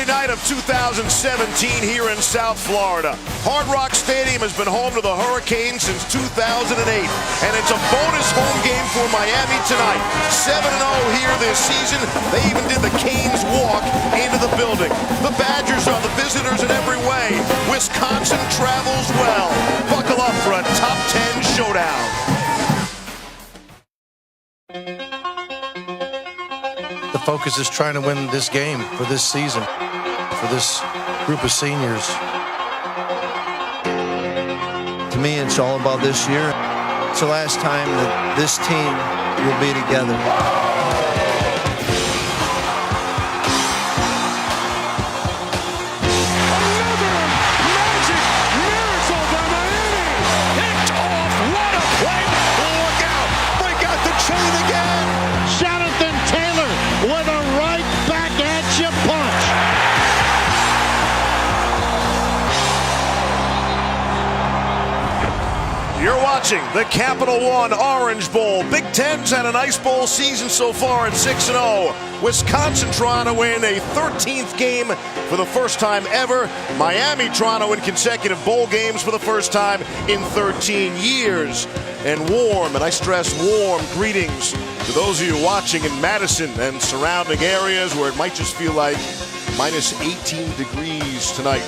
Saturday night of 2017 here in South Florida. Hard Rock Stadium has been home to the Hurricanes since 2008, and it's a bonus home game for Miami tonight. 7-0 here this season. They even did the Canes walk into the building. The Badgers are the visitors in every way. Wisconsin travels well. Buckle up for a top 10 showdown. The focus is trying to win this game for this season, for this group of seniors. To me, it's all about this year. It's the last time that this team will be together. You're watching the Capital One Orange Bowl. Big Ten's had a nice bowl season so far at 6-0. Wisconsin trying to win a 13th game for the first time ever. Miami trying to win consecutive bowl games for the first time in 13 years. And warm, and I stress warm, greetings to those of you watching in Madison and surrounding areas where it might just feel like minus 18 degrees tonight.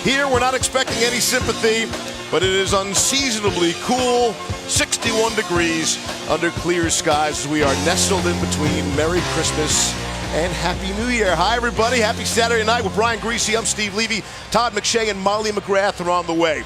Here, we're not expecting any sympathy, but it is unseasonably cool, 61 degrees under clear skies as we are nestled in between Merry Christmas and Happy New Year. Hi, everybody. Happy Saturday night with Brian Greasy. I'm Steve Levy. Todd McShay and Molly McGrath are on the way.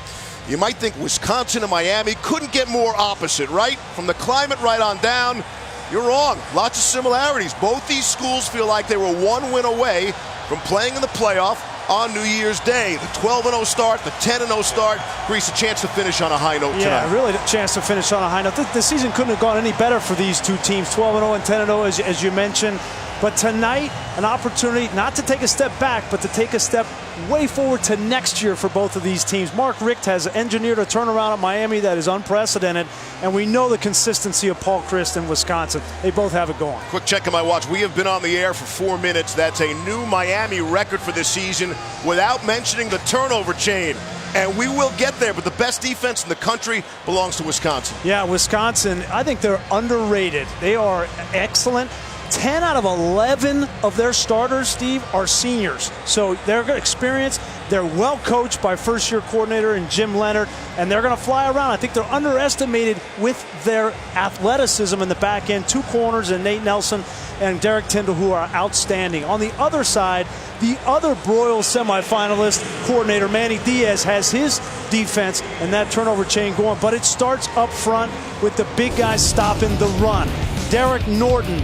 You might think Wisconsin and Miami couldn't get more opposite, right? From the climate right on down, you're wrong. Lots of similarities. Both these schools feel like they were one win away from playing in the playoff on New Year's Day. The 12-0 start, the 10-0 start. Grease, a chance to finish on a high note tonight. Yeah, really a chance to finish on a high note. The season couldn't have gone any better for these two teams, 12-0 and 10-0, as you mentioned. But tonight, an opportunity not to take a step back, but to take a step way forward to next year for both of these teams. Mark Richt has engineered a turnaround at Miami that is unprecedented, and we know the consistency of Paul Chryst in Wisconsin. They both have it going. Quick check on my watch. We have been on the air for 4 minutes. That's a new Miami record for this season without mentioning the turnover chain. And we will get there, but the best defense in the country belongs to Wisconsin. Yeah, Wisconsin, I think they're underrated. They are excellent. 10 out of 11 of their starters, Steve, are seniors. So they're experienced. They're well coached by first-year coordinator and Jim Leonard, and they're going to fly around. I think they're underestimated with their athleticism in the back end. Two corners and Nate Nelson and Derek Tyndall, who are outstanding. On the other side, the other Broyles semifinalist, coordinator Manny Diaz, has his defense and that turnover chain going, but it starts up front with the big guys stopping the run. Derek Norton,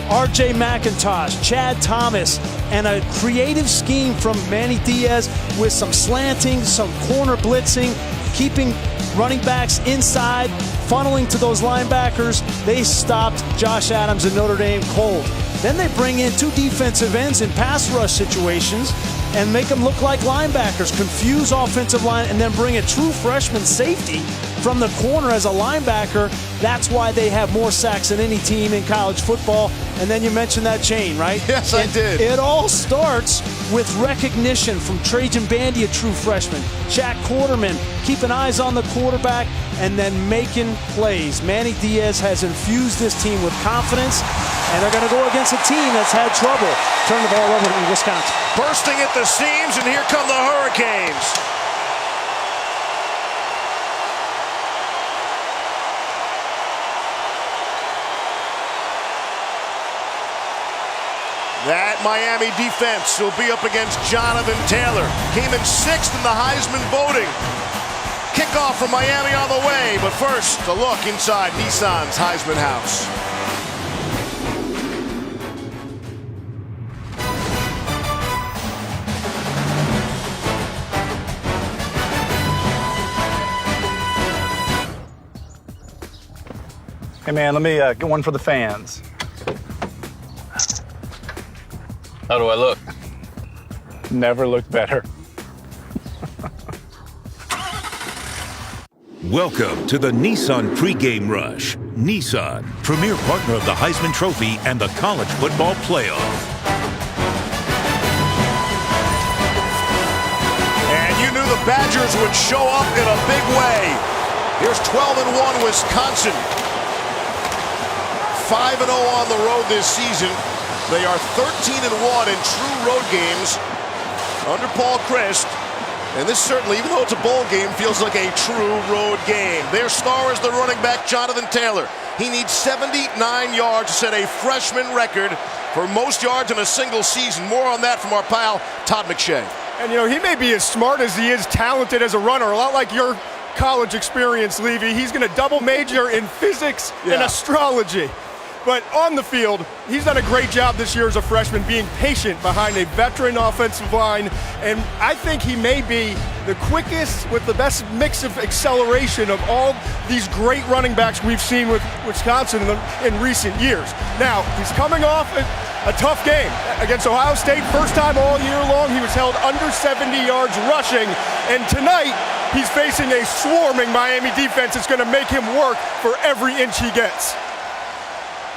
R.J. McIntosh, Chad Thomas, and a creative scheme from Manny Diaz with some slanting, some corner blitzing, keeping running backs inside, funneling to those linebackers. They stopped Josh Adams and Notre Dame cold. Then they bring in two defensive ends in pass rush situations and make them look like linebackers, confuse offensive line, and then bring a true freshman safety from the corner as a linebacker. That's why they have more sacks than any team in college football. And then you mentioned that chain, right? Yes, I did. It all starts with recognition from Trajan Bandy, a true freshman. Jack Quarterman keeping eyes on the quarterback and then making plays. Manny Diaz has infused this team with confidence, and they're going to go against a team that's had trouble turning the ball over in Wisconsin. Bursting at the seams, and here come the Hurricanes. That Miami defense will be up against Jonathan Taylor. Came in 6th in the Heisman voting. Kickoff from Miami on the way, but first, a look inside Nissan's Heisman house. Hey man, let me get one for the fans. How do I look? Never looked better. Welcome to the Nissan pregame rush. Nissan, premier partner of the Heisman Trophy and the College Football Playoff. Badgers would show up in a big way. Here's 12-1 Wisconsin. 5-0 on the road this season. They are 13-1 in true road games under Paul Chryst. And this certainly, even though it's a bowl game, feels like a true road game. Their star is the running back, Jonathan Taylor. He needs 79 yards to set a freshman record for most yards in a single season. More on that from our pal, Todd McShay. And, he may be as smart as he is talented as a runner, a lot like your college experience, Levy. He's going to double major in physics and astrology. But on the field, he's done a great job this year as a freshman being patient behind a veteran offensive line. And I think he may be the quickest with the best mix of acceleration of all these great running backs we've seen with Wisconsin in recent years. Now, he's coming off a tough game against Ohio State. First time all year long he was held under 70 yards rushing. And tonight, he's facing a swarming Miami defense that's going to make him work for every inch he gets.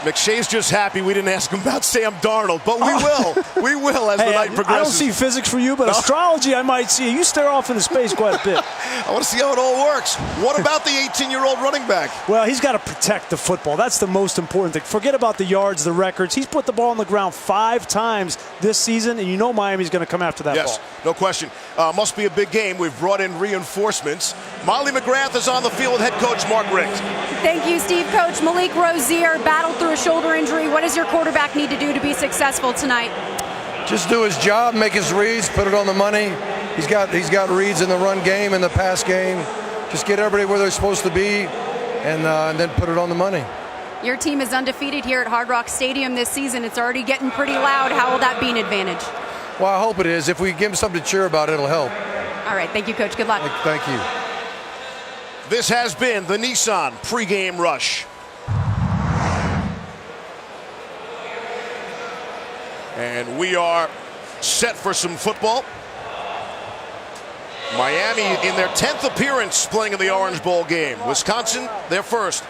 McShay's just happy we didn't ask him about Sam Darnold, but we will. We will as the night progresses. I don't see physics for you, but astrology I might see. You stare off into space quite a bit. I want to see how it all works. What about the 18-year-old running back? Well, he's got to protect the football. That's the most important thing. Forget about the yards, the records. He's put the ball on the ground 5 times this season, and you know Miami's going to come after that ball. Yes, no question. Must be a big game. We've brought in reinforcements. Molly McGrath is on the field with head coach Mark Richt. Thank you, Steve. Coach Malik Rozier battled through a shoulder injury. What does your quarterback need to do to be successful tonight? Just do his job, make his reads, put it on the money. He's got reads in the run game and the pass game. Just get everybody where they're supposed to be, and then put it on the money. Your team is undefeated here at Hard Rock Stadium this season. It's already getting pretty loud. How will that be an advantage? Well, I hope it is. If we give him something to cheer about, it'll help. All right. Thank you, Coach. Good luck. Thank you. This has been the Nissan pregame rush. And we are set for some football. Miami in their 10th appearance playing in the Orange Bowl game. Wisconsin, their first.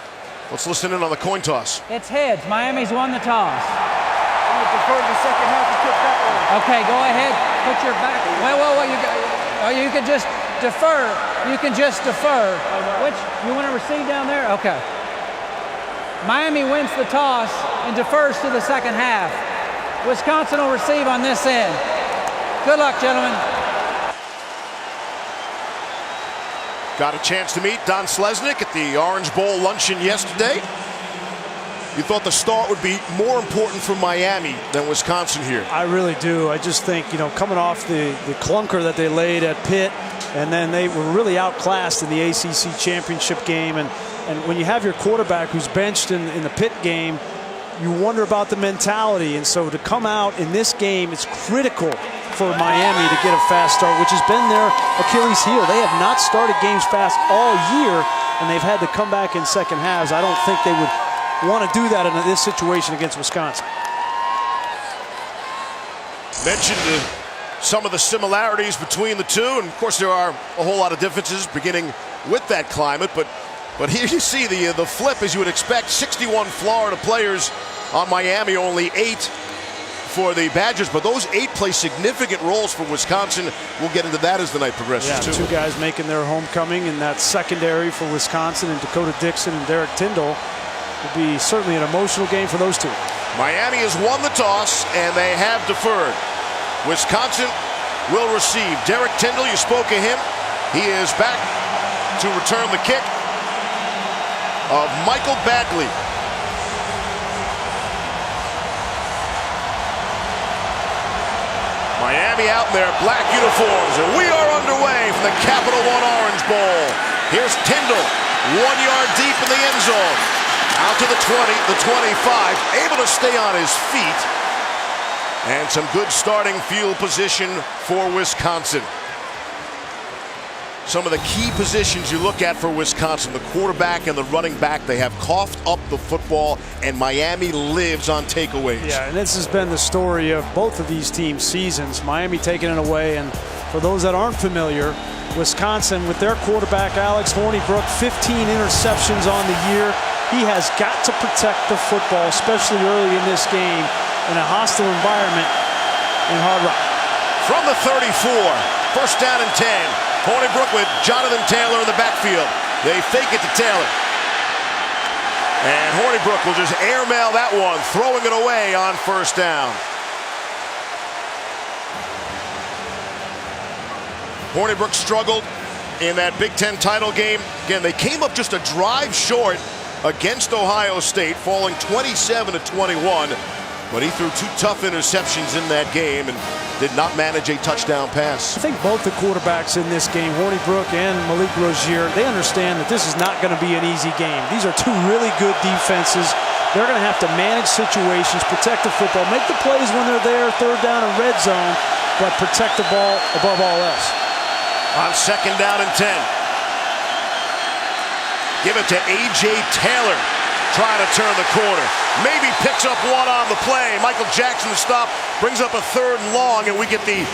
Let's listen in on the coin toss. It's heads. Miami's won the toss. I'm going to defer to the second half and kick that one. Okay, go ahead. Put your back. Well, you can just defer. You can just defer. Which you want to receive down there? Okay. Miami wins the toss and defers to the second half. Wisconsin will receive on this end. Good luck, gentlemen. Got a chance to meet Don Slesnick at the Orange Bowl luncheon yesterday. You thought the start would be more important for Miami than Wisconsin here. I really do. I just think, coming off the clunker that they laid at Pitt, and then they were really outclassed in the ACC championship game. And when you have your quarterback who's benched in the Pitt game, you wonder about the mentality. And so to come out in this game, it's critical for Miami to get a fast start, which has been their Achilles heel. They have not started games fast all year, and they've had to come back in second halves. I don't think they would want to do that in this situation against Wisconsin. Mentioned some of the similarities between the two, and of course there are a whole lot of differences beginning with that climate, but here you see the flip, as you would expect. 61 Florida players on Miami, only 8 for the Badgers, but those 8 play significant roles for Wisconsin. We'll get into that as the night progresses, too. 2 guys making their homecoming in that secondary for Wisconsin, and Dakota Dixon and Derek Tyndall. Will be certainly an emotional game for those 2. Miami has won the toss, and they have deferred. Wisconsin will receive. Derek Tyndall, you spoke of him. He is back to return the kick of Michael Bagley. Miami out in their black uniforms, and we are underway from the Capital One Orange Bowl. Here's Tyndall, 1 yard deep in the end zone. Out to the 20, the 25, able to stay on his feet. And some good starting field position for Wisconsin. Some of the key positions you look at for Wisconsin, the quarterback and the running back, they have coughed up the football, and Miami lives on takeaways. Yeah, and this has been the story of both of these teams' seasons. Miami taking it away, and for those that aren't familiar, Wisconsin with their quarterback, Alex Hornibrook, 15 interceptions on the year. He has got to protect the football, especially early in this game, in a hostile environment in Hard Rock. From the 34, first down and 10. Hornibrook with Jonathan Taylor in the backfield. They fake it to Taylor. And Hornibrook will just airmail that one, throwing it away on first down. Hornibrook struggled in that Big Ten title game. Again, they came up just a drive short against Ohio State, falling 27-21. But he threw 2 tough interceptions in that game and did not manage a touchdown pass. I think both the quarterbacks in this game, Hornibrook and Malik Rozier, they understand that this is not going to be an easy game. These are 2 really good defenses. They're going to have to manage situations, protect the football, make the plays when they're there, third down and red zone, but protect the ball above all else. On second down and 10. Give it to A.J. Taylor. Trying to turn the corner. Maybe picks up one on the play. Michael Jackson the stop. Brings up a 3rd and long, and we get the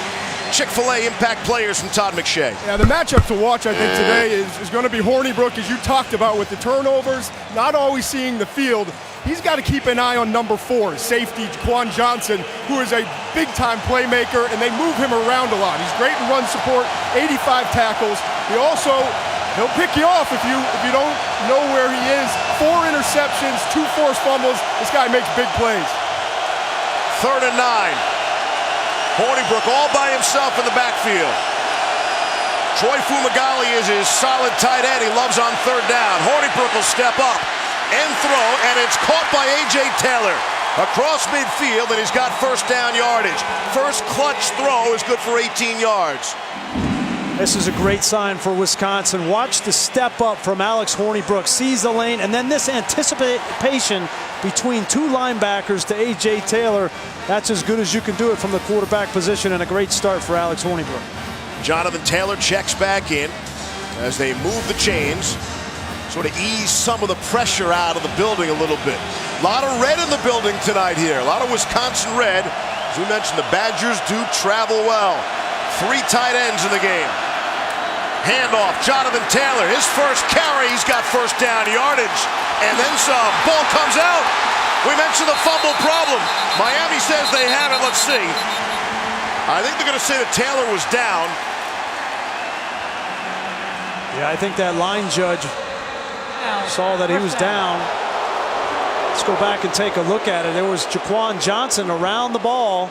Chick-fil-A impact players from Todd McShay. Yeah, the matchup to watch, I think, today is going to be Hornibrook, as you talked about, with the turnovers, not always seeing the field. He's got to keep an eye on number 4, safety Jaquan Johnson, who is a big-time playmaker, and they move him around a lot. He's great in run support, 85 tackles. He'll pick you off if you don't know where he is. 4 interceptions, 2 forced fumbles. This guy makes big plays. 3rd and 9. Hornibrook all by himself in the backfield. Troy Fumagalli is his solid tight end. He loves on 3rd down. Hornibrook will step up and throw, and it's caught by A.J. Taylor across midfield, and he's got first down yardage. First clutch throw is good for 18 yards. This is a great sign for Wisconsin. Watch the step up from Alex Hornibrook. Sees the lane, and then this anticipation between 2 linebackers to A.J. Taylor. That's as good as you can do it from the quarterback position, and a great start for Alex Hornibrook. Jonathan Taylor checks back in as they move the chains. Sort of ease some of the pressure out of the building a little bit. A lot of red in the building tonight here. A lot of Wisconsin red. As we mentioned, the Badgers do travel well. 3 tight ends in the game. Handoff, Jonathan Taylor, his first carry, he's got first down yardage, and then some. Ball comes out. We mentioned the fumble problem. Miami says they have it. Let's see. I think they're going to say that Taylor was down. Yeah, I think that line judge saw that he was down. Let's go back and take a look at it. There was Jaquan Johnson around the ball.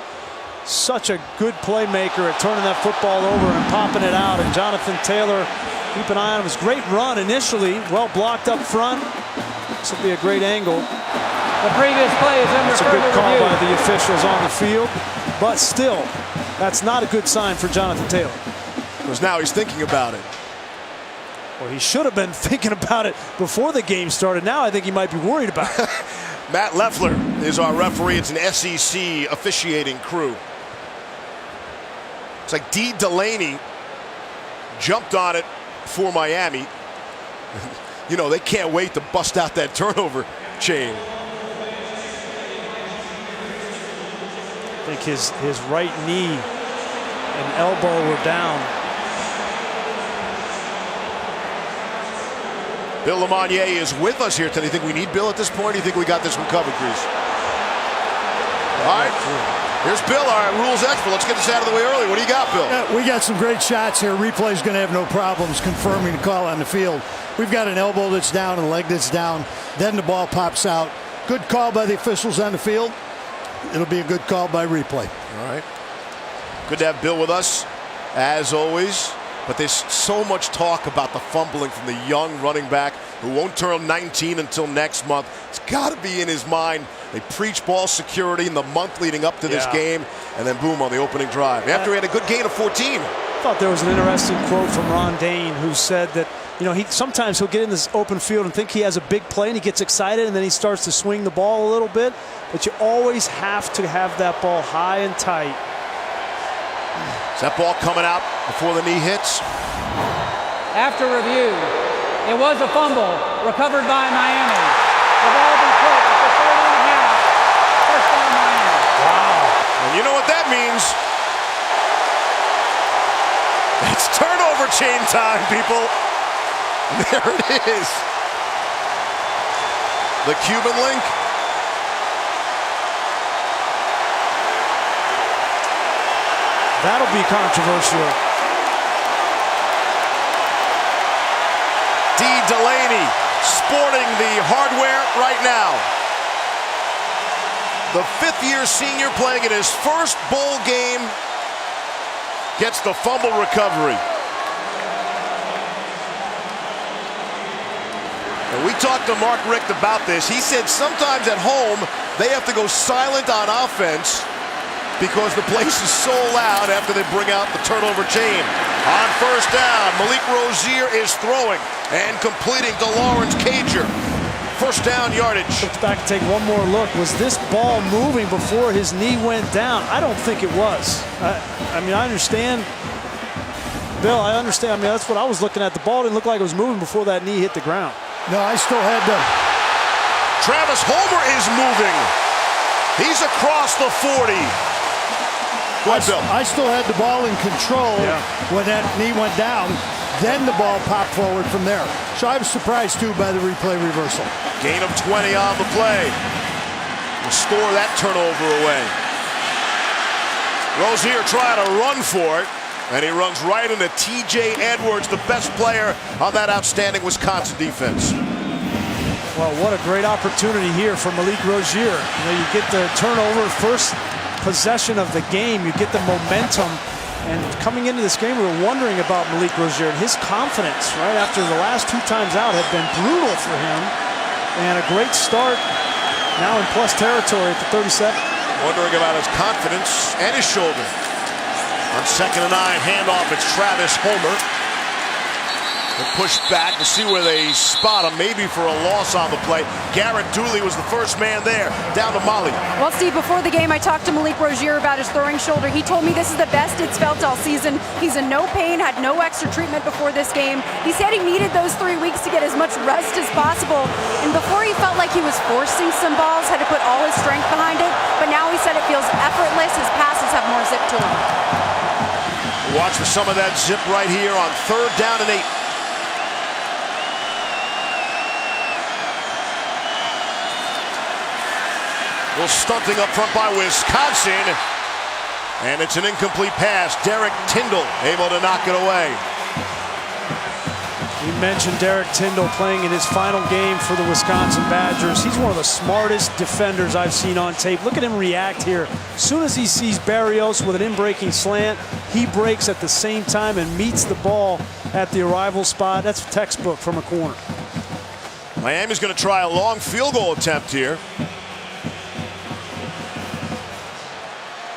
Such a good playmaker at turning that football over and popping it out. And Jonathan Taylor, keep an eye on him. His great run initially, well blocked up front. This will be a great angle. The previous play is under further review. It's a good call by the officials on the field, but still, that's not a good sign for Jonathan Taylor. Because now he's thinking about it. Well, he should have been thinking about it before the game started. Now I think he might be worried about it. Matt Leffler is our referee. It's an SEC officiating crew. It's like D. Delaney jumped on it for Miami. You know, they can't wait to bust out that turnover chain. I think his right knee and elbow were down. Bill Lamonier is with us here today. You think we need Bill at this point? Or do you think we got this one covered, Grease? All right. Here's Bill, our rules expert. Let's get this out of the way early. What do you got, Bill? We got some great shots here. Replay's going to have no problems confirming the call on the field. We've got an elbow that's down, a leg that's down. Then the ball pops out. Good call by the officials on the field. It'll be a good call by replay. All right. Good to have Bill with us, as always. But there's so much talk about the fumbling from the young running back who won't turn 19 until next month. It's got to be in his mind. They preach ball security in the month leading up to this game, and then boom on the opening drive. After he had a good gain of 14. I thought there was an interesting quote from Ron Dane, who said that, you know, sometimes he'll get in this open field and think he has a big play, and he gets excited, and then he starts to swing the ball a little bit. But you always have to have that ball high and tight. Is that ball coming out before the knee hits? After review, it was a fumble recovered by Miami. The ball will be put at the 30.5. First down Miami. Wow. And you know what that means? It's turnover chain time, people. There it is. The Cuban link. That'll be controversial. Delaney sporting the hardware right now. The fifth-year senior playing in his first bowl game gets the fumble recovery. And we talked to Mark Richt about this. He said sometimes at home they have to go silent on offense because the place is so loud after they bring out the turnover chain. On first down, Malik Rozier is throwing and completing to Lawrence Cager. First down yardage. Look back and take one more look. Was this ball moving before his knee went down? I don't think it was. I mean, I understand. Bill, I understand. I mean, that's what I was looking at. The ball didn't look like it was moving before that knee hit the ground. No, I still had to. Travis Homer is moving. He's across the 40. Go ahead, Bill. I still had the ball in control when that knee went down. Then the ball popped forward from there. So I was surprised, too, by the replay reversal. Gain of 20 on the play. Restore that turnover away. Rozier trying to run for it, and he runs right into T.J. Edwards, the best player on that outstanding Wisconsin defense. Well, what a great opportunity here for Malik Rozier. You know, you get the turnover, first possession of the game. You get the momentum. And coming into this game, we were wondering about Malik Rozier and his confidence right after the last two times out had been brutal for him. And a great start now in plus territory at the 37. Wondering about his confidence and his shoulder. On 2nd and 9, handoff, it's Travis Homer. They push back to see where they spot him, maybe for a loss on the play. Garrett Dooley was the first man there, down to Molly. Well, Steve, before the game, I talked to Malik Rozier about his throwing shoulder. He told me this is the best it's felt all season. He's in no pain, had no extra treatment before this game. He said he needed those 3 weeks to get as much rest as possible. And before he felt like he was forcing some balls, had to put all his strength behind it. But now he said it feels effortless. His passes have more zip to them. Watch for some of that zip right here on 3rd down and 8. A little stunting up front by Wisconsin. And it's an incomplete pass. Derek Tyndall able to knock it away. You mentioned Derek Tyndall playing in his final game for the Wisconsin Badgers. He's one of the smartest defenders I've seen on tape. Look at him react here. As soon as he sees Barrios with an in-breaking slant, he breaks at the same time and meets the ball at the arrival spot. That's textbook from a corner. Miami's going to try a long field goal attempt here.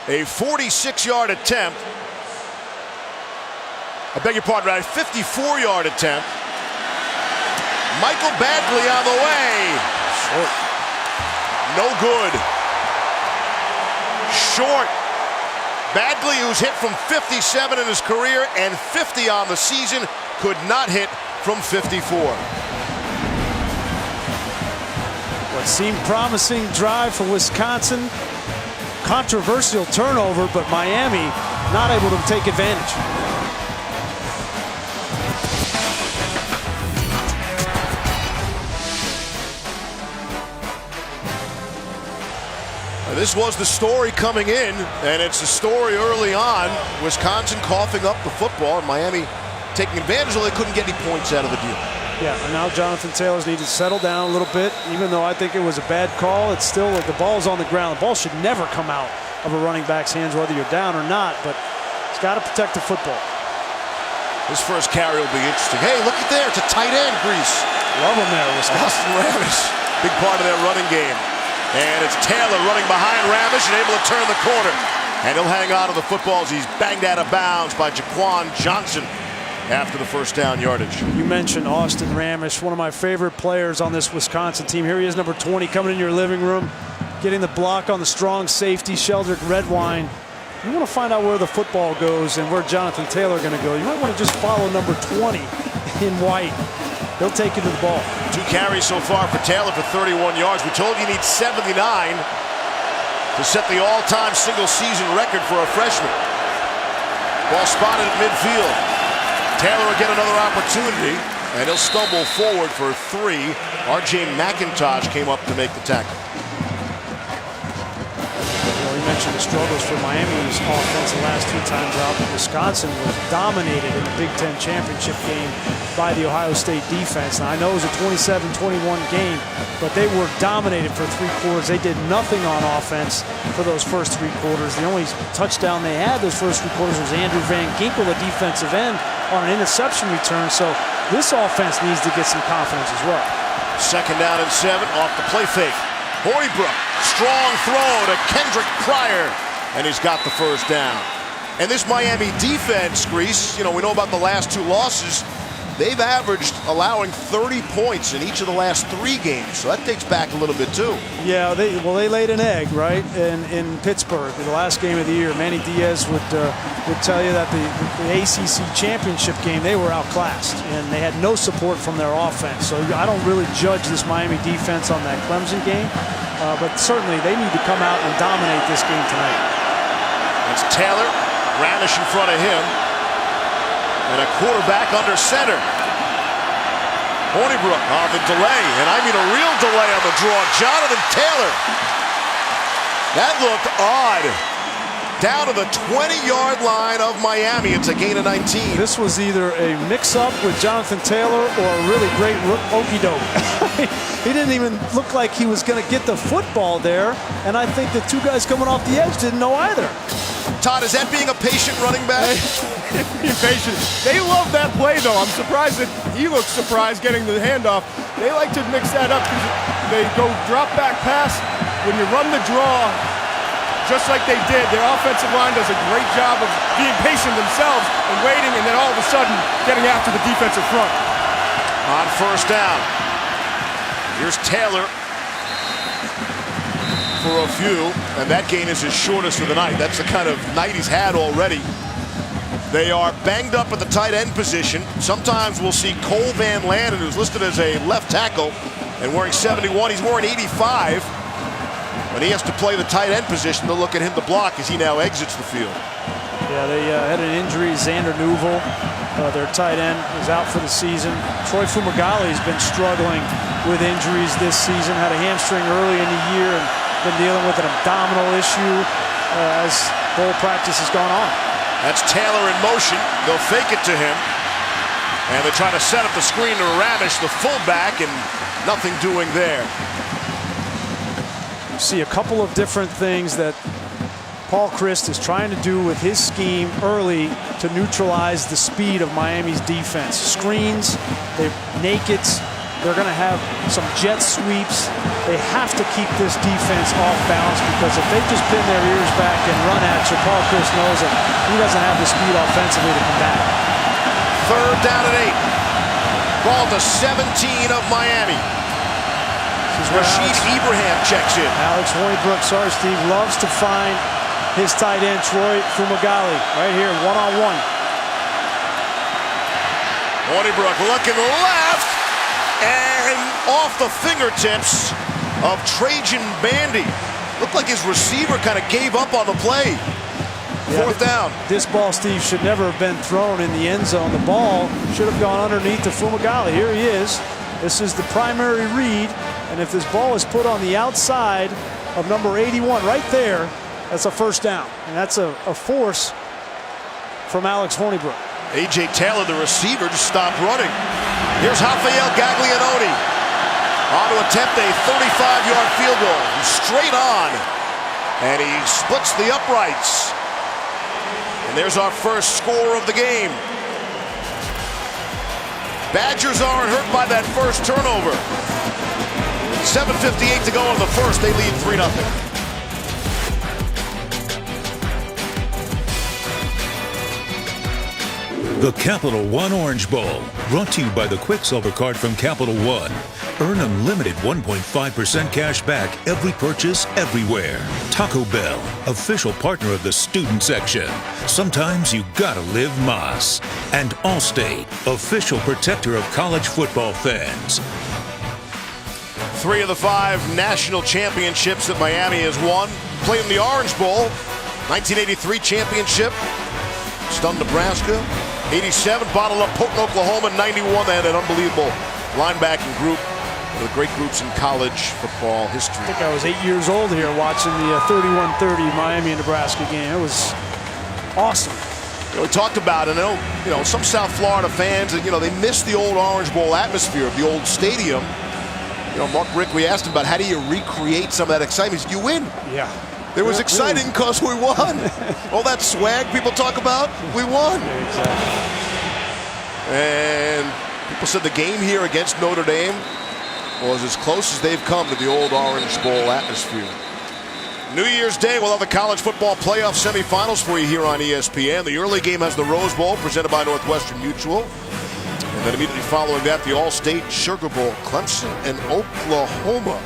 A 46-yard attempt. I beg your pardon, a 54-yard attempt. Michael Badgley on the way. Short. No good. Short. Badgley, who's hit from 57 in his career and 50 on the season, could not hit from 54. What seemed promising drive for Wisconsin. Controversial turnover, but Miami not able to take advantage. This was the story coming in, and it's the story early on. Wisconsin coughing up the football, and Miami taking advantage, although they couldn't get any points out of the deal. Yeah, and now Jonathan Taylor's need to settle down a little bit. Even though I think it was a bad call, it's still the ball's on the ground. The ball should never come out of a running back's hands, whether you're down or not, but he's got to protect the football. His first carry will be interesting. Hey, look at there, it's a tight end, Grease. Love him there, Wisconsin. Austin Ramish, big part of their running game. And it's Taylor running behind Ramish and able to turn the corner. And he'll hang on to the football as he's banged out of bounds by Jaquan Johnson after the first down yardage. You mentioned Austin Ramish, one of my favorite players on this Wisconsin team. Here he is, number 20, coming in your living room, getting the block on the strong safety, Sheldrick Redwine. You want to find out where the football goes and where Jonathan Taylor going to go. You might want to just follow number 20 in white. He'll take you to the ball. 2 carries so far for Taylor for 31 yards. We told you he needs 79 to set the all-time single-season record for a freshman. Ball spotted at midfield. Taylor will get another opportunity, and he'll stumble forward for 3. R.J. McIntosh came up to make the tackle. Well, you mentioned the struggles for Miami's offense the last 2 times out. Wisconsin was dominated in the Big Ten championship game by the Ohio State defense. Now, I know it was a 27-21 game, but they were dominated for 3 quarters. They did nothing on offense for those first 3 quarters. The only touchdown they had those first 3 quarters was Andrew Van Ginkel, the defensive end, on an interception return. So this offense needs to get some confidence as well. 2nd down and 7 off the play fake. Hoybrook, strong throw to Kendrick Pryor, and he's got the first down. And this Miami defense, Grease, you know, we know about the last 2 losses. They've averaged allowing 30 points in each of the last 3 games, so that takes back a little bit too. Yeah, they laid an egg, right, in Pittsburgh, the last game of the year. Manny Diaz would tell you that the ACC championship game, they were outclassed, and they had no support from their offense. So I don't really judge this Miami defense on that Clemson game, but certainly they need to come out and dominate this game tonight. It's Taylor, Ramish in front of him. And a quarterback under center. Hoybrook on the delay, and I mean a real delay on the draw. Jonathan Taylor. That looked odd. Down to the 20-yard line of Miami. It's a gain of 19. This was either a mix-up with Jonathan Taylor or a really great okey-doke. He didn't even look like he was going to get the football there, and I think the 2 guys coming off the edge didn't know either. Todd, is that being a patient running back? Being patient. They love that play, though. I'm surprised that he looks surprised getting the handoff. They like to mix that up because they go drop back pass. When you run the draw, just like they did, their offensive line does a great job of being patient themselves and waiting, and then all of a sudden getting after the defensive front. On 1st down. Here's Taylor for a few, and that gain is his shortest of the night. That's the kind of night he's had already. They are banged up at the tight end position. Sometimes we'll see Cole Van Landen, who's listed as a left tackle and wearing 71. He's wearing 85. When he has to play the tight end position, they'll look at him to block as he now exits the field. Yeah, they had an injury. Xander Newville, their tight end, is out for the season. Troy Fumagalli has been struggling with injuries this season. Had a hamstring early in the year and been dealing with an abdominal issue as bowl practice has gone on. That's Taylor in motion. They'll fake it to him. And they try to set up the screen to Ramish, the fullback, and nothing doing there. See a couple of different things that Paul Chryst is trying to do with his scheme early to neutralize the speed of Miami's defense. Screens, nakeds, they're going to have some jet sweeps. They have to keep this defense off balance because if they just pin their ears back and run at you, Paul Chryst knows that he doesn't have the speed offensively to combat it. 3rd down and 8. Ball to 17 of Miami. Rashid Ibrahim checks in. Alex Hoybrook, sorry Steve, loves to find his tight end Troy Fumagalli right here, one-on-one. Hoybrook looking left and off the fingertips of Trajan Bandy. Looked like his receiver kind of gave up on the play. 4th down. This ball, Steve, should never have been thrown in the end zone. The ball should have gone underneath to Fumagalli. Here he is. This is the primary read. And if this ball is put on the outside of number 81 right there, that's a 1st down. And that's a force from Alex Hoybrook. A.J. Taylor, the receiver, just stopped running. Here's Rafael Gaglianone on to attempt a 35-yard field goal. He's straight on, and he splits the uprights. And there's our first score of the game. Badgers aren't hurt by that first turnover. 7:58 to go in the first. They lead 3-0. The Capital One Orange Bowl, brought to you by the Quicksilver Card from Capital One. Earn unlimited 1.5% cash back every purchase everywhere. Taco Bell, official partner of the student section. Sometimes you gotta live Moss. And Allstate, official protector of college football fans. 3 of the 5 national championships that Miami has won. Played in the Orange Bowl, 1983 championship. Stunned Nebraska. 87, bottled up Potent, Oklahoma. 91, they had an unbelievable linebacking group. One of the great groups in college football history. I think I was 8 years old here watching the 31-30 Miami and Nebraska game. It was awesome. We talked about it. I know, some South Florida fans, they miss the old Orange Bowl atmosphere of the old stadium. Mark Rick, we asked him about how do you recreate some of that excitement. He said, you win. Yeah. It was exciting because we won. All that swag people talk about, we won. Yeah, exactly. And people said the game here against Notre Dame was as close as they've come to the old Orange Bowl atmosphere. New Year's Day, we'll have the college football playoff semifinals for you here on ESPN. The early game has the Rose Bowl presented by Northwestern Mutual. And then immediately following that, the All-State Sugar Bowl, Clemson and Oklahoma.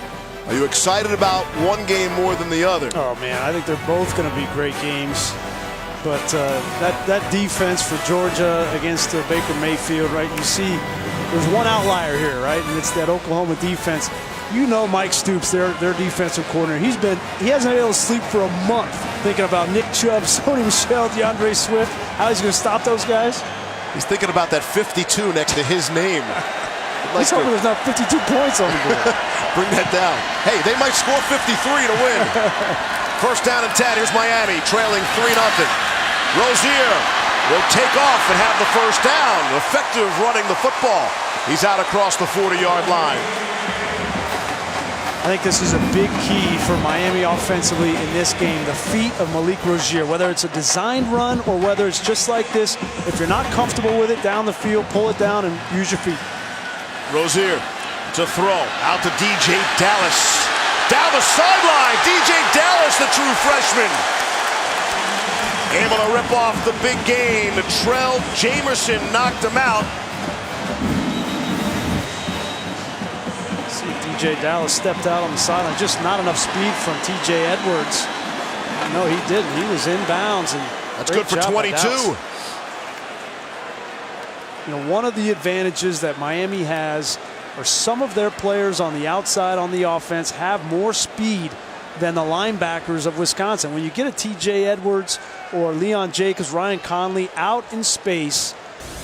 Are you excited about one game more than the other? Oh, man, I think they're both going to be great games. But that defense for Georgia against Baker Mayfield, right? You see there's one outlier here, right? And it's that Oklahoma defense. Mike Stoops, their defensive coordinator. He hasn't been able to sleep for a month thinking about Nick Chubb, Sony Michel, DeAndre Swift, how he's going to stop those guys. He's thinking about that 52 next to his name. He's hoping there's not 52 points on the board. Bring that down. Hey, they might score 53 to win. First down and 10. Here's Miami trailing 3-0. Rozier will take off and have the first down. Effective running the football. He's out across the 40-yard line. I think this is a big key for Miami offensively in this game. The feet of Malik Rozier, whether it's a designed run or whether it's just like this, if you're not comfortable with it down the field, pull it down and use your feet. Rozier to throw out to DJ Dallas. Down the sideline, DJ Dallas, the true freshman. Able to rip off the big gain. Trell Jamerson knocked him out. See, DJ Dallas stepped out on the sideline. Just not enough speed from TJ Edwards. No, he didn't. He was inbounds. And that's good for 22. One of the advantages that Miami has are some of their players on the outside on the offense have more speed than the linebackers of Wisconsin. When you get a TJ Edwards or Leon Jacobs, Ryan Conley out in space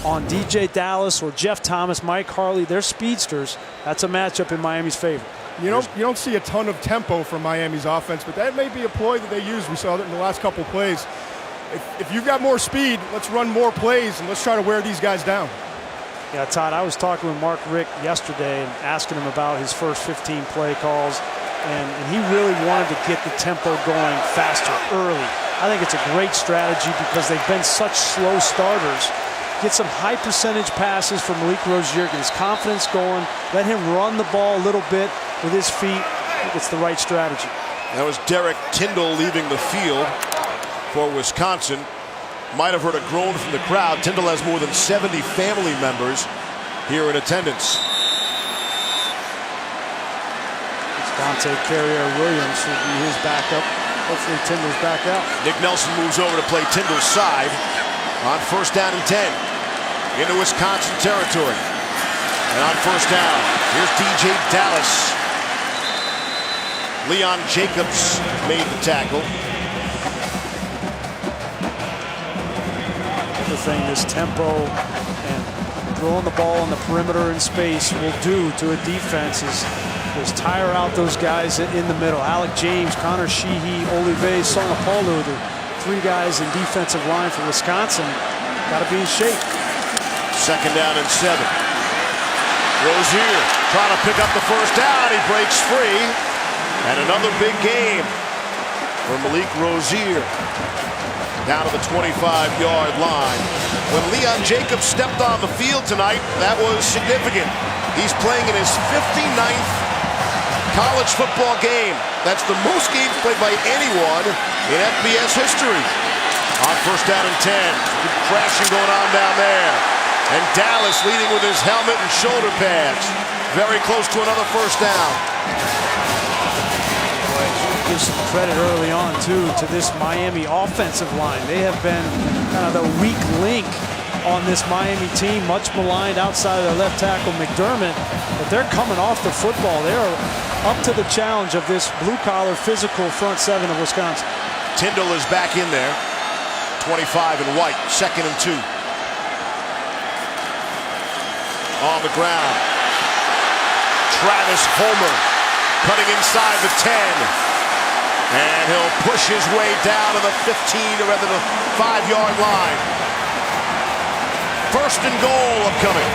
on DJ Dallas or Jeff Thomas, Mike Harley, they're speedsters. That's a matchup in Miami's favor. You don't see a ton of tempo from Miami's offense, but that may be a ploy that they use. We saw that in the last couple of plays. If you've got more speed, let's run more plays and let's try to wear these guys down. Yeah, Todd, I was talking with Mark Rick yesterday and asking him about his first 15 play calls, and he really wanted to get the tempo going faster, early. I think it's a great strategy because they've been such slow starters. Get some high percentage passes from Malik Rozier, get his confidence going, let him run the ball a little bit with his feet. I think it's the right strategy. That was Derek Tyndall leaving the field for Wisconsin. Might have heard a groan from the crowd. Tyndall has more than 70 family members here in attendance. It's Dante Carrier-Williams will be his backup. Hopefully Tyndall's back out. Nick Nelson moves over to play Tyndall's side on first down and 10 into Wisconsin territory. And on first down, here's DJ Dallas. Leon Jacobs made the tackle. The thing this tempo and throwing the ball on the perimeter in space will do to a defense is tire out those guys in the middle. Alec James, Connor Sheehy, Olive Songapolu, the three guys in defensive line for Wisconsin, got to be in shape. Second down and 7. Rozier trying to pick up the first down. He breaks free. And another big game for Malik Rozier. Down to the 25-yard line. When Leon Jacobs stepped on the field tonight, that was significant. He's playing in his 59th college football game. That's the most games played by anyone in FBS history. On first down and 10. Good crashing going on down there. And Dallas leading with his helmet and shoulder pads. Very close to another first down. Give some credit early on, too, to this Miami offensive line. They have been kind of the weak link on this Miami team, much maligned outside of their left tackle, McDermott, but they're coming off the football. They are up to the challenge of this blue-collar, physical front seven of Wisconsin. Tyndall is back in there. 25 and white, second and 2. On the ground. Travis Homer cutting inside the 10. And he'll push his way down to the 15, or rather the 5-yard line. First and goal upcoming.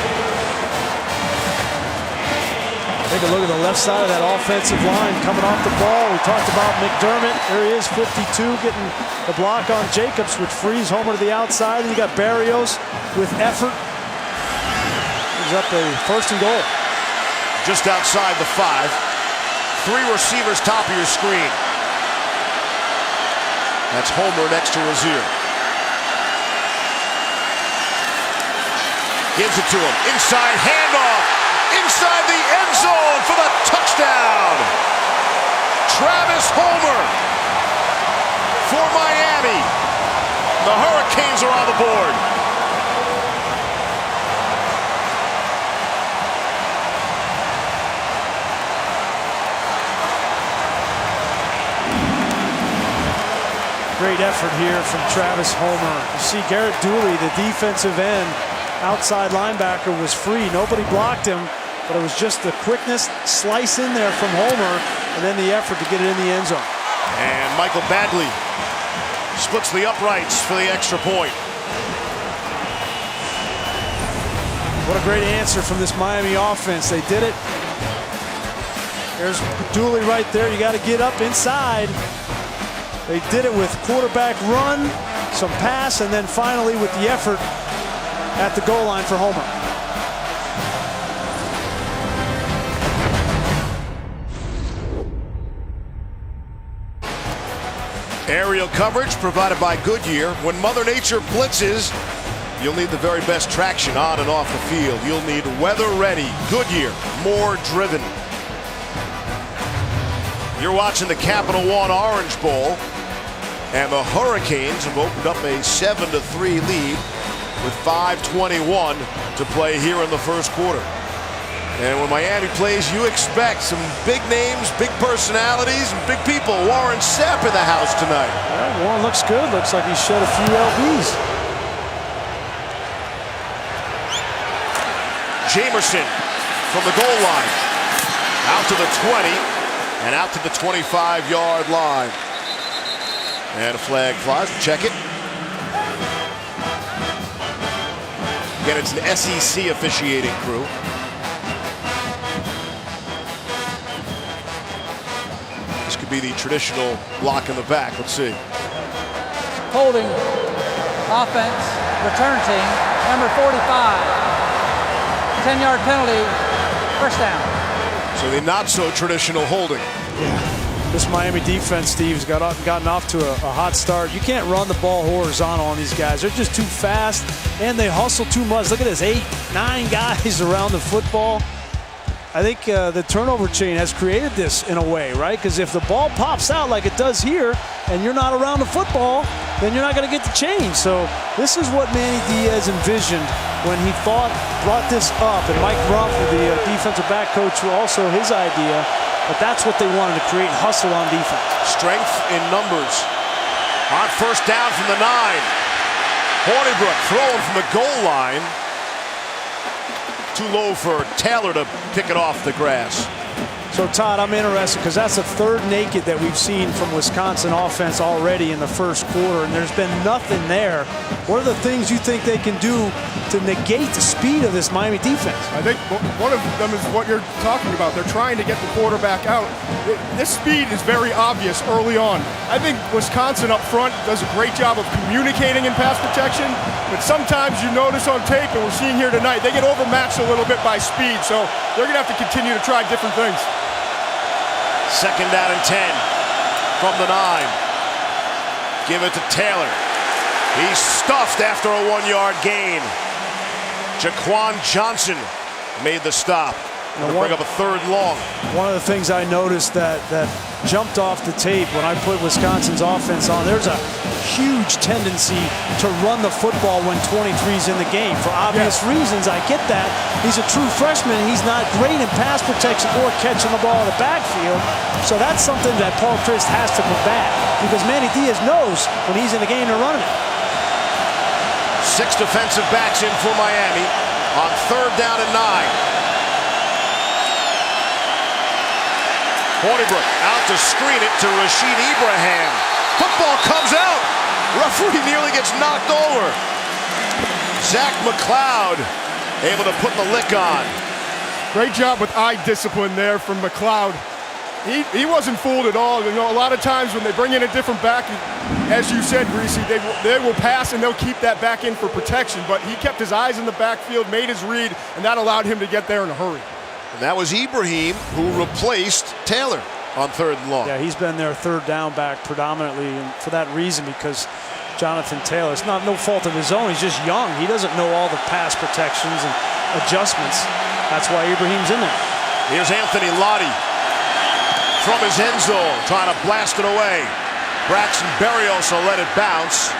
Take a look at the left side of that offensive line coming off the ball. We talked about McDermott. There he is, 52, getting the block on Jacobs, which frees Homer to the outside. And you got Barrios with effort. He's up a first and goal. Just outside the 5. 3 receivers top of your screen. That's Homer next to Rozier. Gives it to him. Inside handoff. Inside the end zone for the touchdown. Travis Homer for Miami. The Hurricanes are on the board. Great effort here from Travis Homer. You see Garrett Dooley, the defensive end, outside linebacker, was free. Nobody blocked him, but it was just the quickness, slice in there from Homer, and then the effort to get it in the end zone. And Michael Bagley splits the uprights for the extra point. What a great answer from this Miami offense. They did it. There's Dooley right there. You got to get up inside. They did it with quarterback run, some pass, and then finally with the effort at the goal line for Homer. Aerial coverage provided by Goodyear. When Mother Nature blitzes, you'll need the very best traction on and off the field. You'll need weather-ready Goodyear, more driven. You're watching the Capital One Orange Bowl, and the Hurricanes have opened up a 7-3 lead with 5:21 to play here in the first quarter. And when Miami plays, you expect some big names, big personalities, and big people. Warren Sapp in the house tonight. Yeah, Warren looks good. Looks like he shed a few LBs. Jamerson from the goal line. Out to the 20 and out to the 25-yard line. And a flag flies. Check it. Again, it's an SEC officiating crew. This could be the traditional block in the back. Let's see. Holding offense, return team, number 45. 10-yard penalty, first down. So the not-so-traditional holding. Yeah. This Miami defense, Steve, has gotten off to a hot start. You can't run the ball horizontal on these guys. They're just too fast, and they hustle too much. Look at this, 8, 9 guys around the football. I think the turnover chain has created this in a way, right? Because if the ball pops out like it does here, and you're not around the football, then you're not going to get the change. So this is what Manny Diaz envisioned when he brought this up. And Mike Rumpf, the defensive back coach, also his idea. But that's what they wanted to create, hustle on defense. Strength in numbers. On first down from the 9. Hornibrook throwing from the goal line. Too low for Taylor to pick it off the grass. So, Todd, I'm interested because that's the third naked that we've seen from Wisconsin offense already in the first quarter, and there's been nothing there. What are the things you think they can do to negate the speed of this Miami defense? I think one of them is what you're talking about. They're trying to get the quarterback out. This speed is very obvious early on. I think Wisconsin up front does a great job of communicating in pass protection, but sometimes you notice on tape, and we're seeing here tonight, they get overmatched a little bit by speed, so they're going to have to continue to try different things. Second down and 10 from the 9. Give it to Taylor. He's stuffed after a 1-yard gain. Jaquan Johnson made the stop. To bring up a third and long. One of the things I noticed that jumped off the tape when I put Wisconsin's offense on, there's a huge tendency to run the football when 23's in the game. For obvious reasons, I get that. He's a true freshman. He's not great in pass protection or catching the ball in the backfield. So that's something that Paul Chryst has to combat because Manny Diaz knows when he's in the game, they're running it. 6 defensive backs in for Miami on third down and 9. Hornibrook out to screen it to Rashid Ibrahim. Football comes out. Referee nearly gets knocked over. Zach McLeod able to put the lick on. Great job with eye discipline there from McLeod. He wasn't fooled at all. You know, a lot of times when they bring in a different back, as you said, Greasy, they will pass and they'll keep that back in for protection. But he kept his eyes in the backfield, made his read, and that allowed him to get there in a hurry. And that was Ibrahim who replaced Taylor on 3rd and long. Yeah, he's been their 3rd down back predominantly, and for that reason, because Jonathan Taylor, it's no fault of his own. He's just young. He doesn't know all the pass protections and adjustments. That's why Ibrahim's in there. Here's Anthony Lottie from his end zone, trying to blast it away. Braxton Berrios will let it bounce.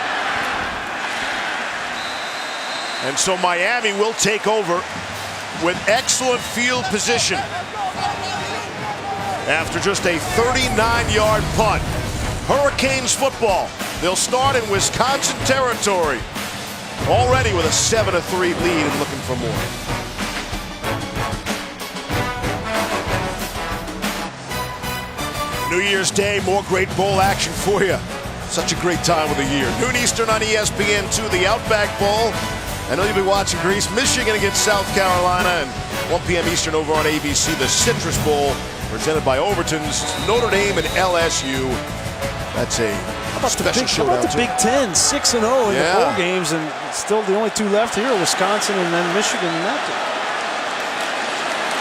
And so Miami will take over with excellent field position after just a 39-yard punt. Hurricanes football. They'll start in Wisconsin territory, already with a 7-3 lead and looking for more. New Year's Day, more great bowl action for you. Such a great time of the year. Noon Eastern on ESPN2, the Outback Bowl. I know you'll be watching Greece. Michigan against South Carolina, and 1 p.m. Eastern over on ABC, the Citrus Bowl, presented by Overton's, Notre Dame and LSU. That's a special showdown. How about the Big Ten, 6-0 in the bowl games, and still the only 2 left here, Wisconsin and then Michigan in that game.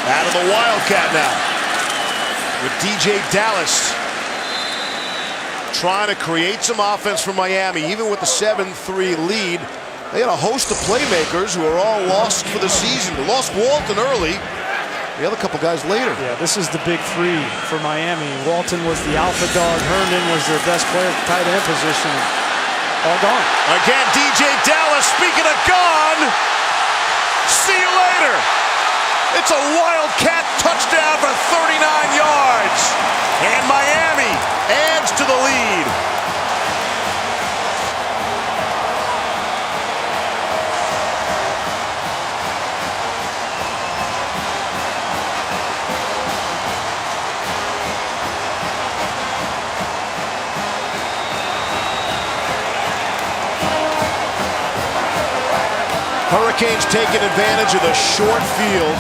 Out of the Wildcat now, with DJ Dallas trying to create some offense for Miami, even with the 7-3 lead. They had a host of playmakers who are all lost for the season. They lost Walton early, the other couple guys later. Yeah, this is the big 3 for Miami. Walton was the alpha dog. Herndon was their best player at the tight end position. All gone. Again, DJ Dallas, speaking of gone, see you later. It's a Wildcat touchdown for 39 yards. And Miami adds to the lead. Hurricanes taking advantage of the short field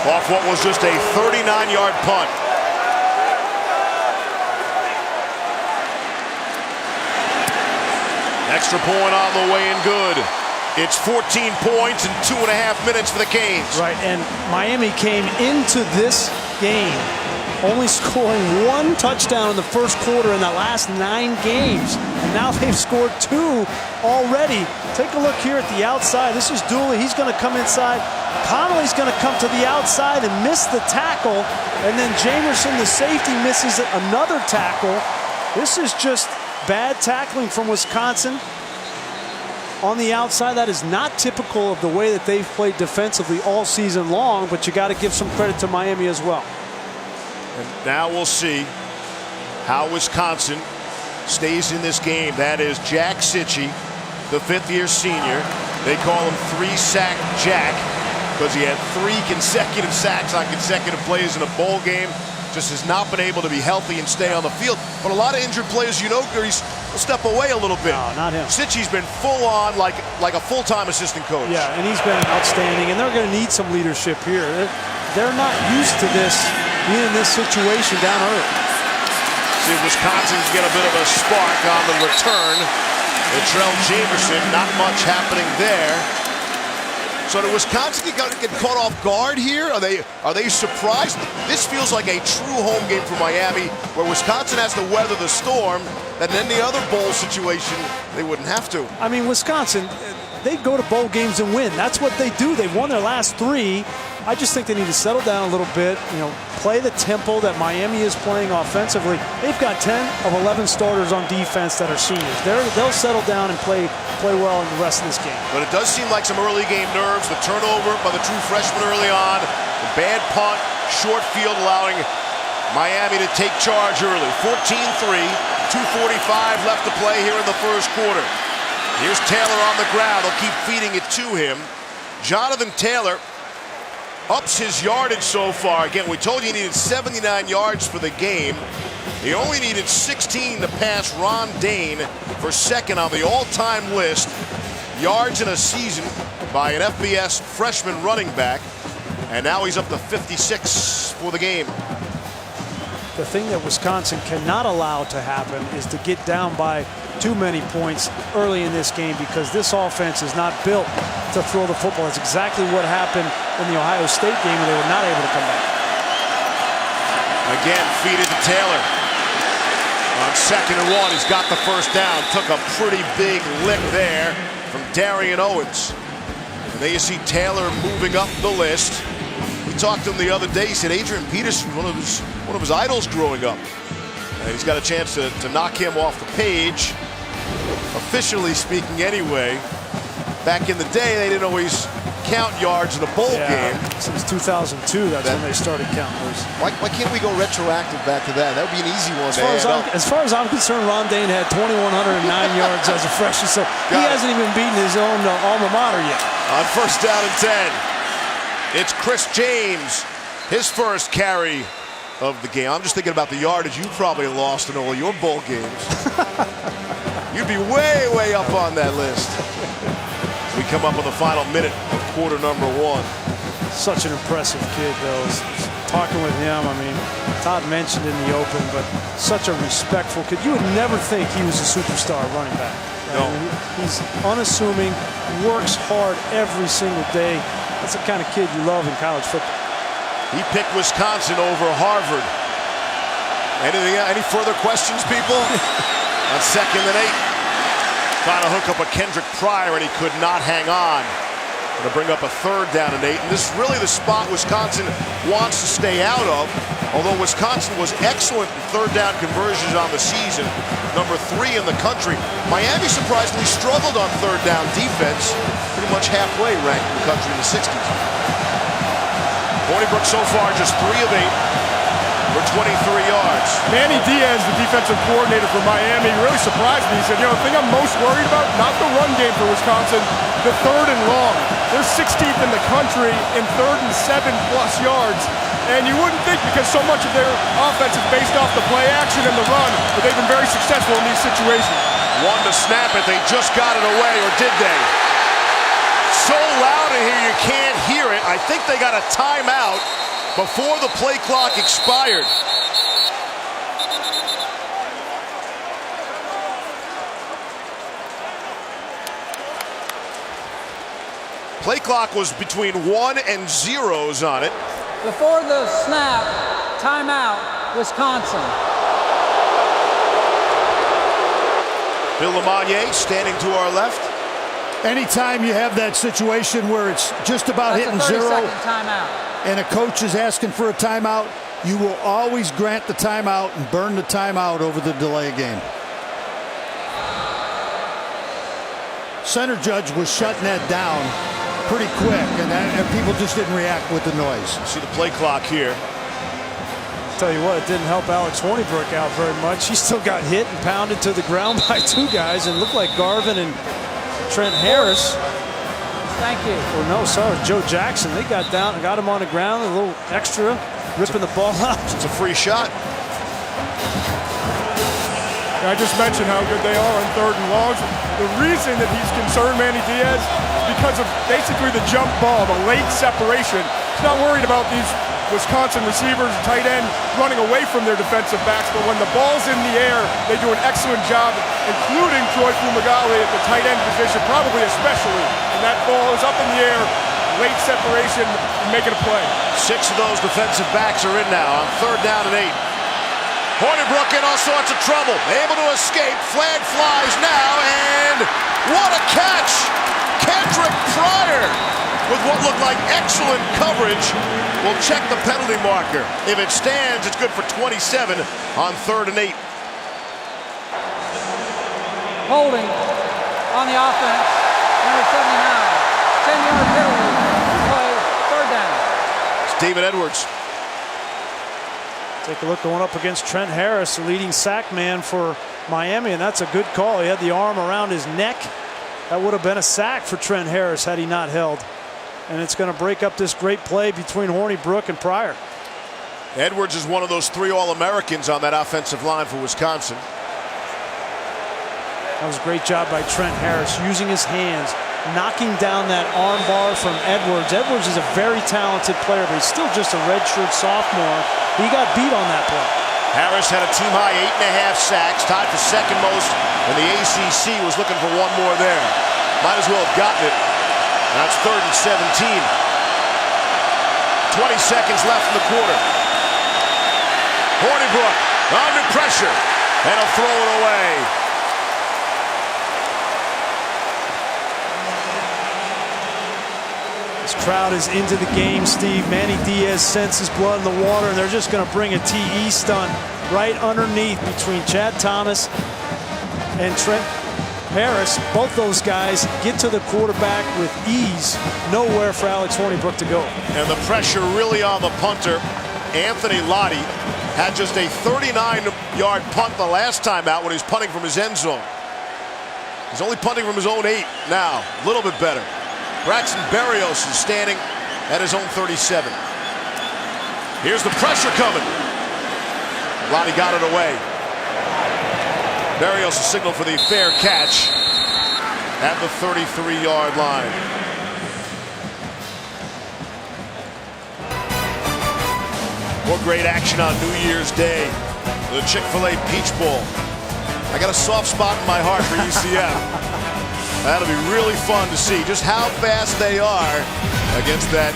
off what was just a 39-yard punt. Extra point on the way and good. It's 14 points in 2.5 minutes for the Canes. Right, and Miami came into this game only scoring 1 touchdown in the first quarter in the last 9 games. And now they've scored 2 already. Take a look here at the outside. This is Dooley. He's going to come inside. Connolly's going to come to the outside and miss the tackle. And then Jamerson, the safety, misses another tackle. This is just bad tackling from Wisconsin on the outside. That is not typical of the way that they've played defensively all season long, but you got to give some credit to Miami as well. And now we'll see how Wisconsin stays in this game. That is Jack Sitchie, the 5th-year senior. They call him 3-sack Jack because he had 3 consecutive sacks on consecutive plays in a bowl game. Just has not been able to be healthy and stay on the field. But a lot of injured players, you know, Grease, will step away a little bit. No, not him. Sitchie's been full on like a full-time assistant coach. Yeah, and he's been outstanding, and they're going to need some leadership here. They're not used to this, being in this situation down early. See if Wisconsin can get a bit of a spark on the return. Latrell Jamerson, not much happening there. So did Wisconsin get caught off guard here? Are they surprised? This feels like a true home game for Miami, where Wisconsin has to weather the storm that in any other bowl situation they wouldn't have to. I mean, Wisconsin, they go to bowl games and win. That's what they do. They've won their last 3. I just think they need to settle down a little bit, you know, play the tempo that Miami is playing offensively. They've got 10 of 11 starters on defense that are seniors. They'll settle down and play well in the rest of this game. But it does seem like some early game nerves. The turnover by the true freshman early on, the bad punt, short field allowing Miami to take charge early. 14-3, 2:45 left to play here in the first quarter. Here's Taylor on the ground. They'll keep feeding it to him. Jonathan Taylor ups his yardage so far. Again, we told you he needed 79 yards for the game. He only needed 16 to pass Ron Dane for second on the all-time list. Yards in a season by an FBS freshman running back. And now he's up to 56 for the game. The thing that Wisconsin cannot allow to happen is to get down by too many points early in this game, because this offense is not built to throw the football. That's exactly what happened in the Ohio State game, and they were not able to come back. Again, feed it to Taylor. On 2nd and 1, he's got the first down. Took a pretty big lick there from Darian Owens. And there you see Taylor moving up the list. We talked to him the other day. He said Adrian Peterson, one of his idols growing up. And he's got a chance to knock him off the page. Officially speaking anyway, back in the day, they didn't always count yards in a bowl game. Since 2002, that's when they started counting those. Why can't we go retroactive back to that? That would be an easy one. As far as I'm concerned, Ron Dane had 2,109 yards as a freshman, so he hasn't even beaten his own alma mater yet. On 1st down and 10, it's Chris James, his first carry of the game. I'm just thinking about the yardage you probably lost in all your bowl games. You'd be way, way up on that list. We come up on the final minute of quarter number 1. Such an impressive kid, though. Talking with him, I mean, Todd mentioned in the open, but such a respectful kid. You would never think he was a superstar running back. Right? No. I mean, he's unassuming, works hard every single day. That's the kind of kid you love in college football. He picked Wisconsin over Harvard. Any further questions, people? On 2nd and 8. Trying to hook up a Kendrick Pryor, and he could not hang on. Going to bring up a 3rd down and 8. And this is really the spot Wisconsin wants to stay out of. Although Wisconsin was excellent in 3rd down conversions on the season, number 3 in the country. Miami surprisingly struggled on 3rd down defense, pretty much halfway ranked in the country in the 60s. Hornibrook so far just 3 of 8. For 23 yards. Manny Diaz, the defensive coordinator for Miami, really surprised me. He said, the thing I'm most worried about, not the run game for Wisconsin, the 3rd and long. They're 16th in the country in 3rd and 7+ yards. And you wouldn't think, because so much of their offense is based off the play action and the run, but they've been very successful in these situations. One to snap it. They just got it away, or did they? So loud in here you can't hear it. I think they got a timeout before the play clock expired. Play clock was between 1 and 0s on it. Before the snap, timeout, Wisconsin. Bill LeMonnier standing to our left. Anytime you have that situation where it's just about hitting 0, timeout, and a coach is asking for a timeout, you will always grant the timeout and burn the timeout over the delay game. Center judge was shutting that down pretty quick, and people just didn't react with the noise. See the play clock here. Tell you what, it didn't help Alex Hornibrook out very much. He still got hit and pounded to the ground by 2 guys, and looked like Garvin and Trent Harris. Thank you. Or no, sorry, Joe Jackson. They got down and got him on the ground, a little extra, ripping the ball out. It's a free shot. I just mentioned how good they are on 3rd and longs. The reason that he's concerned, Manny Diaz, is because of basically the jump ball, the late separation. He's not worried about these Wisconsin receivers, tight end, running away from their defensive backs, but when the ball's in the air, they do an excellent job, including Troy Fumagalli at the tight end position, probably especially. And that ball is up in the air, late separation, and making a play. 6 of those defensive backs are in now on 3rd down and 8. Hornibrook in all sorts of trouble, able to escape. Flag flies now, and what a catch! Kendrick Pryor with what looked like excellent coverage will check the penalty marker. If it stands, it's good for 27 on 3rd and 8. Holding on the offense, number 79. 10-yard penalty, play, 3rd down. It's David Edwards. Take a look going up against Trent Harris, the leading sack man for Miami, and that's a good call. He had the arm around his neck. That would have been a sack for Trent Harris had he not held. and it's going to break up this great play between Hornibrook and Pryor. Edwards is one of those 3 All-Americans on that offensive line for Wisconsin. That was a great job by Trent Harris, using his hands, knocking down that arm bar from Edwards. Edwards is a very talented player, but he's still just a redshirt sophomore. He got beat on that play. Harris had a team-high 8.5 sacks, tied for second most, and the ACC was looking for one more there. Might as well have gotten it. Now it's 3rd and 17. 20 seconds left in the quarter. Hornibrook under pressure, and he'll throw it away. This crowd is into the game, Steve. Manny Diaz senses blood in the water, and they're just going to bring a TE stunt right underneath between Chad Thomas and Trent Harris. Both those guys get to the quarterback with ease. Nowhere for Alex Hornibrook to go. And the pressure really on the punter. Anthony Lotti had just a 39-yard punt the last time out when he was punting from his end zone. He's only punting from his own 8 now. A little bit better. Braxton Berrios is standing at his own 37. Here's the pressure coming. Lotti got it away. Berrios is signaled for the fair catch at the 33-yard line. More great action on New Year's Day. The Chick-fil-A Peach Bowl. I got a soft spot in my heart for UCF. That'll be really fun to see just how fast they are against that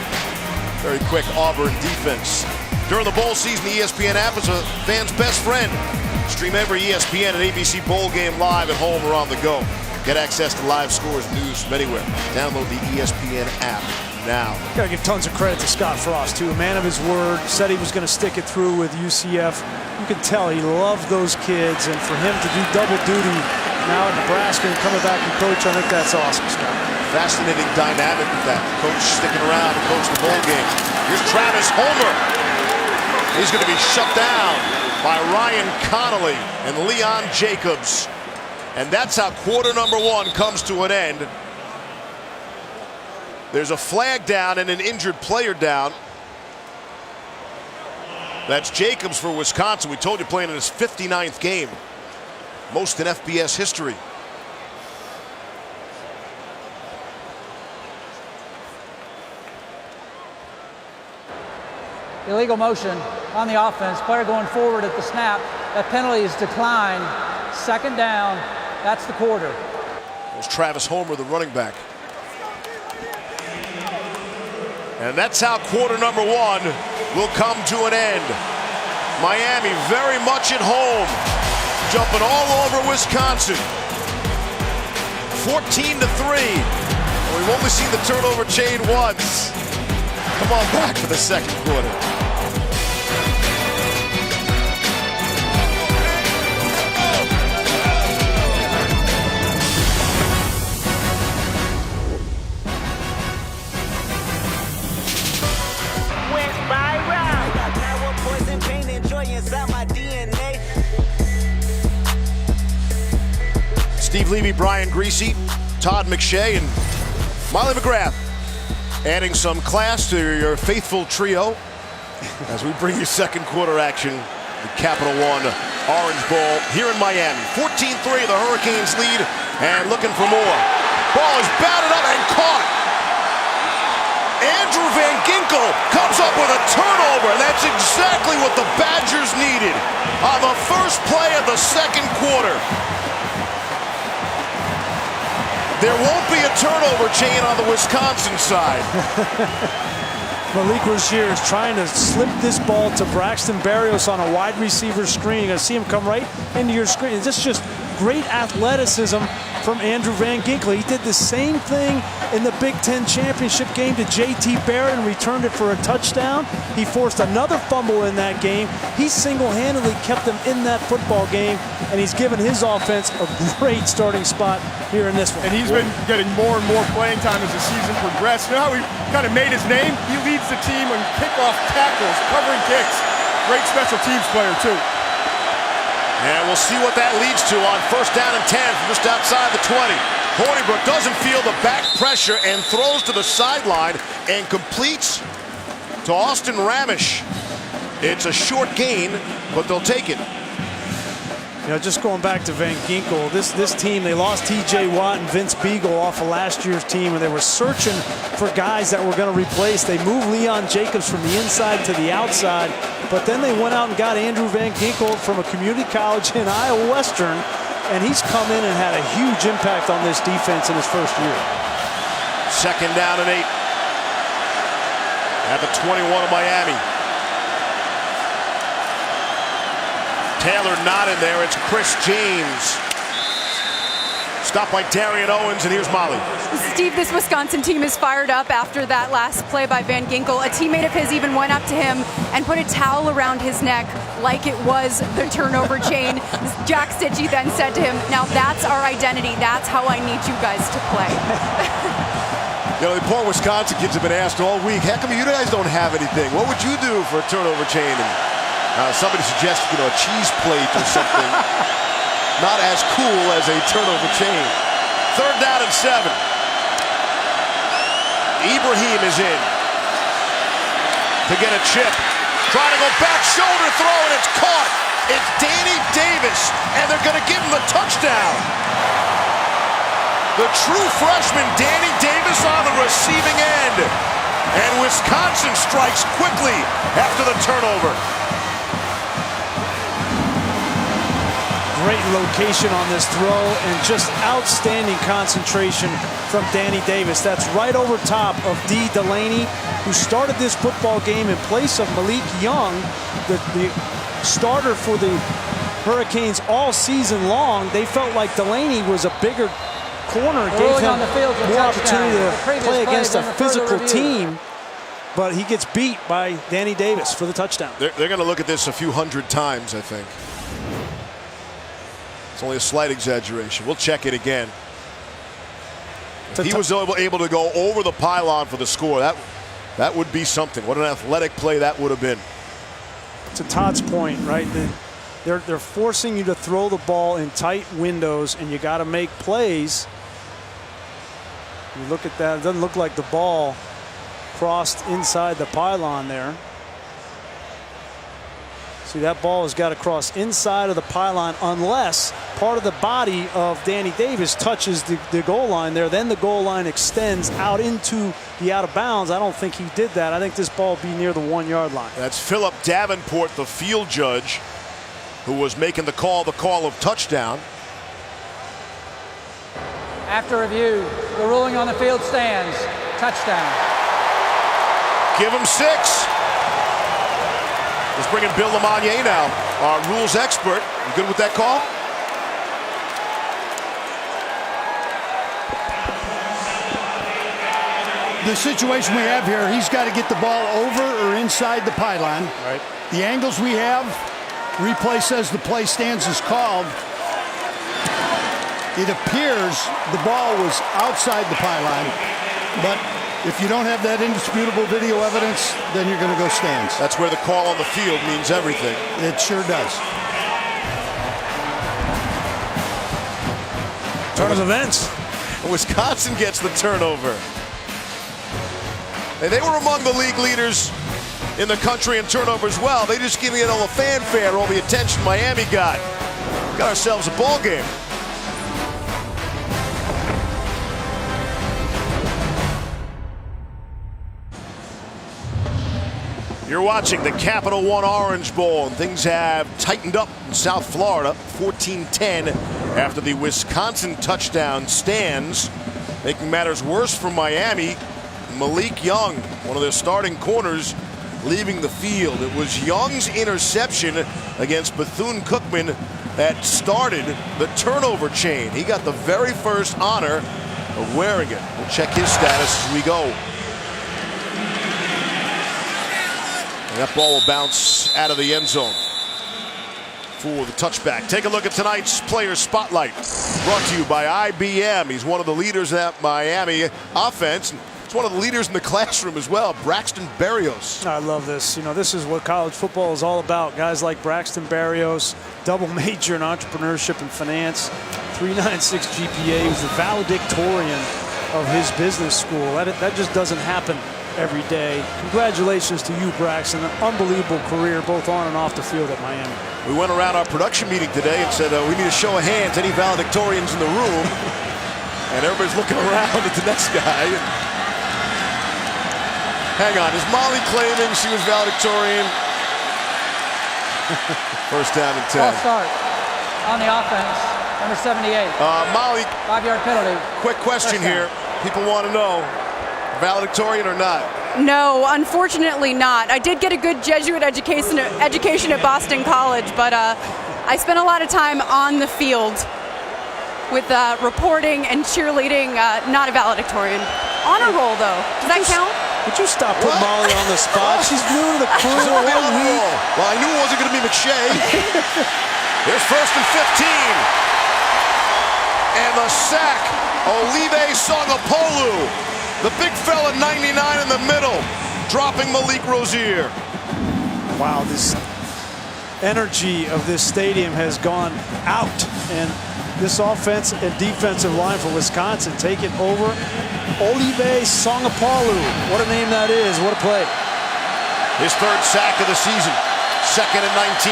very quick Auburn defense. During the bowl season, the ESPN app is a fan's best friend. Stream every ESPN and ABC bowl game live at home or on the go. Get access to live scores and news from anywhere. Download the ESPN app now. Got to give tons of credit to Scott Frost, too. A man of his word, said he was going to stick it through with UCF. You can tell he loved those kids, and for him to do double duty now at Nebraska and coming back and coach, I think that's awesome, Scott. Fascinating dynamic with that coach sticking around to coach the bowl game. Here's Travis Homer. He's going to be shut down by Ryan Connolly and Leon Jacobs. And that's how quarter number 1 comes to an end. There's a flag down and an injured player down. That's Jacobs for Wisconsin. We told you, playing in his 59th game. Most in FBS history. Illegal motion on the offense. Player going forward at the snap. That penalty is declined. 2nd down. That's the quarter. There's Travis Homer, the running back. And that's how quarter number 1 will come to an end. Miami very much at home, jumping all over Wisconsin. 14-3. We've only seen the turnover chain once. Come on back for the 2nd quarter. Steve Levy, Brian Greasy, Todd McShay, and Molly McGrath adding some class to your faithful trio as we bring you 2nd quarter action. The Capital One Orange Bowl here in Miami. 14-3, the Hurricanes lead, and looking for more. Ball is batted up and caught. Andrew Van Ginkel comes up with a turnover, and that's exactly what the Badgers needed on the first play of the 2nd quarter. There won't be a turnover chain on the Wisconsin side. Malik Rozier is trying to slip this ball to Braxton Berrios on a wide receiver screen. You're going to see him come right into your screen. It's just great athleticism from Andrew Van Ginkel. He did the same thing in the Big Ten championship game to J.T. Barrett and returned it for a touchdown. He forced another fumble in that game. He single-handedly kept them in that football game, and he's given his offense a great starting spot here in this one. And he's been getting more and more playing time as the season progressed. You know how he kind of made his name? He leads the team in kickoff tackles, covering kicks. Great special teams player, too. And we'll see what that leads to on 1st down and 10 from just outside the 20. Hornibrook doesn't feel the back pressure and throws to the sideline and completes to Austin Ramish. It's a short gain, but they'll take it. You know, just going back to Van Ginkel, this team, they lost T.J. Watt and Vince Beagle off of last year's team, and they were searching for guys that were going to replace. They moved Leon Jacobs from the inside to the outside, but then they went out and got Andrew Van Ginkel from a community college in Iowa Western, and he's come in and had a huge impact on this defense in his first year. 2nd down and 8 at the 21 of Miami. Taylor not in there. It's Chris James. Stopped by Darian Owens, and here's Molly. Steve, this Wisconsin team is fired up after that last play by Van Ginkel. A teammate of his even went up to him and put a towel around his neck like it was the turnover chain. Jack Stitchie then said to him, "Now that's our identity. That's how I need you guys to play." You know, the poor Wisconsin kids have been asked all week, how come you guys don't have anything? What would you do for a turnover chain? And somebody suggested, you know, a cheese plate or something. Not as cool as a turnover chain. 3rd down and 7. Ibrahim is in to get a chip. Trying to go back shoulder throw, and it's caught. It's Danny Davis, and they're going to give him the touchdown. The true freshman, Danny Davis, on the receiving end. And Wisconsin strikes quickly after the turnover. Great location on this throw and just outstanding concentration from Danny Davis. That's right over top of D. Delaney, who started this football game in place of Malik Young, the starter for the Hurricanes all season long. They felt like Delaney was a bigger corner, gave him more opportunity to play against a physical team, but he gets beat by Danny Davis for the touchdown. They're going to look at this a few hundred times, I think. It's only a slight exaggeration. We'll check it again. If he was able to go over the pylon for the score, that would be something. What an athletic play that would have been. To Todd's point, right? They're forcing you to throw the ball in tight windows, and you got to make plays. You look at that, it doesn't look like the ball crossed inside the pylon there. See, that ball has got to cross inside of the pylon unless part of the body of Danny Davis touches the goal line there. Then the goal line extends out into the out of bounds. I don't think he did that. I think this ball will be near the 1 yard line. That's Philip Davenport, the field judge, who was making the call of touchdown. After review, the ruling on the field stands. Touchdown. Give him 6. Let's bring in Bill Lamagnier now, our rules expert. You good with that call? The situation we have here, he's got to get the ball over or inside the pylon. Right. The angles we have, replay says the play stands as called. It appears the ball was outside the pylon, but if you don't have that indisputable video evidence, then you're going to go stands. That's where the call on the field means everything. It sure does. Turn of events. Wisconsin gets the turnover. And they were among the league leaders in the country in turnovers as well. They just giving it all the fanfare, all the attention Miami got. Got ourselves a ball game. You're watching the Capital One Orange Bowl, and things have tightened up in South Florida. 14-10 after the Wisconsin touchdown stands. Making matters worse for Miami, Malik Young, one of their starting corners, leaving the field. It was Young's interception against Bethune-Cookman that started the turnover chain. He got the very first honor of wearing it. We'll check his status as we go. That ball will bounce out of the end zone for the touchback. Take a look at tonight's player spotlight, brought to you by IBM. He's one of the leaders of that Miami offense. He's one of the leaders in the classroom as well, Braxton Berrios. I love this. You know, this is what college football is all about. Guys like Braxton Berrios, double major in entrepreneurship and finance, 396 GPA. He was the valedictorian of his business school. That just doesn't happen every day. Congratulations to you, Braxton. An unbelievable career, both on and off the field at Miami. We went around our production meeting today and said we need a show of hands, any valedictorians in the room. And everybody's looking around at the next guy. Hang on, is Molly claiming she was valedictorian? First down and 10. False start on the offense, number 78. Molly, 5-yard penalty. quick question here. People want to know, valedictorian or not? No, unfortunately not. I did get a good Jesuit education at Boston College, but I spent a lot of time on the field with reporting and cheerleading. Not a valedictorian. Honor roll, though. Does that count? Would you stop putting Molly on the spot? She's new to the crew. She's already on the roll. Well, I knew it wasn't going to be McShay. Here's 1st and 15. And the sack, Olive Songapolu. The big fella, 99 in the middle, dropping Malik Rozier. Wow, this energy of this stadium has gone out, and this offense and defensive line for Wisconsin taking over. Olive Songapolu, what a name that is, what a play. His 3rd sack of the season, 2nd and 19.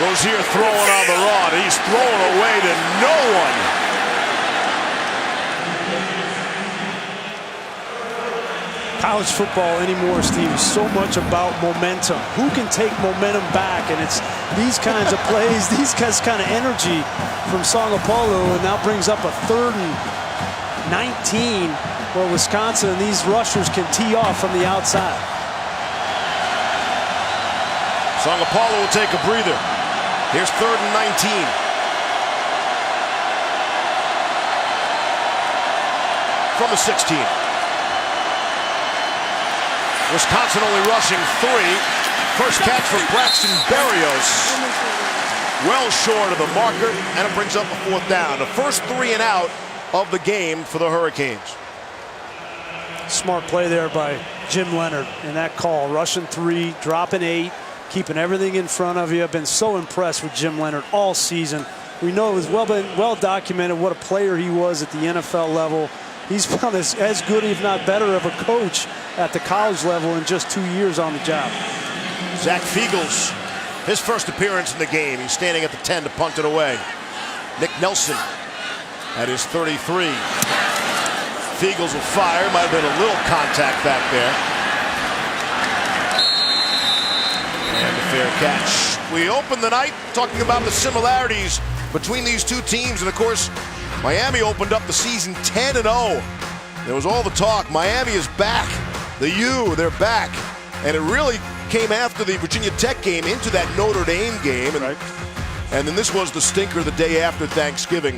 Rozier throwing on the run, he's throwing away to no one. College football anymore, Steve, is so much about momentum. Who can take momentum back? And it's these kinds of plays, these kind of energy from Songapolu, and now brings up a 3rd and 19 where Wisconsin and these rushers can tee off from the outside. Songapolu will take a breather. Here's 3rd and 19. From the 16. Wisconsin only rushing 3. First catch from Braxton Berrios. Well short of the marker, and it brings up a 4th down. The first 3 and out of the game for the Hurricanes. Smart play there by Jim Leonard in that call. Rushing 3, dropping 8, keeping everything in front of you. I've been so impressed with Jim Leonard all season. We know it was well documented what a player he was at the NFL level. He's found as good, if not better, of a coach at the college level in just 2 years on the job. Zach Fiegels, his first appearance in the game. He's standing at the 10 to punt it away. Nick Nelson at his 33. Fiegels will fire. Might have been a little contact back there. And a fair catch. We opened the night talking about the similarities between these two teams. And, of course, Miami opened up the season 10-0. There was all the talk. Miami is back. The U, they're back. And it really came after the Virginia Tech game into that Notre Dame game. And then this was the stinker the day after Thanksgiving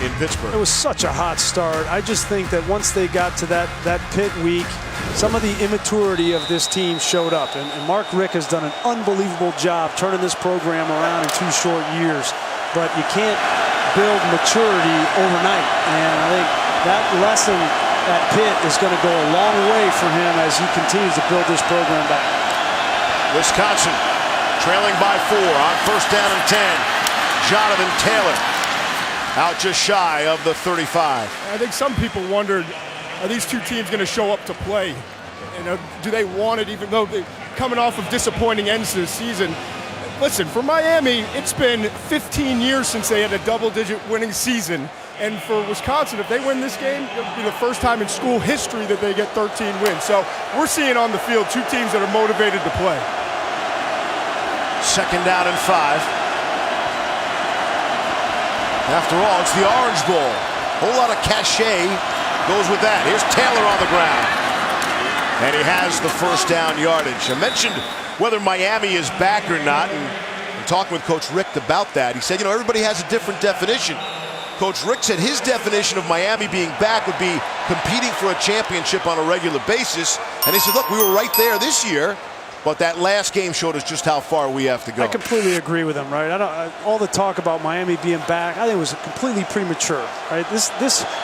in Pittsburgh. It was such a hot start. I just think that once they got to that Pitt week, some of the immaturity of this team showed up. And Mark Richt has done an unbelievable job turning this program around in 2 short years. But you can't build maturity overnight. And I think that lesson at Pitt is going to go a long way for him as he continues to build this program back. Wisconsin trailing by 4 on 1st down and 10. Jonathan Taylor out just shy of the 35. I think some people wondered, are these two teams going to show up to play? Do they want it, even though they're coming off of disappointing ends to the season? Listen, for Miami, it's been 15 years since they had a double-digit winning season. And for Wisconsin, if they win this game, it'll be the first time in school history that they get 13 wins. So we're seeing on the field two teams that are motivated to play. 2nd down and 5. After all, it's the Orange Bowl. A whole lot of cachet goes with that. Here's Taylor on the ground. And he has the 1st down yardage. I mentioned whether Miami is back or not, and talking with Coach Richt about that. He said, everybody has a different definition. Coach Richt said his definition of Miami being back would be competing for a championship on a regular basis. And he said, look, we were right there this year. but that last game showed us just how far we have to go. I completely agree with him, right? All the talk about Miami being back, I think it was completely premature, right? This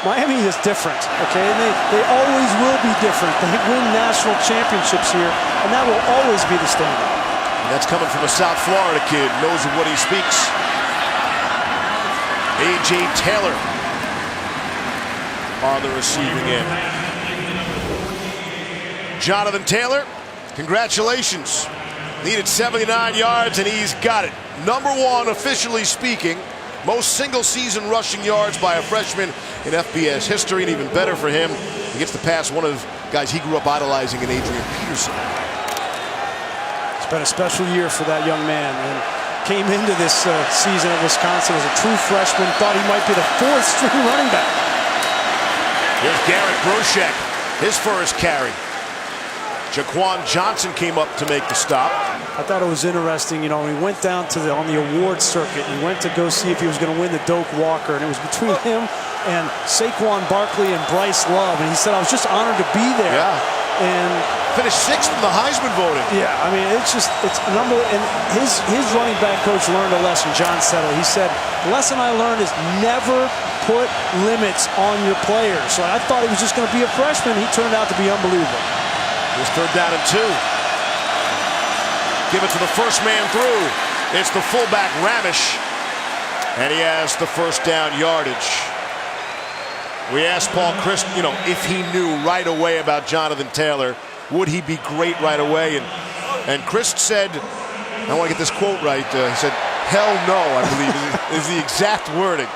Miami is different, okay? And they always will be different. They win national championships here, and that will always be the standard. And that's coming from a South Florida kid, knows of what he speaks. A.J. Taylor on the receiving end. Jonathan Taylor, congratulations. Needed 79 yards, and he's got it. Number one, officially speaking, most single-season rushing yards by a freshman in FBS history, and even better for him, he gets to pass one of the guys he grew up idolizing in Adrian Peterson. It's been a special year for that young man, and came into this season at Wisconsin as a true freshman, thought he might be the fourth-string running back. Here's Garrett Broshek, his first carry. Jaquan Johnson came up to make the stop. I thought it was interesting, you know, he went down to on the awards circuit. He went to go see if he was going to win the Doak Walker, and it was between him and Saquon Barkley and Bryce Love, and he said, I was just honored to be there. Yeah. And finished sixth in the Heisman voting. Yeah, I mean, it's number. And his running back coach learned a lesson. John Settle. He said, the lesson I learned is never put limits on your players. So I thought he was just going to be a freshman. He turned out to be unbelievable. Here's 3rd down and 2. Give it to the first man through. It's the fullback Ramish, and he has the first down yardage. We asked Paul Christ, you know, if he knew right away about Jonathan Taylor, would he be great right away? And Christ said, I want to get this quote right, he said, hell no, I believe is the exact wording.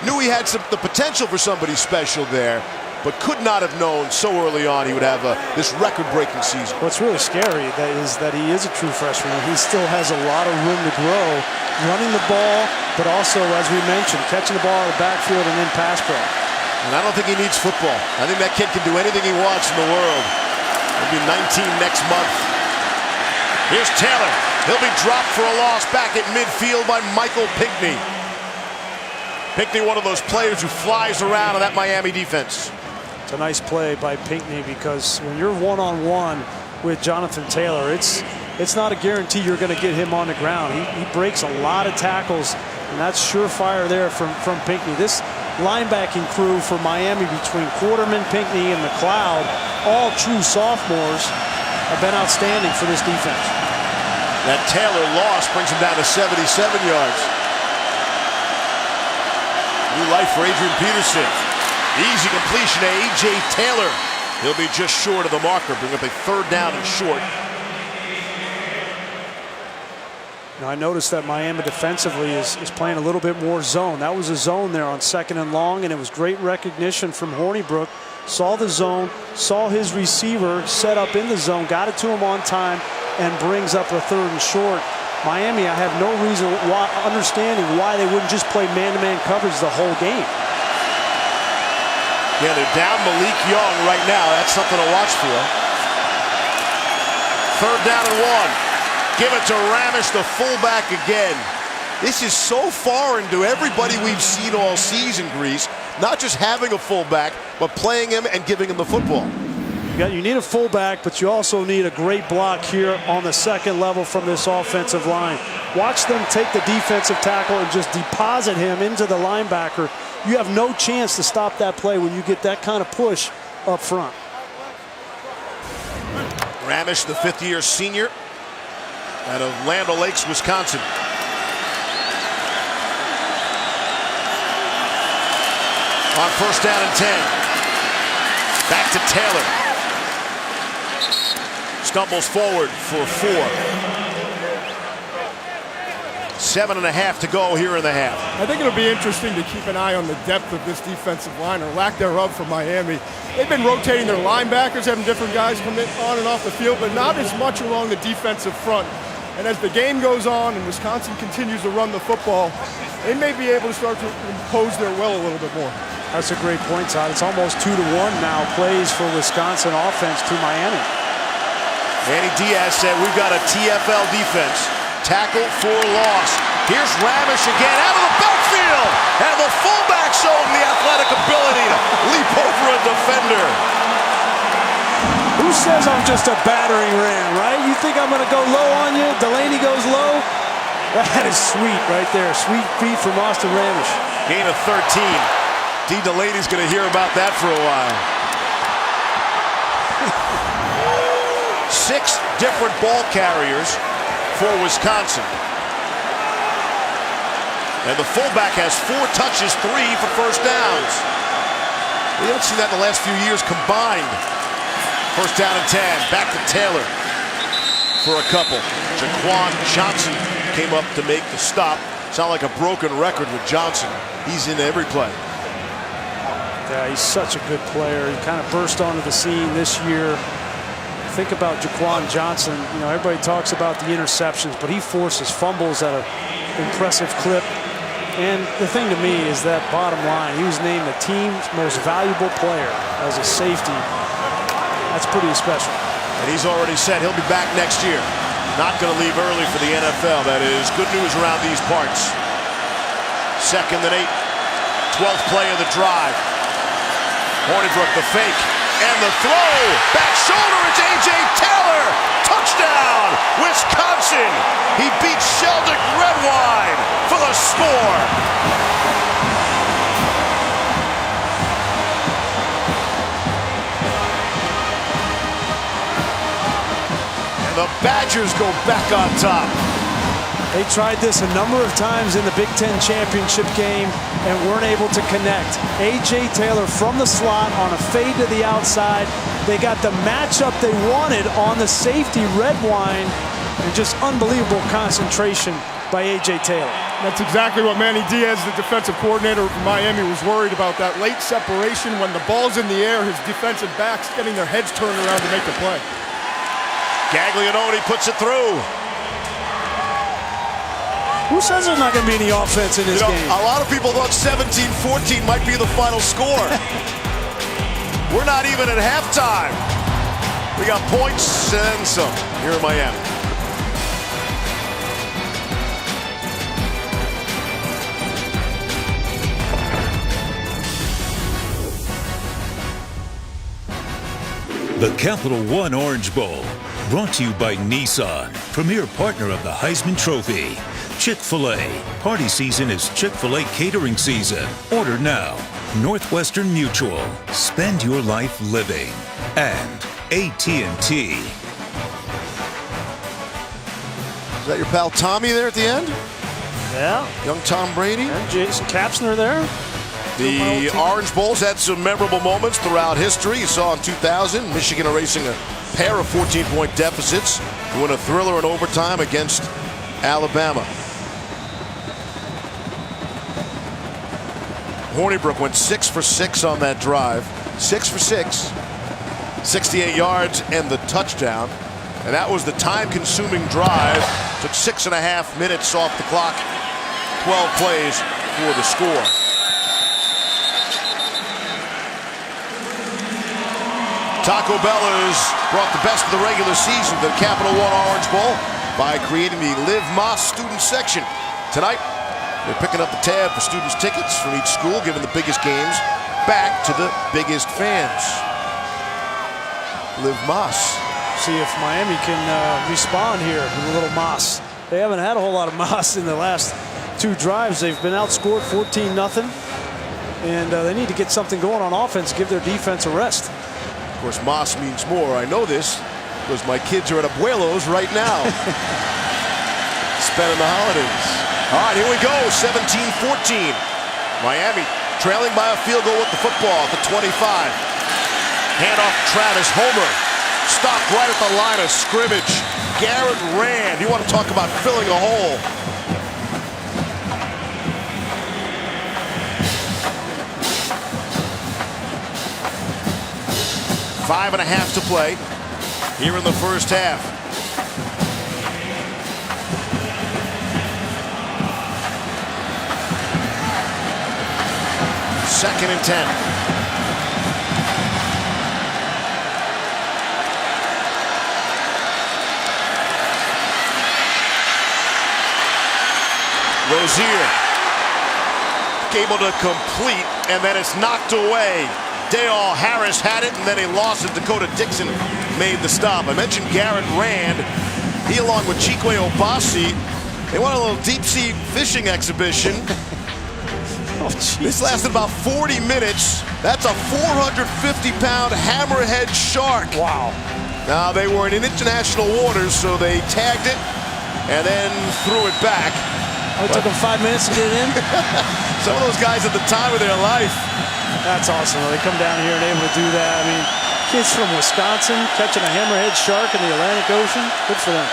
Knew he had the potential for somebody special there, but could not have known so early on he would have this record-breaking season. What's really scary is that he is a true freshman, and he still has a lot of room to grow, running the ball, but also, as we mentioned, catching the ball out of the backfield and in pass pro. And I don't think he needs football. I think that kid can do anything he wants in the world. He'll be 19 next month. Here's Taylor. He'll be dropped for a loss back at midfield by Michael Pinckney. Pinckney, one of those players who flies around in that Miami defense. It's a nice play by Pinckney, because when you're one-on-one with Jonathan Taylor, it's not a guarantee you're going to get him on the ground. He breaks a lot of tackles, and that's surefire there from Pinckney. This linebacking crew for Miami between Quarterman, Pinckney, and McLeod, all true sophomores, have been outstanding for this defense. That Taylor loss brings him down to 77 yards. New life for Adrian Peterson. Easy completion to A.J. Taylor. He'll be just short of the marker, bring up a 3rd down and short. Now, I noticed that Miami defensively is playing a little bit more zone. That was a zone there on 2nd and long, and it was great recognition from Hornibrook. Saw the zone, saw his receiver set up in the zone, got it to him on time, and brings up a 3rd and short. Miami, I have no reason understanding why they wouldn't just play man-to-man coverage the whole game. Yeah, they're down Malik Young right now. That's something to watch for. 3rd down and 1. Give it to Ramish, the fullback again. This is so foreign to everybody we've seen all season, Grease. Not just having a fullback, but playing him and giving him the football. You need a fullback, but you also need a great block here on the 2nd level from this offensive line. Watch them take the defensive tackle and just deposit him into the linebacker. You have no chance to stop that play when you get that kind of push up front. Ramish, the 5th-year senior out of Land O'Lakes, Wisconsin. On 1st down and 10. Back to Taylor. Stumbles forward for 4. 7.5 to go here in the half. I think it'll be interesting to keep an eye on the depth of this defensive line, or lack thereof, for Miami. They've been rotating their linebackers, having different guys come in on and off the field, but not as much along the defensive front. And as the game goes on and Wisconsin continues to run the football, they may be able to start to impose their will a little bit more. That's a great point, Todd. It's almost 2-1 now, plays for Wisconsin offense to Miami. Manny Diaz said, we've got a TFL defense. Tackle for loss. Here's Ramish again out of the backfield. And the fullback showing the athletic ability to leap over a defender. Who says I'm just a battering ram, right? You think I'm going to go low on you? Delaney goes low. That is sweet right there. Sweet feet from Austin Ramish. Gain of 13. D. Delaney's going to hear about that for a while. 6 different ball carriers for Wisconsin. And the fullback has 4 touches, 3 for first downs. We haven't seen that in the last few years combined. First down and 10. Back to Taylor for a couple. Jaquan Johnson came up to make the stop. Sound like a broken record with Johnson. He's in every play. Yeah, he's such a good player. He kind of burst onto the scene this year. Think about Jaquan Johnson. You know, everybody talks about the interceptions, but he forces fumbles at an impressive clip. And the thing to me is that bottom line, he was named the team's most valuable player as a safety. That's pretty special. And he's already said he'll be back next year. Not going to leave early for the NFL. That is good news around these parts. 2nd and 8. 12th play of the drive. Hornibrook the fake. And the throw. Back shoulder. It's A.J. Taylor. Touchdown. Wisconsin. He beats Sheldon Redwine for the score. The Badgers go back on top. They tried this a number of times in the Big Ten championship game and weren't able to connect. A.J. Taylor from the slot on a fade to the outside. They got the matchup they wanted on the safety, Redwine, and just unbelievable concentration by A.J. Taylor. That's exactly what Manny Diaz, the defensive coordinator from Miami, was worried about. That late separation when the ball's in the air, his defensive backs getting their heads turned around to make the play. Gaglianone puts it through. Who says there's not going to be any offense in this game? A lot of people thought 17-14 might be the final score. We're not even at halftime. We got points and some here in Miami. The Capital One Orange Bowl, brought to you by Nissan, premier partner of the Heisman Trophy. Chick-fil-A, party season is Chick-fil-A catering season. Order now. Northwestern Mutual, spend your life living. And AT&T. Is that your pal Tommy there at the end? Yeah. Young Tom Brady. And Jason Kapsner there. The Orange Bowl's had some memorable moments throughout history. You saw in 2000, Michigan erasing a pair of 14-point deficits to win a thriller in overtime against Alabama. Hornibrook went 6 for 6 on that drive. 6 for 6. 68 yards and the touchdown. And that was the time-consuming drive. Took 6.5 minutes off the clock. 12 plays for the score. Taco Bell has brought the best of the regular season to the Capital One Orange Bowl by creating the Live Moss student section. Tonight, they're picking up the tab for students' tickets from each school, giving the biggest games back to the biggest fans. Live Moss. See if Miami can respond here with a little moss. They haven't had a whole lot of moss in the last 2 drives. They've been outscored 14-0, and they need to get something going on offense, give their defense a rest. Of course, Moss means more. I know this because my kids are at Abuelo's right now. Spending the holidays. All right, here we go, 17-14. Miami trailing by a field goal with the football at the 25. Handoff Travis Homer. Stopped right at the line of scrimmage. Garrett Rand. You want to talk about filling a hole. Five and a half to play here in the first half. Second and 10. Rozier able to complete, and then it's knocked away Dale Harris had it, and then he lost it. Dakota Dixon made the stop. I mentioned Garrett Rand. He, along with Chikwe Obasi, they won a little deep-sea fishing exhibition. This lasted about 40 minutes. That's a 450-pound hammerhead shark. Wow. Now, they were in international waters, so they tagged it and then threw it back. It took them 5 minutes to get it in? Some of those guys at the time of their life. That's awesome. They come down here and able to do that. I mean, kids from Wisconsin catching a hammerhead shark in the Atlantic Ocean. Good for them.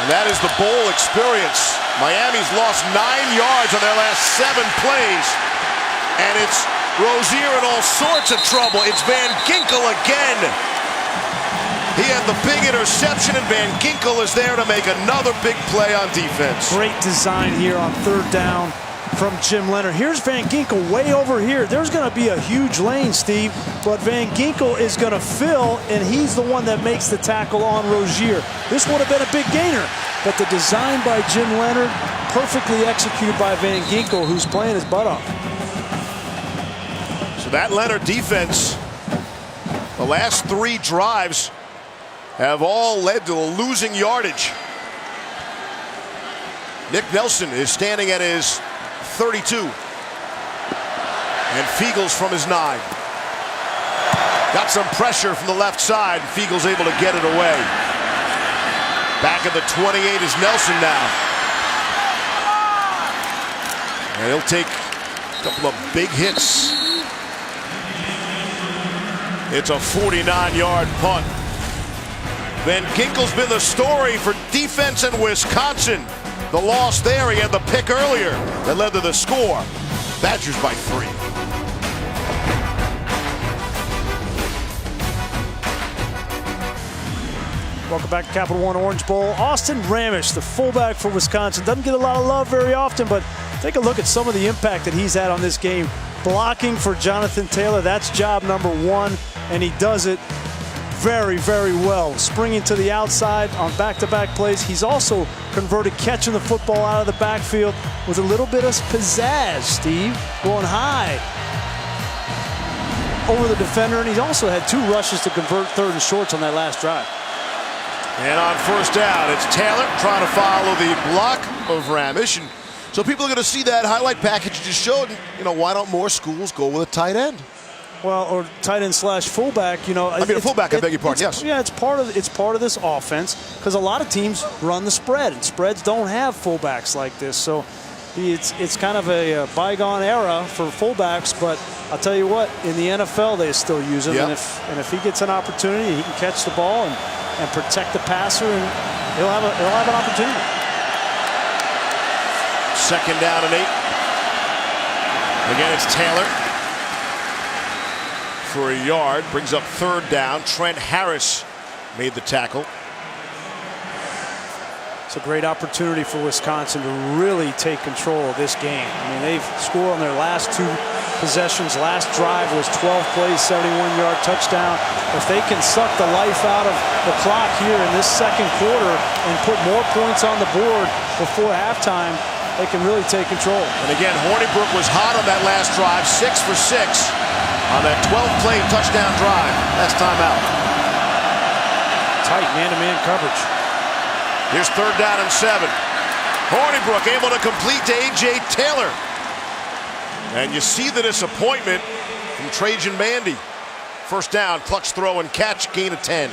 And that is the bowl experience. Miami's lost 9 yards on their last 7 plays. And it's Rozier in all sorts of trouble. It's Van Ginkel again. He had the big interception, and Van Ginkel is there to make another big play on defense. Great design here on 3rd down from Jim Leonard. Here's Van Ginkel way over here. There's going to be a huge lane, Steve, but Van Ginkel is going to fill, and he's the one that makes the tackle on Rozier. This would have been a big gainer, but the design by Jim Leonard, perfectly executed by Van Ginkel, who's playing his butt off. So that Leonard defense, the last 3 drives have all led to losing yardage. Nick Nelson is standing at his 32. And Fiegels from his 9. Got some pressure from the left side. Fiegels able to get it away. Back at the 28 is Nelson now. And he'll take a couple of big hits. It's a 49-yard punt. Van Ginkel's been the story for defense in Wisconsin. The loss there, he had the pick earlier that led to the score. Badgers by 3. Welcome back to Capital One Orange Bowl. Austin Ramish, the fullback for Wisconsin, doesn't get a lot of love very often, but take a look at some of the impact that he's had on this game. Blocking for Jonathan Taylor, that's job number 1, and he does it very, very well. Springing to the outside on back-to-back plays. He's also converted catching the football out of the backfield with a little bit of pizzazz, Steve, going high over the defender, and he's also had 2 rushes to convert 3rd and shorts on that last drive. And on 1st down, it's Taylor trying to follow the block of Ramish. And so people are going to see that highlight package you just showed. You know, why don't more schools go with a tight end? Well, or tight end slash fullback, you know. I mean, a fullback, I beg your pardon, yes. Yeah, it's part of this offense because a lot of teams run the spread, and spreads don't have fullbacks like this. So it's kind of a bygone era for fullbacks, but I'll tell you what, in the NFL they still use him, yep. and if he gets an opportunity, he can catch the ball and protect the passer, and he'll have an opportunity. 2nd down and 8. Again, it's Taylor for a yard. Brings up 3rd down. Trent Harris made the tackle. It's a great opportunity for Wisconsin to really take control of this game. I mean, they've scored on their last 2 possessions. Last drive was 12 plays, 71-yard touchdown. If they can suck the life out of the clock here in this 2nd quarter and put more points on the board before halftime, they can really take control. And again, Hornibrook was hot on that last drive, 6 for 6 on that 12-play touchdown drive. Last time out. Tight man-to-man coverage. Here's 3rd down and 7. Hornibrook able to complete to A.J. Taylor. And you see the disappointment from Trajan Bandy. 1st down, clutch throw and catch, gain of 10.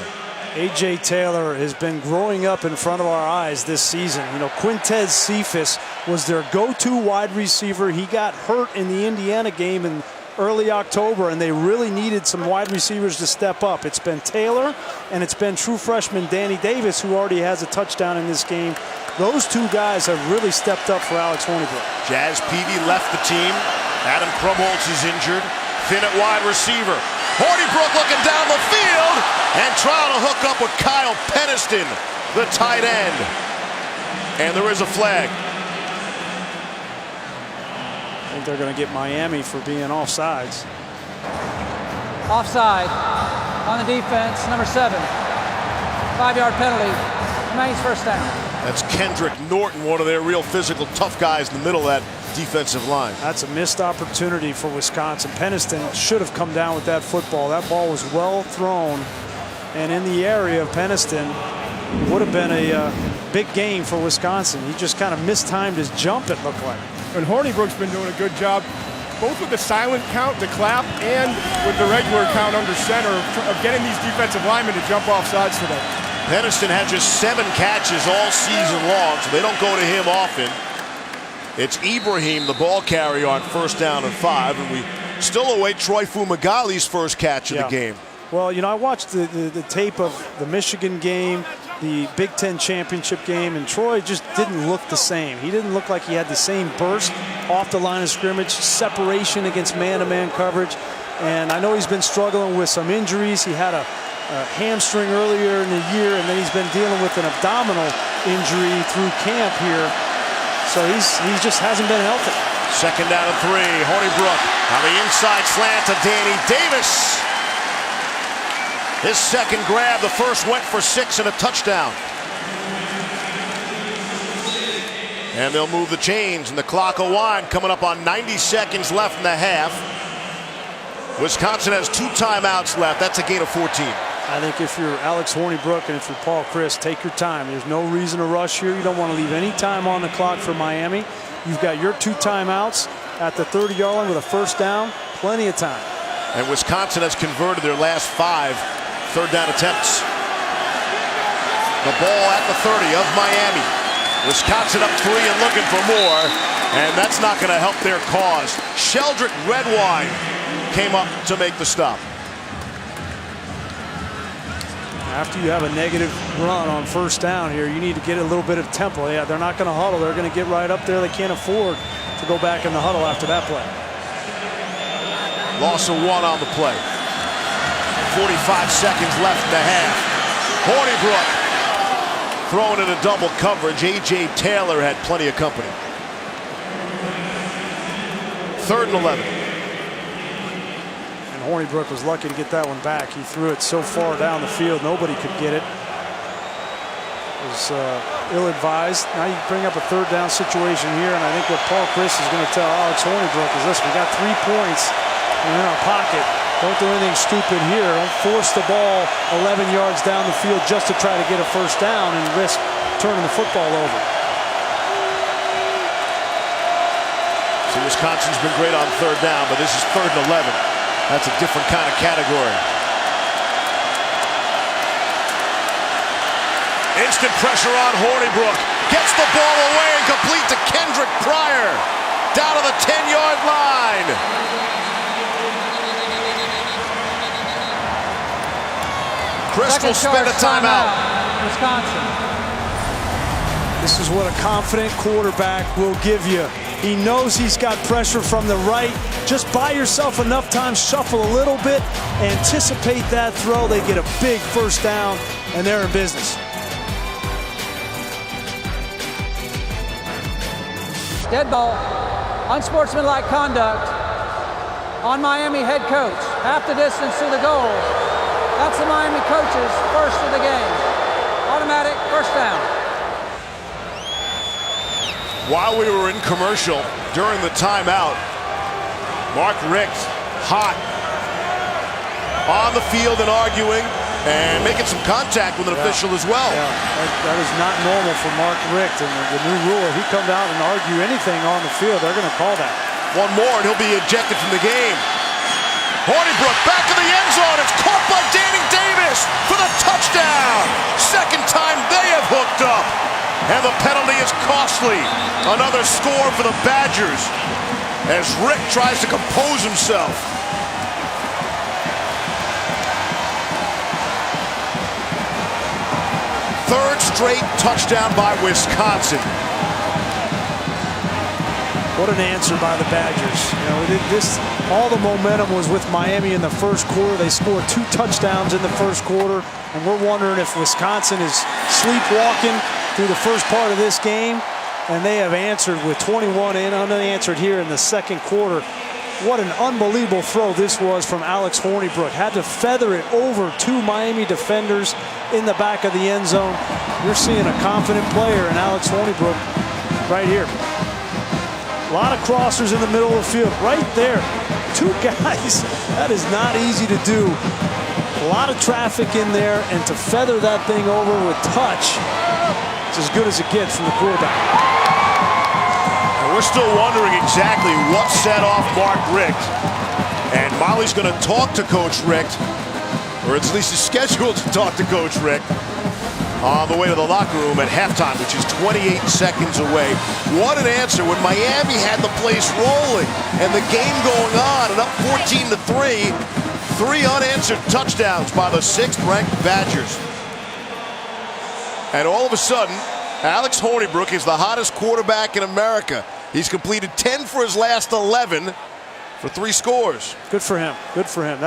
A.J. Taylor has been growing up in front of our eyes this season. You know, Quintez Cephas was their go-to wide receiver. He got hurt in the Indiana game in early October, and they really needed some wide receivers to step up. It's been Taylor, and it's been true freshman Danny Davis, who already has a touchdown in this game. Those 2 guys have really stepped up for Alex Hornibrook. Jazz Peavy left the team. Adam Krumholtz is injured. Finn at wide receiver. Hornibrook looking down the field and trying to hook up with Kyle Peniston, the tight end. And there is a flag. I think they're going to get Miami for being offsides. Offside on the defense, number 7. 5-yard penalty. Remains 1st down. That's Kendrick Norton, one of their real physical tough guys in the middle of that defensive line. That's a missed opportunity for Wisconsin. Peniston should have come down with that football. That ball was well thrown and in the area of Peniston. Would have been a big gain for Wisconsin. He just kind of mistimed his jump, it looked like. And Hornibrook's been doing a good job, both with the silent count, the clap, and with the regular count under center of getting these defensive linemen to jump off sides today. Peniston had just 7 catches all season long, so they don't go to him often. It's Ibrahim, the ball carrier, on 1st down and 5, and we still await Troy Fumagali's first catch of the game. Well, you know, I watched the tape of the Michigan game, the Big Ten championship game, and Troy just didn't look the same. He didn't look like he had the same burst off the line of scrimmage, separation against man-to-man coverage. And I know he's been struggling with some injuries. He had a hamstring earlier in the year, and then he's been dealing with an abdominal injury through camp here. So he just hasn't been healthy. 2nd down and 3. Hornibrook on the inside slant to Danny Davis. His second grab, the first went for 6 and a touchdown. And they'll move the chains, and the clock will wind, coming up on 90 seconds left in the half. Wisconsin has 2 timeouts left. That's a gain of 14. I think if you're Alex Hornibrook and if you're Paul Chryst, take your time. There's no reason to rush here. You don't want to leave any time on the clock for Miami. You've got your 2 timeouts at the 30-yard line with a 1st down. Plenty of time. And Wisconsin has converted their last 5 3rd down attempts. The ball at the 30 of Miami. Wisconsin up 3 and looking for more, and that's not going to help their cause. Sheldrick Redwine came up to make the stop. After you have a negative run on 1st down here, you need to get a little bit of tempo. Yeah, they're not going to huddle. They're going to get right up there. They can't afford to go back in the huddle after that play. Loss of 1 on the play. 45 seconds left in the half. Hornibrook throwing in a double coverage. A.J. Taylor had plenty of company. 3rd and 11. And Hornibrook was lucky to get that one back. He threw it so far down the field, nobody could get it. It was ill-advised. Now you bring up a 3rd down situation here, and I think what Paul Chryst is going to tell Alex Hornibrook is, listen, we got 3 points in our pocket. Don't do anything stupid here. Don't force the ball 11 yards down the field just to try to get a 1st down and risk turning the football over. So Wisconsin's been great on 3rd down, but this is 3rd and 11. That's a different kind of category. Instant pressure on Hornibrook. Gets the ball away and complete to Kendrick Pryor. Down to the 10-yard line. Chryst will spend a timeout. Wisconsin. This is what a confident quarterback will give you. He knows he's got pressure from the right. Just buy yourself enough time, shuffle a little bit, anticipate that throw. They get a big 1st down, and they're in business. Dead ball. Unsportsmanlike conduct on Miami head coach. Half the distance to the goal. That's the Miami coach's first of the game. Automatic 1st down. While we were in commercial during the timeout, Mark Richt hot on the field and arguing and making some contact with an official as well. Yeah, that is not normal for Mark Richt. And the new rule, if he comes out and argue anything on the field, they're going to call that. One more and he'll be ejected from the game. Hornibrook back in the end zone. It's caught by Danny Davis for the touchdown. 2nd time they have hooked up. And the penalty is costly. Another score for the Badgers as Rick tries to compose himself. Third straight touchdown by Wisconsin. What an answer by the Badgers. You know, all the momentum was with Miami in the 1st quarter. They scored 2 touchdowns in the 1st quarter, and we're wondering if Wisconsin is sleepwalking through the first part of this game, and they have answered with 21 and unanswered here in the 2nd quarter. What an unbelievable throw this was from Alex Hornibrook. Had to feather it over 2 Miami defenders in the back of the end zone. You're seeing a confident player in Alex Hornibrook right here. A lot of crossers in the middle of the field. Right there. 2 guys. That is not easy to do. A lot of traffic in there, and to feather that thing over with touch, it's as good as it gets from the quarterback. And we're still wondering exactly what set off Mark Richt. And Molly's going to talk to Coach Richt, or at least is scheduled to talk to Coach Richt, on the way to the locker room at halftime, which is 28 seconds away. What an answer when Miami had the place rolling and the game going on and up 14-3. 3 unanswered touchdowns by the 6th-ranked Badgers. And all of a sudden, Alex Hornibrook is the hottest quarterback in America. He's completed 10 for his last 11 for 3 scores. Good for him. Good for him.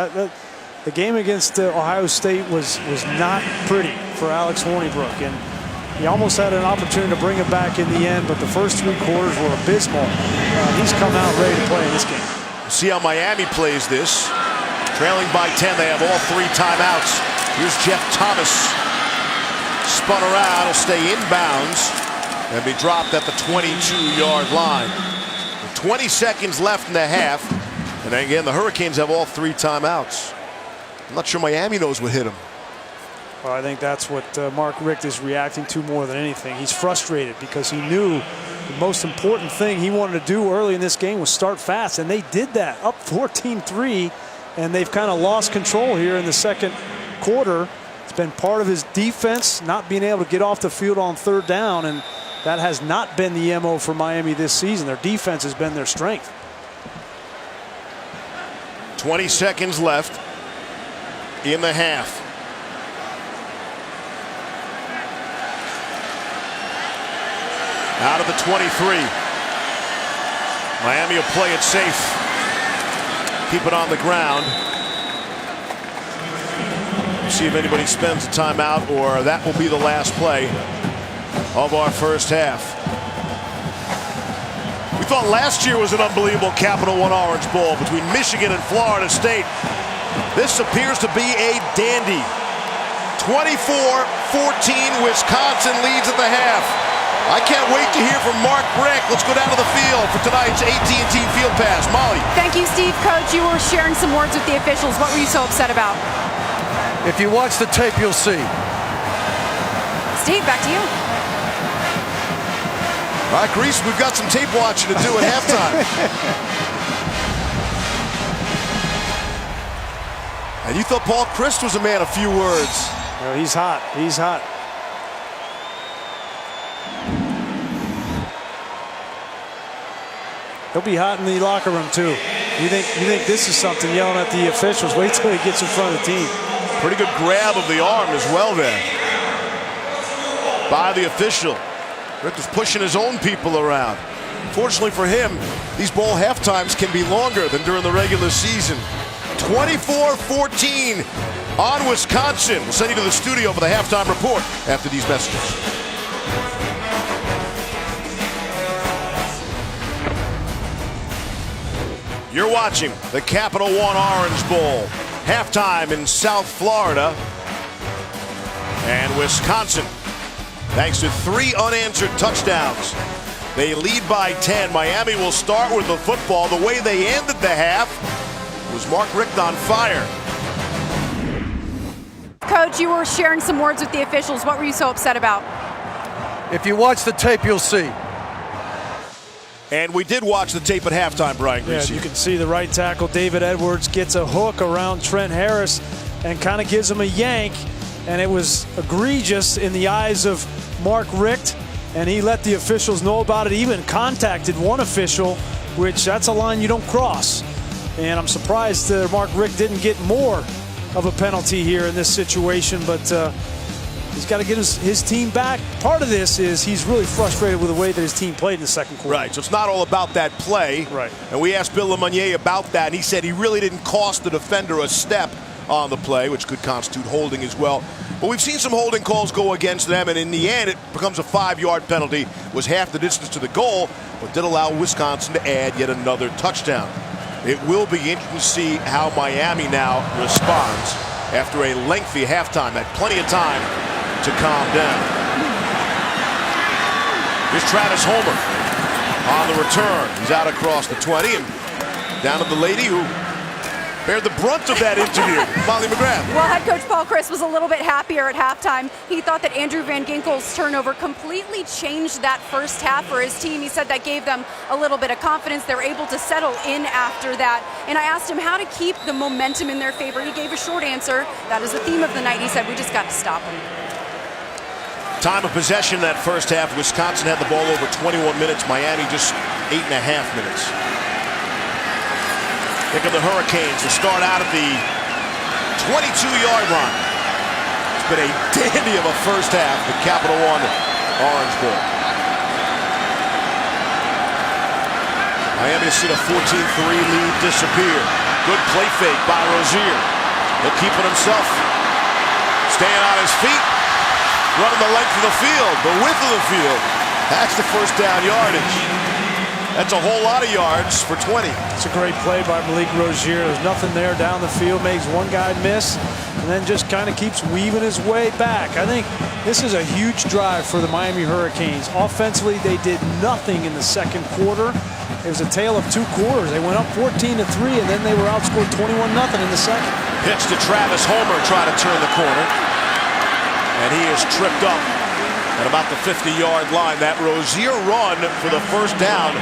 The game against Ohio State was not pretty for Alex Hornibrook, and he almost had an opportunity to bring it back in the end, but the first 3 quarters were abysmal. He's come out ready to play in this game. See how Miami plays this. Trailing by 10, they have all 3 timeouts. Here's Jeff Thomas. Spun around, will stay inbounds and be dropped at the 22-yard line. 20 seconds left in the half. And again, the Hurricanes have all 3 timeouts. I'm not sure Miami knows what hit him. Well, I think that's what Mark Richt is reacting to more than anything. He's frustrated because he knew the most important thing he wanted to do early in this game was start fast, and they did that, up 14-3, and they've kind of lost control here in the second quarter. It's been part of his defense not being able to get off the field on 3rd down, and that has not been the MO for Miami this season. Their defense has been their strength. 20 seconds left in the half. Out of the 23. Miami will play it safe. Keep it on the ground. See if anybody spends a timeout, or that will be the last play of our first half. We thought last year was an unbelievable Capital One Orange Bowl between Michigan and Florida State. This appears to be a dandy. 24-14, Wisconsin leads at the half. I can't wait to hear from Mark Richt. Let's go down to the field for tonight's AT&T Field Pass. Molly. Thank you, Steve. Coach, you were sharing some words with the officials. What were you so upset about? If you watch the tape, you'll see. Steve, back to you. All right, Grease, we've got some tape watching to do at halftime. And you thought Paul Christ was a man of few words. No, he's hot. He's hot. He'll be hot in the locker room too. You think this is something, yelling at the officials? Wait till he gets in front of the team. Pretty good grab of the arm as well there by the official. Rick was pushing his own people around. Fortunately for him, these bowl halftimes can be longer than during the regular season. 24-14 on Wisconsin. We'll send you to the studio for the halftime report after these messages. You're watching the Capital One Orange Bowl. Halftime in South Florida and Wisconsin. Thanks to 3 unanswered touchdowns. They lead by 10. Miami will start with the football. The way they ended the half was Mark Richt on fire. Coach, you were sharing some words with the officials. What were you so upset about? If you watch the tape, you'll see. And we did watch the tape at halftime, Brian Greasy. Yeah, you can see the right tackle, David Edwards, gets a hook around Trent Harris and kind of gives him a yank. And it was egregious in the eyes of Mark Richt, and he let the officials know about it. He even contacted one official, which that's a line you don't cross. And I'm surprised Mark Richt didn't get more of a penalty here in this situation, but he's got to get his team back. Part of this is he's really frustrated with the way that his team played in the second quarter. Right, so it's not all about that play. Right. And we asked Bill LeMonnier about that, and he said he really didn't cost the defender a step on the play, which could constitute holding as well. But we've seen some holding calls go against them, and in the end, it becomes a 5-yard penalty. Was half the distance to the goal, but did allow Wisconsin to add yet another touchdown. It will be interesting to see how Miami now responds after a lengthy halftime. Had plenty of time to calm down. Here's Travis Homer. On the return, he's out across the 20 and down to the lady who bear the brunt of that interview, Molly McGrath. Well, head coach Paul Chryst was a little bit happier at halftime. He thought that Andrew Van Ginkel's turnover completely changed that first half for his team. He said that gave them a little bit of confidence. They were able to settle in after that. And I asked him how to keep the momentum in their favor. He gave a short answer. That is the theme of the night. He said, we just got to stop them. Time of possession that first half. Wisconsin had the ball over 21 minutes. Miami just 8.5 minutes. Think of the Hurricanes to start out at the 22-yard line. It's been a dandy of a first half. The Capital One Orange Bowl. Miami has seen a 14-3 lead disappear. Good play fake by Rozier. He'll keep it himself. Staying on his feet. Running the length of the field, the width of the field. That's the first down yardage. That's a whole lot of yards for 20. It's a great play by Malik Rozier. There's nothing there down the field, makes one guy miss, and then just kind of keeps weaving his way back. I think this is a huge drive for the Miami Hurricanes. Offensively, they did nothing in the second quarter. It was a tale of two quarters. They went up 14-3, and then they were outscored 21-0 in the second. Pitch to Travis Homer, trying to turn the corner. And he is tripped up at about the 50-yard line. That Rozier run for the first down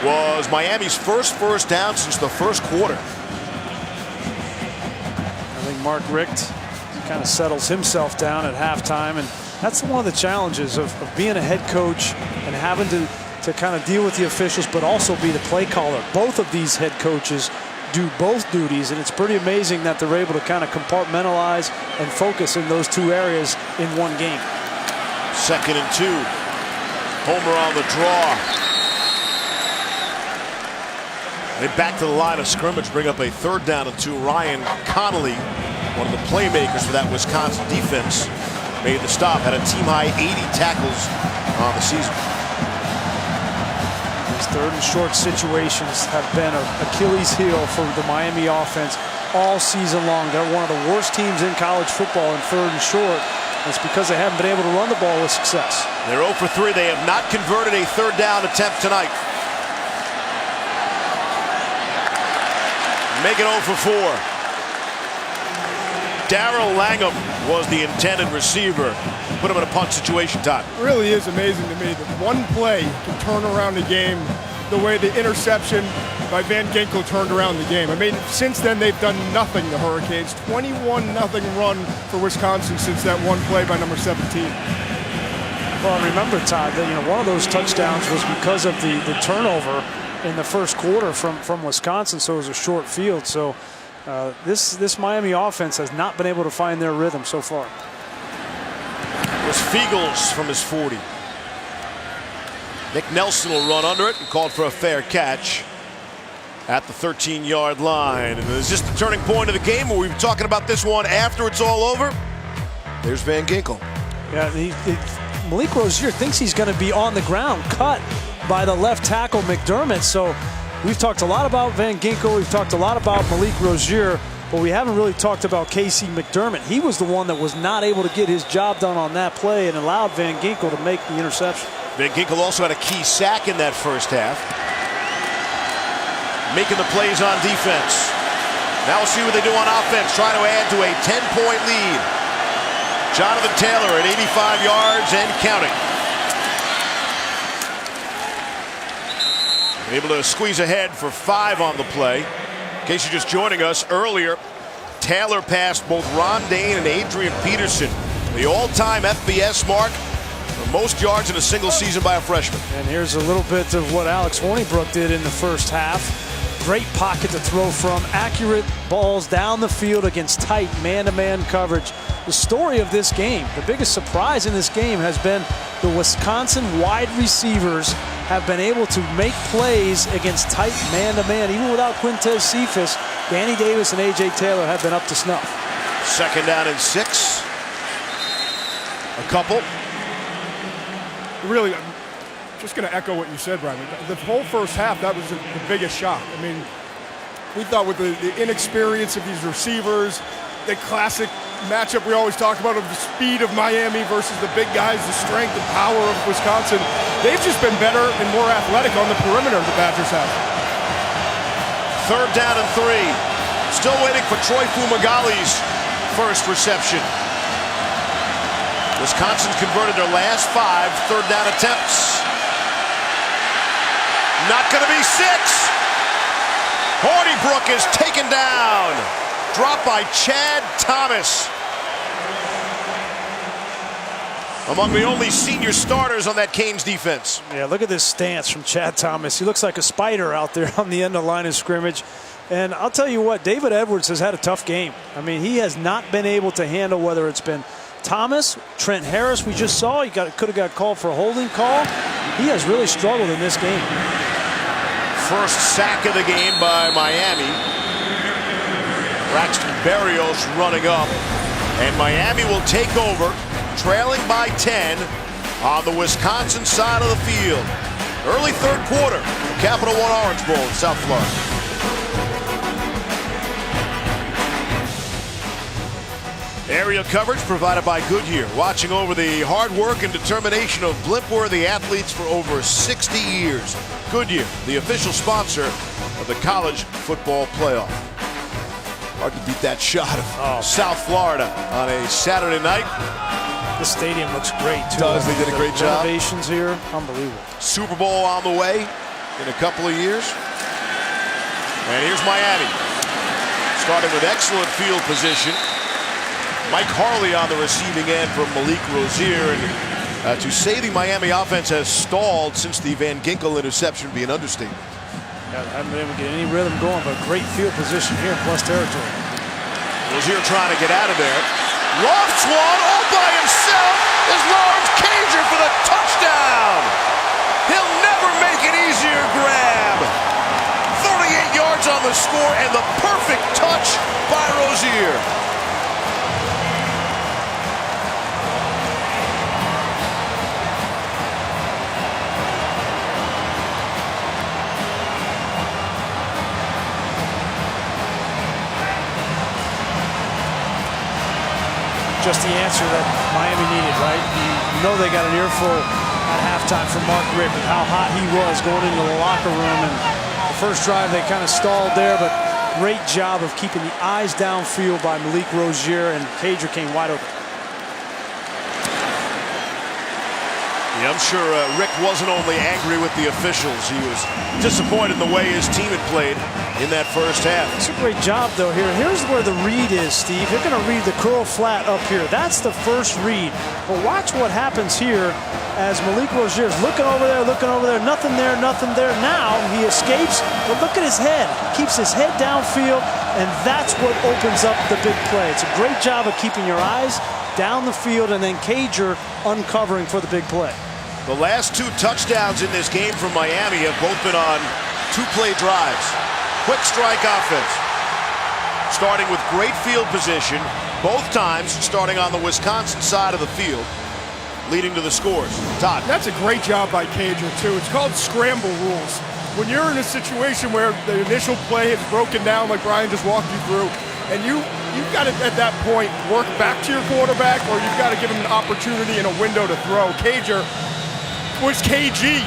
was Miami's first down since the first quarter. I think Mark Richt kind of settles himself down at halftime, and that's one of the challenges of being a head coach and having to kind of deal with the officials, but also be the play caller. Both of these head coaches do both duties, and it's pretty amazing that they're able to kind of compartmentalize and focus in those two areas in one game. 2nd and 2. Homer on the draw. They back to the line of scrimmage, bring up a 3rd down and 2. Ryan Connolly, one of the playmakers for that Wisconsin defense, made the stop. Had a team-high 80 tackles on the season. These 3rd and short situations have been an Achilles heel for the Miami offense all season long. They're one of the worst teams in college football in 3rd and short. It's because they haven't been able to run the ball with success. They're 0 for 3. They have not converted a 3rd down attempt tonight. Make it 0 for 4. Darrell Langham was the intended receiver. Put him in a punt situation, Todd. It really is amazing to me that one play can turn around the game the way the interception by Van Ginkel turned around the game. I mean, since then they've done nothing, the Hurricanes. 21-0 run for Wisconsin since that one play by number 17. Well, remember, Todd, that one of those touchdowns was because of the turnover in the first quarter from Wisconsin, so it was a short field. So this Miami offense has not been able to find their rhythm so far. It was Fiegels from his 40. Nick Nelson will run under it and called for a fair catch at the 13-yard line. And is this the turning point of the game? Or we were talking about this one after it's all over? There's Van Ginkel. Yeah, Malik Rozier thinks he's going to be on the ground, cut by the left tackle McDermott. So we've talked a lot about Van Ginkel. We've talked a lot about Malik Rozier, but we haven't really talked about Casey McDermott. He was the one that was not able to get his job done on that play and allowed Van Ginkel to make the interception. Van Ginkel also had a key sack in that first half. Making the plays on defense. Now we'll see what they do on offense. Trying to add to a 10-point lead. Jonathan Taylor at 85 yards and counting. Able to squeeze ahead for 5 on the play. In case you're just joining us, earlier Taylor passed both Ron Dane and Adrian Peterson, the all-time FBS mark for most yards in a single season by a freshman. And here's a little bit of what Alex Hornibrook did in the first half. Great pocket to throw from, accurate balls down the field against tight man-to-man coverage. The story of this game, the biggest surprise in this game has been the Wisconsin wide receivers have been able to make plays against tight man-to-man. Even without Quintez Cephas, Danny Davis and A.J. Taylor have been up to snuff. 2nd down and 6. A couple. Really, I'm just going to echo what you said, Brian. The whole first half, that was the biggest shock. I mean, we thought with the inexperience of these receivers, the classic matchup we always talk about of the speed of Miami versus the big guys, the strength and power of Wisconsin. They've just been better and more athletic on the perimeter, the Badgers have. 3rd down and 3. Still waiting for Troy Fumagali's first reception. Wisconsin converted their last 5 3rd down attempts. Not going to be 6. Hornibrook is taken down. Dropped by Chad Thomas. Among the only senior starters on that Canes defense. Yeah, look at this stance from Chad Thomas. He looks like a spider out there on the end of the line of scrimmage. And I'll tell you what, David Edwards has had a tough game. I mean, he has not been able to handle whether it's been Thomas, Trent Harris, we just saw. He could have got called for a holding call. He has really struggled in this game. First sack of the game by Miami. Braxton Berrios running up. And Miami will take over, trailing by 10 on the Wisconsin side of the field. Early 3rd quarter, Capital One Orange Bowl in South Florida. Aerial coverage provided by Goodyear, watching over the hard work and determination of blimp-worthy athletes for over 60 years. Goodyear, the official sponsor of the college football playoff. Hard to beat that shot of South Florida on a Saturday night. The stadium looks great, too. They did a great job. Renovations here, unbelievable. Super Bowl on the way in a couple of years. And here's Miami, starting with excellent field position. Mike Harley on the receiving end from Malik Rozier. And to say the Miami offense has stalled since the Van Ginkel interception would be an understatement. I haven't been able to get any rhythm going, but great field position here in plus territory. Rozier trying to get out of there. Lofts one all by himself is Lawrence Cager for the touchdown. He'll never make an easier grab. 38 yards on the score and the perfect touch by Rozier. Just the answer that Miami needed, right? You know they got an earful at halftime from Mark Richt and how hot he was going into the locker room. And the first drive they kind of stalled there, but great job of keeping the eyes downfield by Malik Rozier, and Cager came wide open. Yeah, I'm sure Rick wasn't only angry with the officials, he was disappointed in the way his team had played in that first half. It's a great job, though, here. Here's where the read is, Steve. You're going to read the curl flat up here. That's the first read. But watch what happens here as Malik Rozier is looking over there, nothing there, nothing there. Now he escapes, but look at his head. Keeps his head downfield, and that's what opens up the big play. It's a great job of keeping your eyes down the field and then Cager uncovering for the big play. The last 2 touchdowns in this game from Miami have both been on 2-play drives. Quick strike offense. Starting with great field position, both times starting on the Wisconsin side of the field, leading to the scores. Todd. That's a great job by Cager, too. It's called scramble rules. When you're in a situation where the initial play is broken down, like Brian just walked you through, and you've got to, at that point, work back to your quarterback, or you've got to give him an opportunity and a window to throw. Cager was KG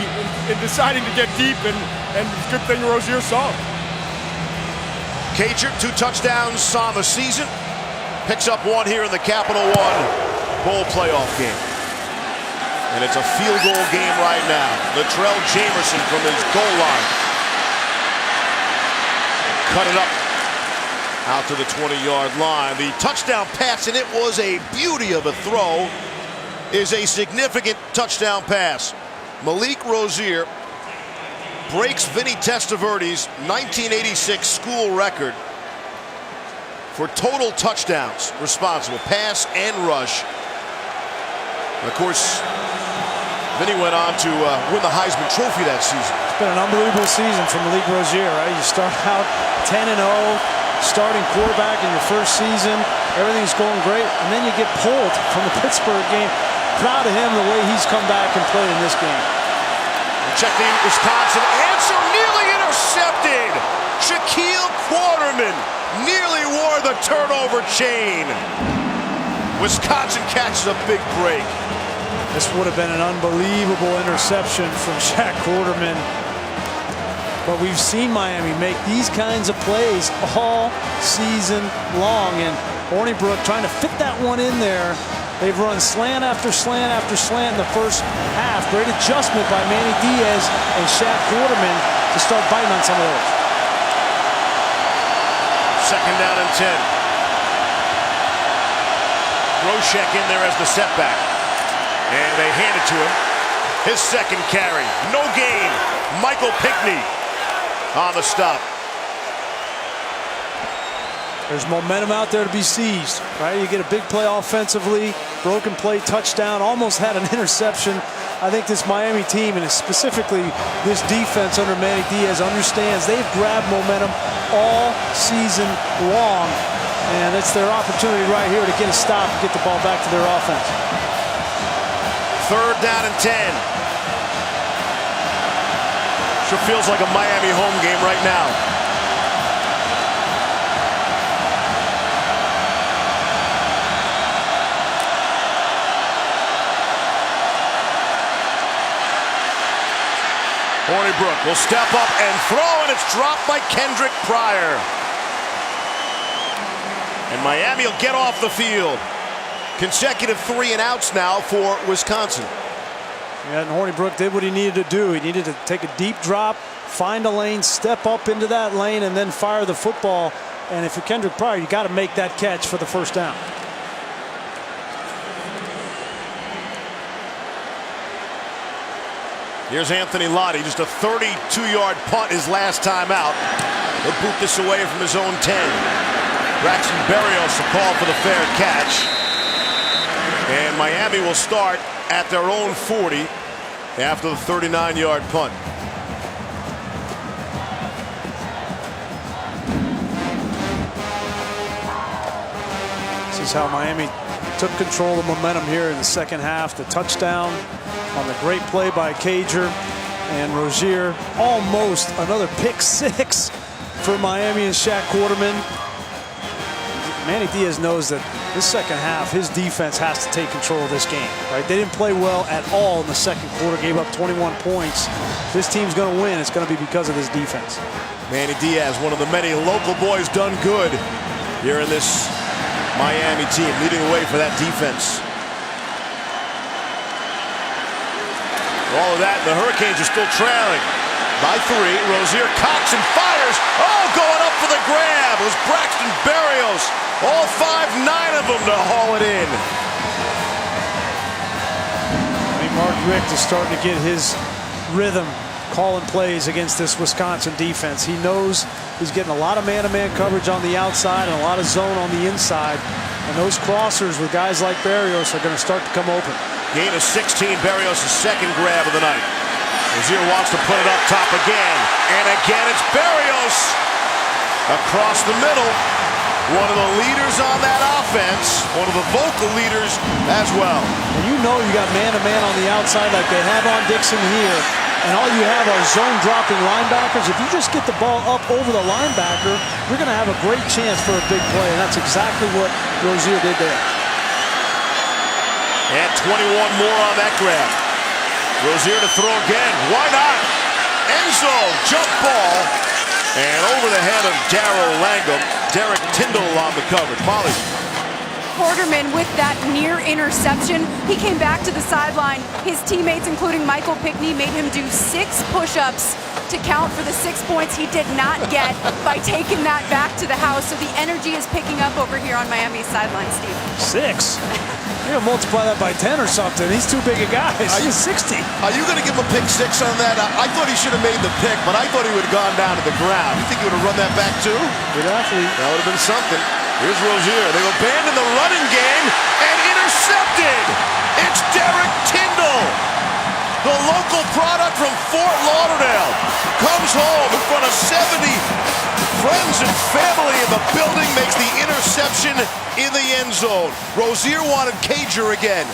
in deciding to get deep, and it's a good thing Rozier saw him. Cager, 2 touchdowns on the season. Picks up 1 here in the Capital One Bowl playoff game. And it's a field goal game right now. Latrell Jamerson from his goal line. Cut it up out to the 20-yard line. The touchdown pass, and it was a beauty of a throw, is a significant touchdown pass. Malik Rozier breaks Vinny Testaverde's 1986 school record for total touchdowns responsible, pass and rush. And of course, Vinny went on to win the Heisman Trophy that season. It's been an unbelievable season for Malik Rozier, right? You start out 10-0, starting quarterback in your first season, everything's going great, and then you get pulled from the Pittsburgh game. Proud of him the way he's come back and played in this game. Check the Wisconsin answer, nearly intercepted. Shaquille Quarterman nearly wore the turnover chain. Wisconsin catches a big break. This would have been an unbelievable interception from Shaq Quarterman. But we've seen Miami make these kinds of plays all season long. And Hornibrook trying to fit that one in there. They've run slant after slant after slant in the first half. Great adjustment by Manny Diaz and Shaq Quarterman to start biting on some of those. Second down and 10. Roshek in there as the setback. And they hand it to him. His second carry. No gain. Michael Pickney on the stop. There's momentum out there to be seized, right? You get a big play offensively, broken play, touchdown, almost had an interception. I think this Miami team, and specifically this defense under Manny Diaz, understands they've grabbed momentum all season long, and it's their opportunity right here to get a stop and get the ball back to their offense. Third down and 10. Sure feels like a Miami home game right now. Hornibrook will step up and throw, and it's dropped by Kendrick Pryor. And Miami will get off the field. Consecutive 3 and outs now for Wisconsin. Yeah, and Hornibrook did what he needed to do. He needed to take a deep drop, find a lane, step up into that lane, and then fire the football. And if you're Kendrick Pryor, you got to make that catch for the first down. Here's Anthony Lottie, just a 32-yard punt his last time out. He'll boot this away from his own 10. Braxton Berrios a call for the fair catch. And Miami will start at their own 40 after the 39-yard punt. This is how Miami took control of momentum here in the second half. The touchdown on the great play by Cager, and Rozier almost another pick 6 for Miami and Shaq Quarterman. Manny Diaz knows that this second half, his defense has to take control of this game, right? They didn't play well at all in the second quarter, gave up 21 points. This team's going to win. It's going to be because of this defense. Manny Diaz, one of the many local boys done good here in this Miami team, leading the way for that defense. All of that, and the Hurricanes are still trailing by 3. Rozier cocks and fires. Oh, going up for the grab. It was Braxton Berrios. All 5'9" of them to haul it in. I mean, Mark Richt is starting to get his rhythm calling plays against this Wisconsin defense. He knows he's getting a lot of man-to-man coverage on the outside and a lot of zone on the inside. And those crossers with guys like Berrios are going to start to come open. Gain of 16, Berrios' second grab of the night. Rozier wants to put it up top again. And again, it's Berrios across the middle. One of the leaders on that offense. One of the vocal leaders as well. And you know you got man-to-man on the outside like they have on Dixon here. And all you have are zone-dropping linebackers. If you just get the ball up over the linebacker, you're going to have a great chance for a big play. And that's exactly what Rozier did there. And 21 more on that grab. Rozier to throw again. Why not? End zone, jump ball. And over the head of Darrell Langham. Derek Tyndall on the coverage. Molly. Quarterman with that near interception. He came back to the sideline. His teammates, including Michael Pickney, made him do 6 push-ups to count for the 6 points he did not get by taking that back to the house. So the energy is picking up over here on Miami's sideline, Steve. 6? You're going to multiply that by 10 or something. He's too big a guy. He's 60. Are you going to give him a pick 6 on that? I thought he should have made the pick, but I thought he would have gone down to the ground. You think he would have run that back too? Good athlete. That would have been something. Here's Rozier. They abandon the running game and intercepted. It's Derek Tyndall. The local product from Fort Lauderdale comes home in front of 70 friends and family in the building, makes the interception in the end zone. Rozier wanted Cager again.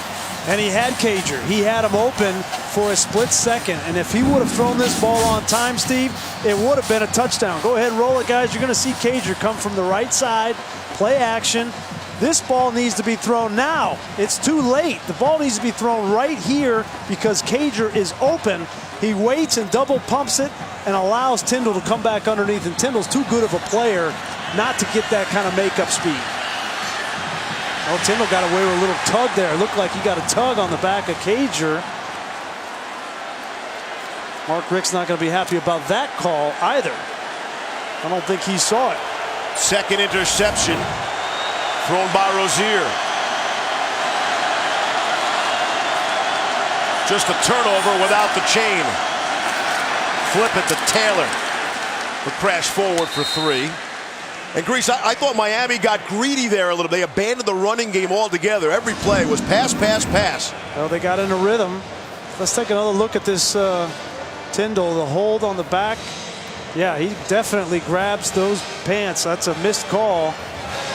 And he had Cager. He had him open for a split second. And if he would have thrown this ball on time, Steve, it would have been a touchdown. Go ahead and roll it, guys. You're going to see Cager come from the right side, play action, This ball needs to be thrown now. It's too late. The ball needs to be thrown right here because Cager is open. He waits and double pumps it and allows Tyndall to come back underneath. And Tyndall's too good of a player not to get that kind of makeup speed. Oh, Tyndall got away with a little tug there. It looked like he got a tug on the back of Cager. Mark Richt's not going to be happy about that call either. I don't think he saw it. Second interception thrown by Rozier. Just a turnover without the chain. Flip it to Taylor. The crash forward for 3. And Grease, I thought Miami got greedy there a little. They abandoned the running game altogether. Every play was pass, pass, pass. Well, they got in a rhythm. Let's take another look at this Tyndall, the hold on the back. Yeah, he definitely grabs those pants. That's a missed call.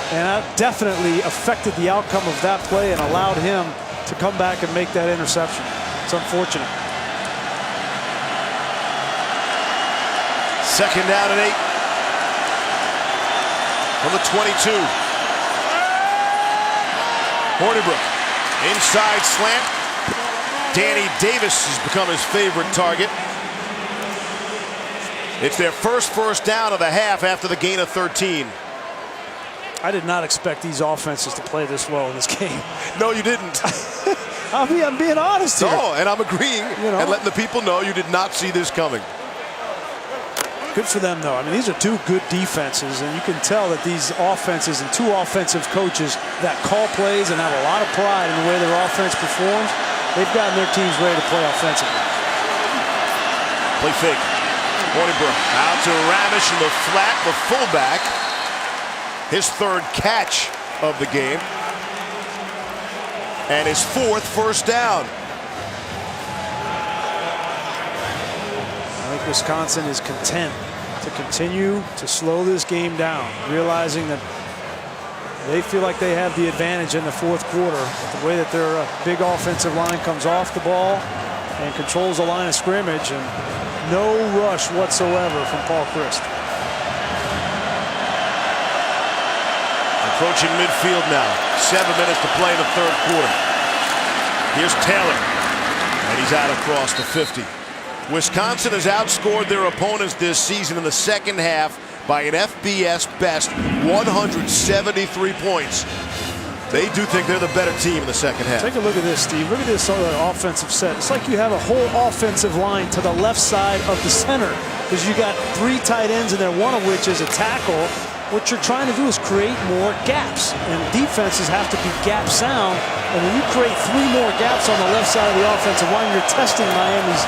And that definitely affected the outcome of that play and allowed him to come back and make that interception. It's unfortunate. Second down and 8. From the 22. Hornibrook. Inside slant. Danny Davis has become his favorite target. It's their first down of the half after the gain of 13. I did not expect these offenses to play this well in this game. No, you didn't. I'm being honest here. No, and I'm agreeing and letting the people know you did not see this coming. Good for them, though. I mean, these are two good defenses, and you can tell that these offenses and two offensive coaches that call plays and have a lot of pride in the way their offense performs, they've gotten their teams ready to play offensively. Play fake. Hornibrook out to Ramish in the flat, the fullback. His 3rd catch of the game. And his 4th first down. I think Wisconsin is content to continue to slow this game down, realizing that they feel like they have the advantage in the 4th quarter. The way that their big offensive line comes off the ball and controls the line of scrimmage, and no rush whatsoever from Paul Chryst. Approaching midfield now. 7 minutes to play in the 3rd quarter. Here's Taylor. And he's out across the 50. Wisconsin has outscored their opponents this season in the second half by an FBS best 173 points. They do think they're the better team in the second half. Take a look at this, Steve. Look at this offensive set. It's like you have a whole offensive line to the left side of the center because you got 3 tight ends in there, one of which is a tackle. What you're trying to do is create more gaps, and defenses have to be gap sound. And when you create 3 more gaps on the left side of the offensive line, you're testing Miami's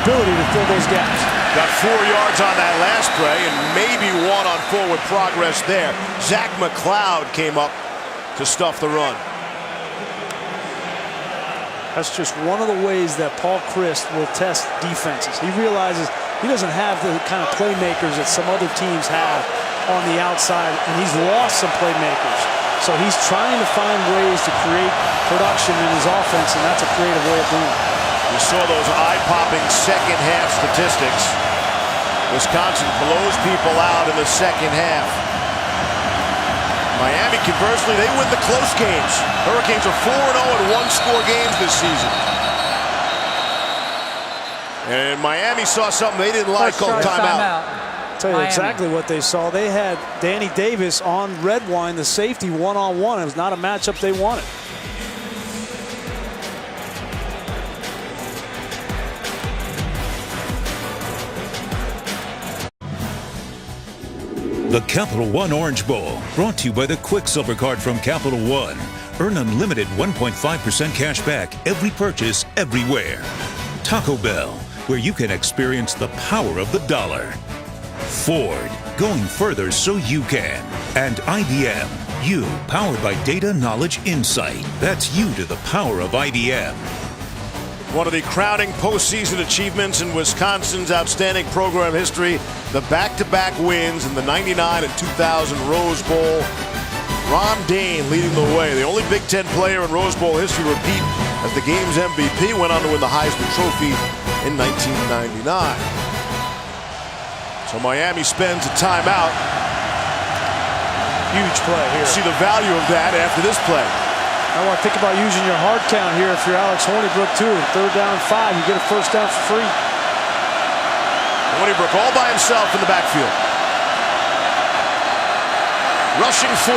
ability to fill those gaps. Got 4 yards on that last play and maybe 1 on forward progress there. Zach McLeod came up to stuff the run. That's just one of the ways that Paul Chryst will test defenses. He realizes he doesn't have the kind of playmakers that some other teams have on the outside, and he's lost some playmakers. So he's trying to find ways to create production in his offense, and that's a creative way of doing it. You saw those eye-popping second half statistics. Wisconsin blows people out in the second half. Miami, conversely, they win the close games. Hurricanes are 4-0 in one-score games this season. And Miami saw something they didn't like, called timeout. I'll tell you exactly what they saw. They had Danny Davis on Redwine, the safety, one-on-one. It was not a matchup they wanted. The Capital One Orange Bowl, brought to you by the Quicksilver Card from Capital One. Earn unlimited 1.5% cash back every purchase, everywhere. Taco Bell, where you can experience the power of the dollar. Ford, going further so you can. And IBM, you, powered by data, knowledge, insight. That's you to the power of IBM. One of the crowning postseason achievements in Wisconsin's outstanding program history, the back-to-back wins in the 99 and 2000 Rose Bowl. Ron Dayne leading the way, the only Big Ten player in Rose Bowl history to repeat as the game's MVP, went on to win the Heisman Trophy in 1999. So Miami spends a timeout. Huge play here. See the value of that after this play. I want to think about using your hard count here if you're Alex Hornibrook too. 3rd down 5, you get a first down for free. Hornibrook all by himself in the backfield. Rushing 4.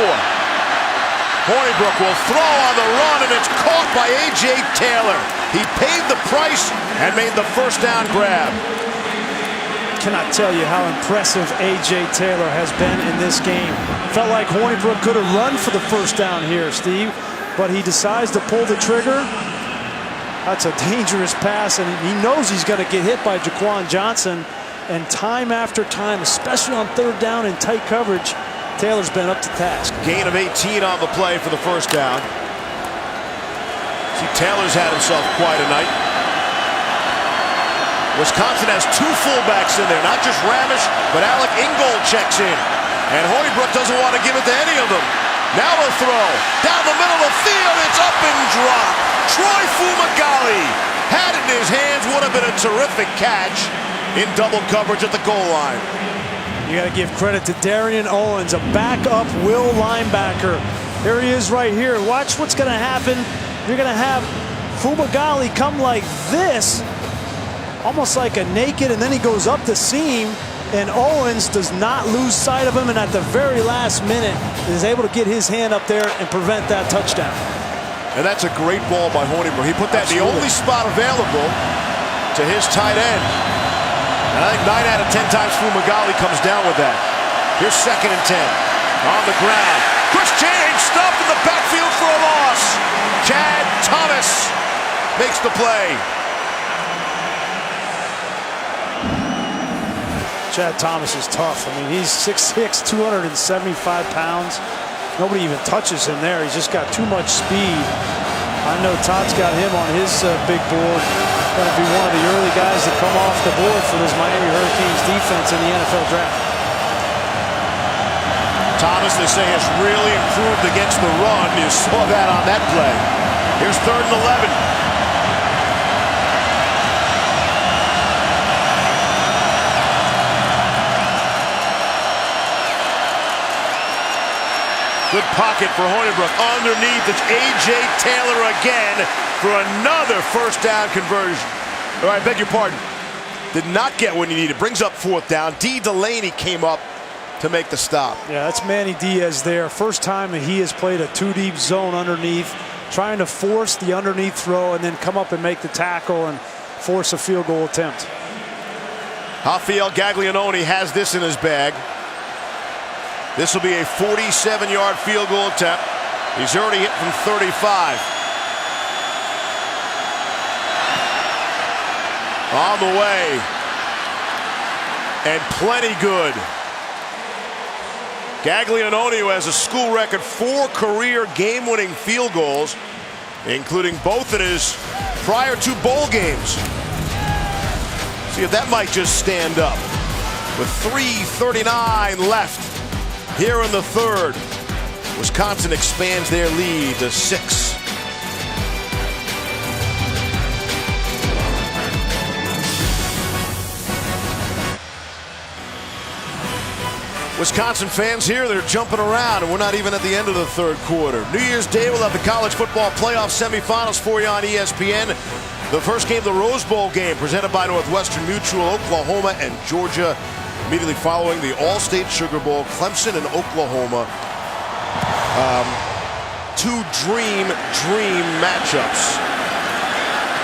Hornibrook will throw on the run, and it's caught by A.J. Taylor. He paid the price and made the first down grab. Cannot tell you how impressive A.J. Taylor has been in this game. Felt like Hornibrook could have run for the first down here, Steve, but he decides to pull the trigger. That's a dangerous pass, and he knows he's going to get hit by Jaquan Johnson. And time after time, especially on 3rd down in tight coverage, Taylor's been up to task. Gain of 18 on the play for the first down. See, Taylor's had himself quite a night. Wisconsin has 2 fullbacks in there, not just Ramish, but Alec Ingold checks in. And Hornibrook doesn't want to give it to any of them. Now a throw. Down the middle of the field, it's up and dropped. Troy Fumagalli had it in his hands. Would have been a terrific catch in double coverage at the goal line. You got to give credit to Darian Owens, a backup will linebacker. There he is right here. Watch what's going to happen. You're going to have Fumagalli come like this, almost like a naked, and then he goes up the seam, and Owens does not lose sight of him, and at the very last minute is able to get his hand up there and prevent that touchdown. And that's a great ball by Hornibrook. He put that in the only spot available to his tight end. And I think 9 out of 10 times Fumagalli comes down with that. Here's 2nd and 10. On the ground. Chris Channing stuffed in the backfield for a loss. Chad Thomas makes the play. Chad Thomas is tough. I mean, he's 6'6", 275 pounds. Nobody even touches him there. He's just got too much speed. I know Todd's got him on his big board. Going to be one of the early guys that come off the board for this Miami Hurricanes defense in the NFL draft. Thomas, they say, has really improved against the run. You saw that on that play. Here's 3rd and 11. Good pocket for Hornibrook. Underneath, it's A.J. Taylor again for another first down conversion. All right, beg your pardon. Did not get what he needed. Brings up 4th down. D. Delaney came up to make the stop. Yeah, that's Manny Diaz there. First time that he has played a 2-deep zone underneath, trying to force the underneath throw and then come up and make the tackle and force a field goal attempt. Rafael Gaglianone has this in his bag. This will be a 47-yard field goal attempt. He's already hit from 35. On the way. And plenty good. Gaglianone, who has a school record 4 career game-winning field goals, including both in his prior 2 bowl games. See if that might just stand up. With 3:39 left here in the 3rd. Wisconsin expands their lead to 6. Wisconsin fans here, they're jumping around, and we're not even at the end of the 3rd quarter. New Year's Day, we'll have the college football playoff semifinals for you on ESPN. The first game, the Rose Bowl game, presented by Northwestern Mutual, Oklahoma and Georgia. Immediately following the All-State Sugar Bowl, Clemson and Oklahoma. 2 dream matchups.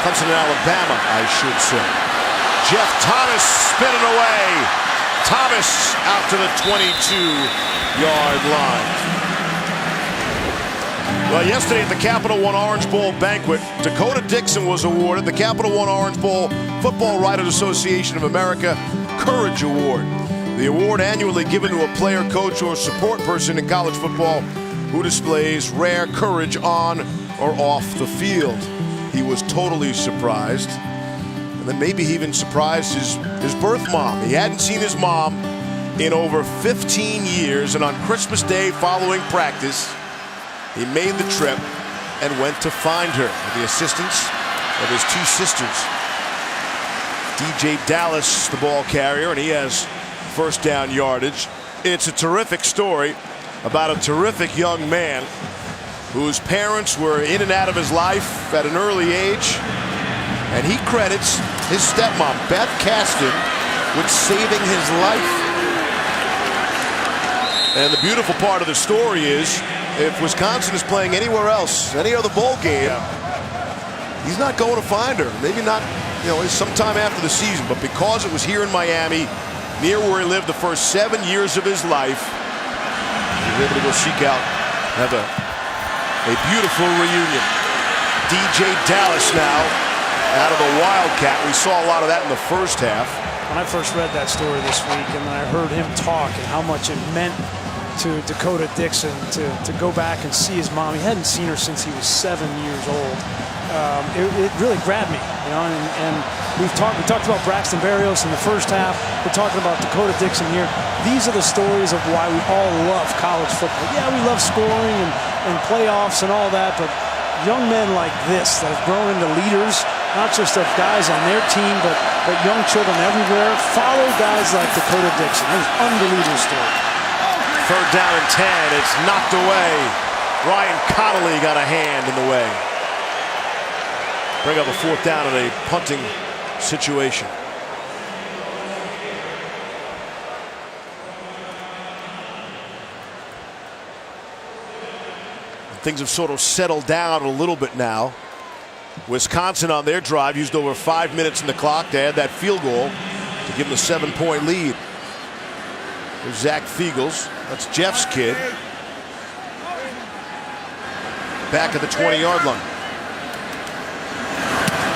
Clemson and Alabama, I should say. Jeff Thomas spinning away. Thomas out to the 22-yard line. Well, yesterday at the Capital One Orange Bowl banquet, Dakota Dixon was awarded the Capital One Orange Bowl Football Writers Association of America Courage Award. The award annually given to a player, coach, or support person in college football who displays rare courage on or off the field. He was totally surprised. And then maybe he even surprised his birth mom. He hadn't seen his mom in over 15 years, and on Christmas Day following practice, he made the trip and went to find her with the assistance of his 2 sisters. DJ Dallas, the ball carrier, and he has first down yardage. It's a terrific story. about a terrific young man whose parents were in and out of his life at an early age. And he credits his stepmom, Beth Caston, with saving his life. And the beautiful part of the story is, if Wisconsin is playing anywhere else, any other bowl game, he's not going to find her. Maybe not, sometime after the season, but because it was here in Miami, near where he lived the first 7 years of his life, he was able to go seek out, have a beautiful reunion. DJ Dallas now out of the Wildcat. We saw a lot of that in the first half. When I first read that story this week, and then I heard him talk and how much it meant to Dakota Dixon to go back and see his mom. He hadn't seen her since he was 7 years old. It really grabbed me, and we talked about Braxton Berrios in the first half. We're talking about Dakota Dixon here. These are the stories of why we all love college football. Yeah, we love scoring and playoffs and all that, but young men like this that have grown into leaders, not just of guys on their team, but young children everywhere, follow guys like Dakota Dixon. It was an unbelievable story. Third down and 10. It's knocked away. Ryan Connolly got a hand in the way. Bring up a fourth down in a punting situation. Things have sort of settled down a little bit now. Wisconsin on their drive used over 5 minutes in the clock to add that field goal to give them a 7-point lead. There's Zach Fiegels. That's Jeff's kid. Back at the 20-yard line.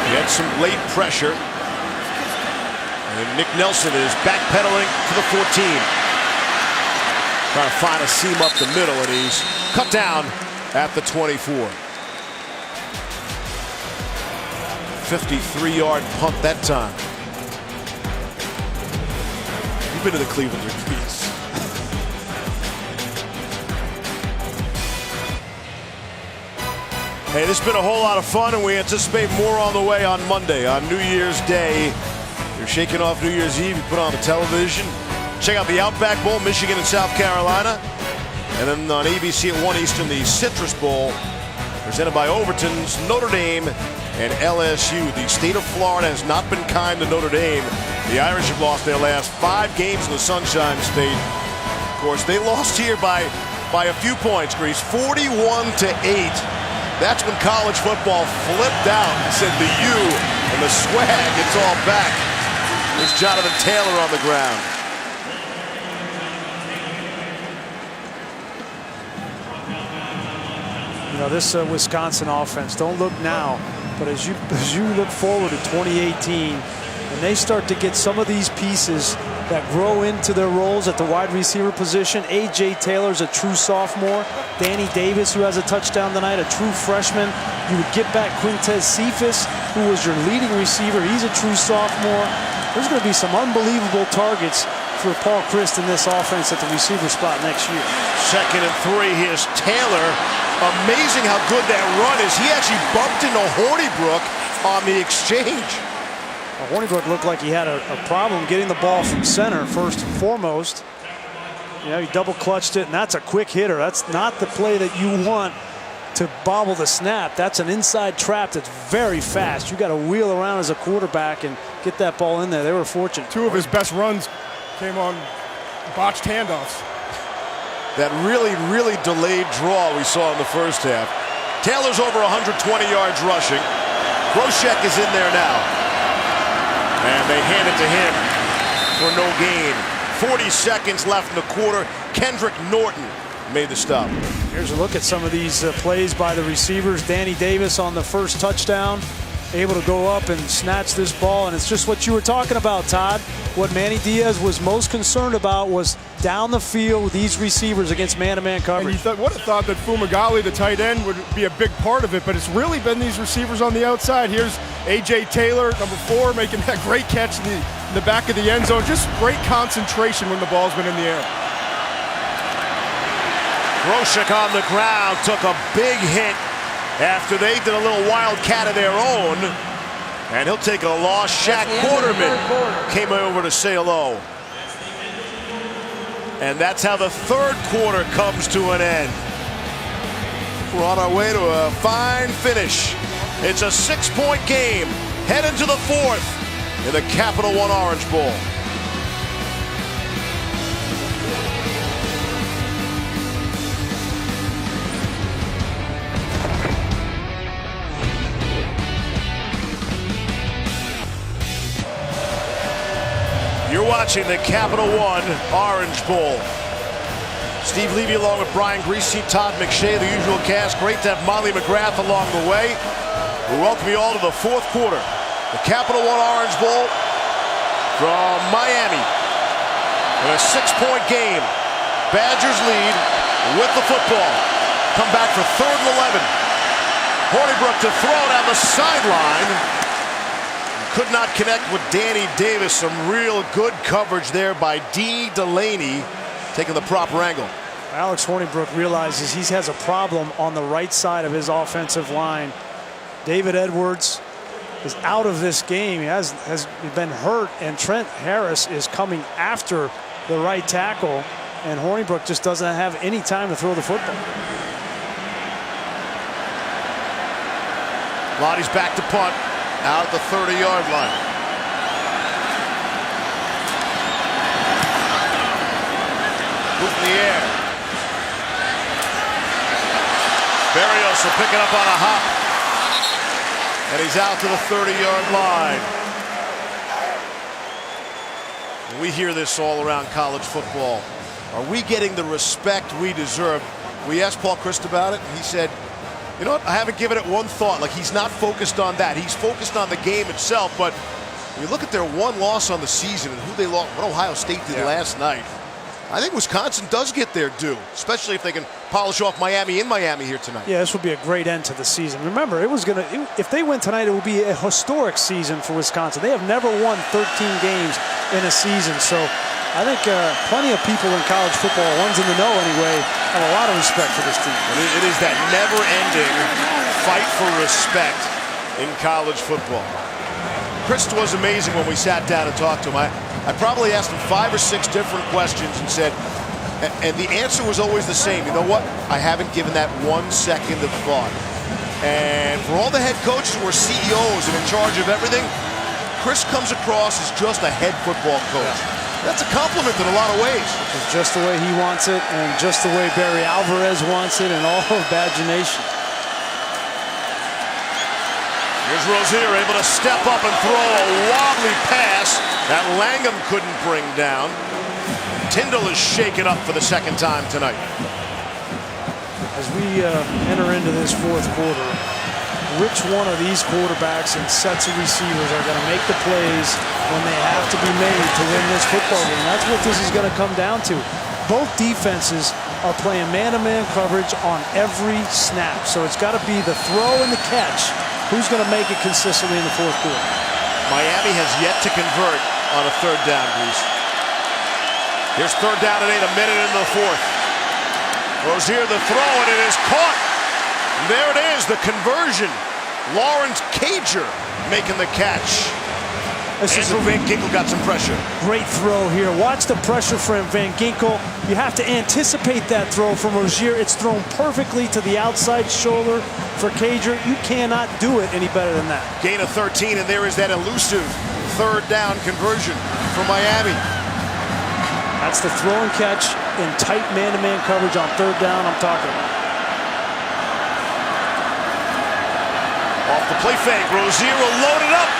He had some late pressure. And Nick Nelson is backpedaling to the 14. Trying to find a seam up the middle, and he's cut down at the 24. 53-yard punt that time. You've been to the Cleveland retreats. Hey, this has been a whole lot of fun, and we anticipate more on the way on Monday, on New Year's Day. You're shaking off New Year's Eve, you put on the television. Check out the Outback Bowl, Michigan and South Carolina. And then on ABC at 1 Eastern, the Citrus Bowl, presented by Overton's, Notre Dame, and LSU. The state of Florida has not been kind to Notre Dame. The Irish have lost their last 5 games in the Sunshine State. Of course, they lost here by a few points, Grease, 41-8. That's when college football flipped out and said the U and the swag, it's all back. There's Jonathan Taylor on the ground. This Wisconsin offense, don't look now, but as you look forward to 2018, and they start to get some of these pieces that grow into their roles at the wide receiver position. A.J. Taylor's a true sophomore. Danny Davis, who has a touchdown tonight, a true freshman. You would get back Quintez Cephas, who was your leading receiver. He's a true sophomore. There's going to be some unbelievable targets for Paul Chryst in this offense at the receiver spot next year. 2nd and 3. Here's Taylor. Amazing how good that run is. He actually bumped into Hornibrook on the exchange. Hornibrook looked like he had a problem getting the ball from center first and foremost. He double clutched it, and that's a quick hitter. That's not the play that you want to bobble the snap. That's an inside trap that's very fast. You got to wheel around as a quarterback and get that ball in there. They were fortunate. 2 of his best runs came on botched handoffs. That really, really delayed draw we saw in the first half. Taylor's over 120 yards rushing. Groshek is in there now. And they hand it to him for no gain. 40 seconds left in the quarter. Kendrick Norton made the stop. Here's a look at some of these plays by the receivers. Danny Davis on the first touchdown, able to go up and snatch this ball, and it's just what you were talking about, Todd. What Manny Diaz was most concerned about was down the field with these receivers against man-to-man coverage. And you would have thought that Fumagalli, the tight end, would be a big part of it, but it's really been these receivers on the outside. Here's A.J. Taylor, number 4, making that great catch in the back of the end zone. Just great concentration when the ball's been in the air. Groshek on the ground took a big hit after they did a little wildcat of their own. And he'll take a loss. Shaq Quarterman came over to say hello. And that's how the third quarter comes to an end. We're on our way to a fine finish. It's a 6-point game. Head into the fourth in the Capital One Orange Bowl. You're watching the Capital One Orange Bowl. Steve Levy along with Brian Greasy, Todd McShay, the usual cast. Great to have Molly McGrath along the way. We welcome you all to the fourth quarter. The Capital One Orange Bowl from Miami. In a 6-point game. Badgers lead with the football. Come back for 3rd and 11. Hornibrook to throw down the sideline. Could not connect with Danny Davis. Some real good coverage there by D. Delaney, taking the proper angle. Alex Hornibrook realizes he has a problem on the right side of his offensive line. David Edwards is out of this game. He has been hurt, and Trent Harris is coming after the right tackle, and Hornibrook just doesn't have any time to throw the football. Lottie's back to punt. Out at the 30-yard line. Boot in the air. Berrios will pick it up on a hop. And he's out to the 30-yard line. We hear this all around college football. Are we getting the respect we deserve? We asked Paul Christ about it, and he said, you know what, I haven't given it one thought. Like, he's not focused on that. He's focused on the game itself. But when you look at their one loss on the season and who they lost, what Ohio State did last night, I think Wisconsin does get their due, especially if they can polish off Miami in Miami here tonight. Yeah, this would be a great end to the season. Remember, if they win tonight, it will be a historic season for Wisconsin. They have never won 13 games in a season. So I think plenty of people in college football, ones in the know anyway, have a lot of respect for this team. It is that never-ending fight for respect in college football. Chris was amazing when we sat down and talked to him. I probably asked him 5 or 6 different questions and said, and the answer was always the same. You know what? I haven't given that 1 second of thought. And for all the head coaches who are CEOs and in charge of everything, Chris comes across as just a head football coach. That's a compliment in a lot of ways. It's just the way he wants it, and just the way Barry Alvarez wants it, and all of Badger Nation. Here's Rozier able to step up and throw a wobbly pass that Langham couldn't bring down. Tyndall is shaken up for the second time tonight. As we enter into this fourth quarter, which one of these quarterbacks and sets of receivers are going to make the plays when they have to be made to win this football game? That's what this is going to come down to. Both defenses are playing man-to-man coverage on every snap. So it's got to be the throw and the catch. Who's going to make it consistently in the fourth quarter? Miami has yet to convert on a 3rd down, Grease. Here's 3rd down and 8, a minute into the fourth. Rozier the throw, and it is caught. There it is, the conversion. Lawrence Cager making the catch. Andrew Van Ginkel got some pressure. Great throw here. Watch the pressure from Van Ginkel. You have to anticipate that throw from Rozier. It's thrown perfectly to the outside shoulder for Cager. You cannot do it any better than that. Gain of 13, and there is that elusive 3rd down conversion for Miami. That's the throw and catch in tight man-to-man coverage on 3rd down I'm talking about. Off the play fake, Rozier will load it up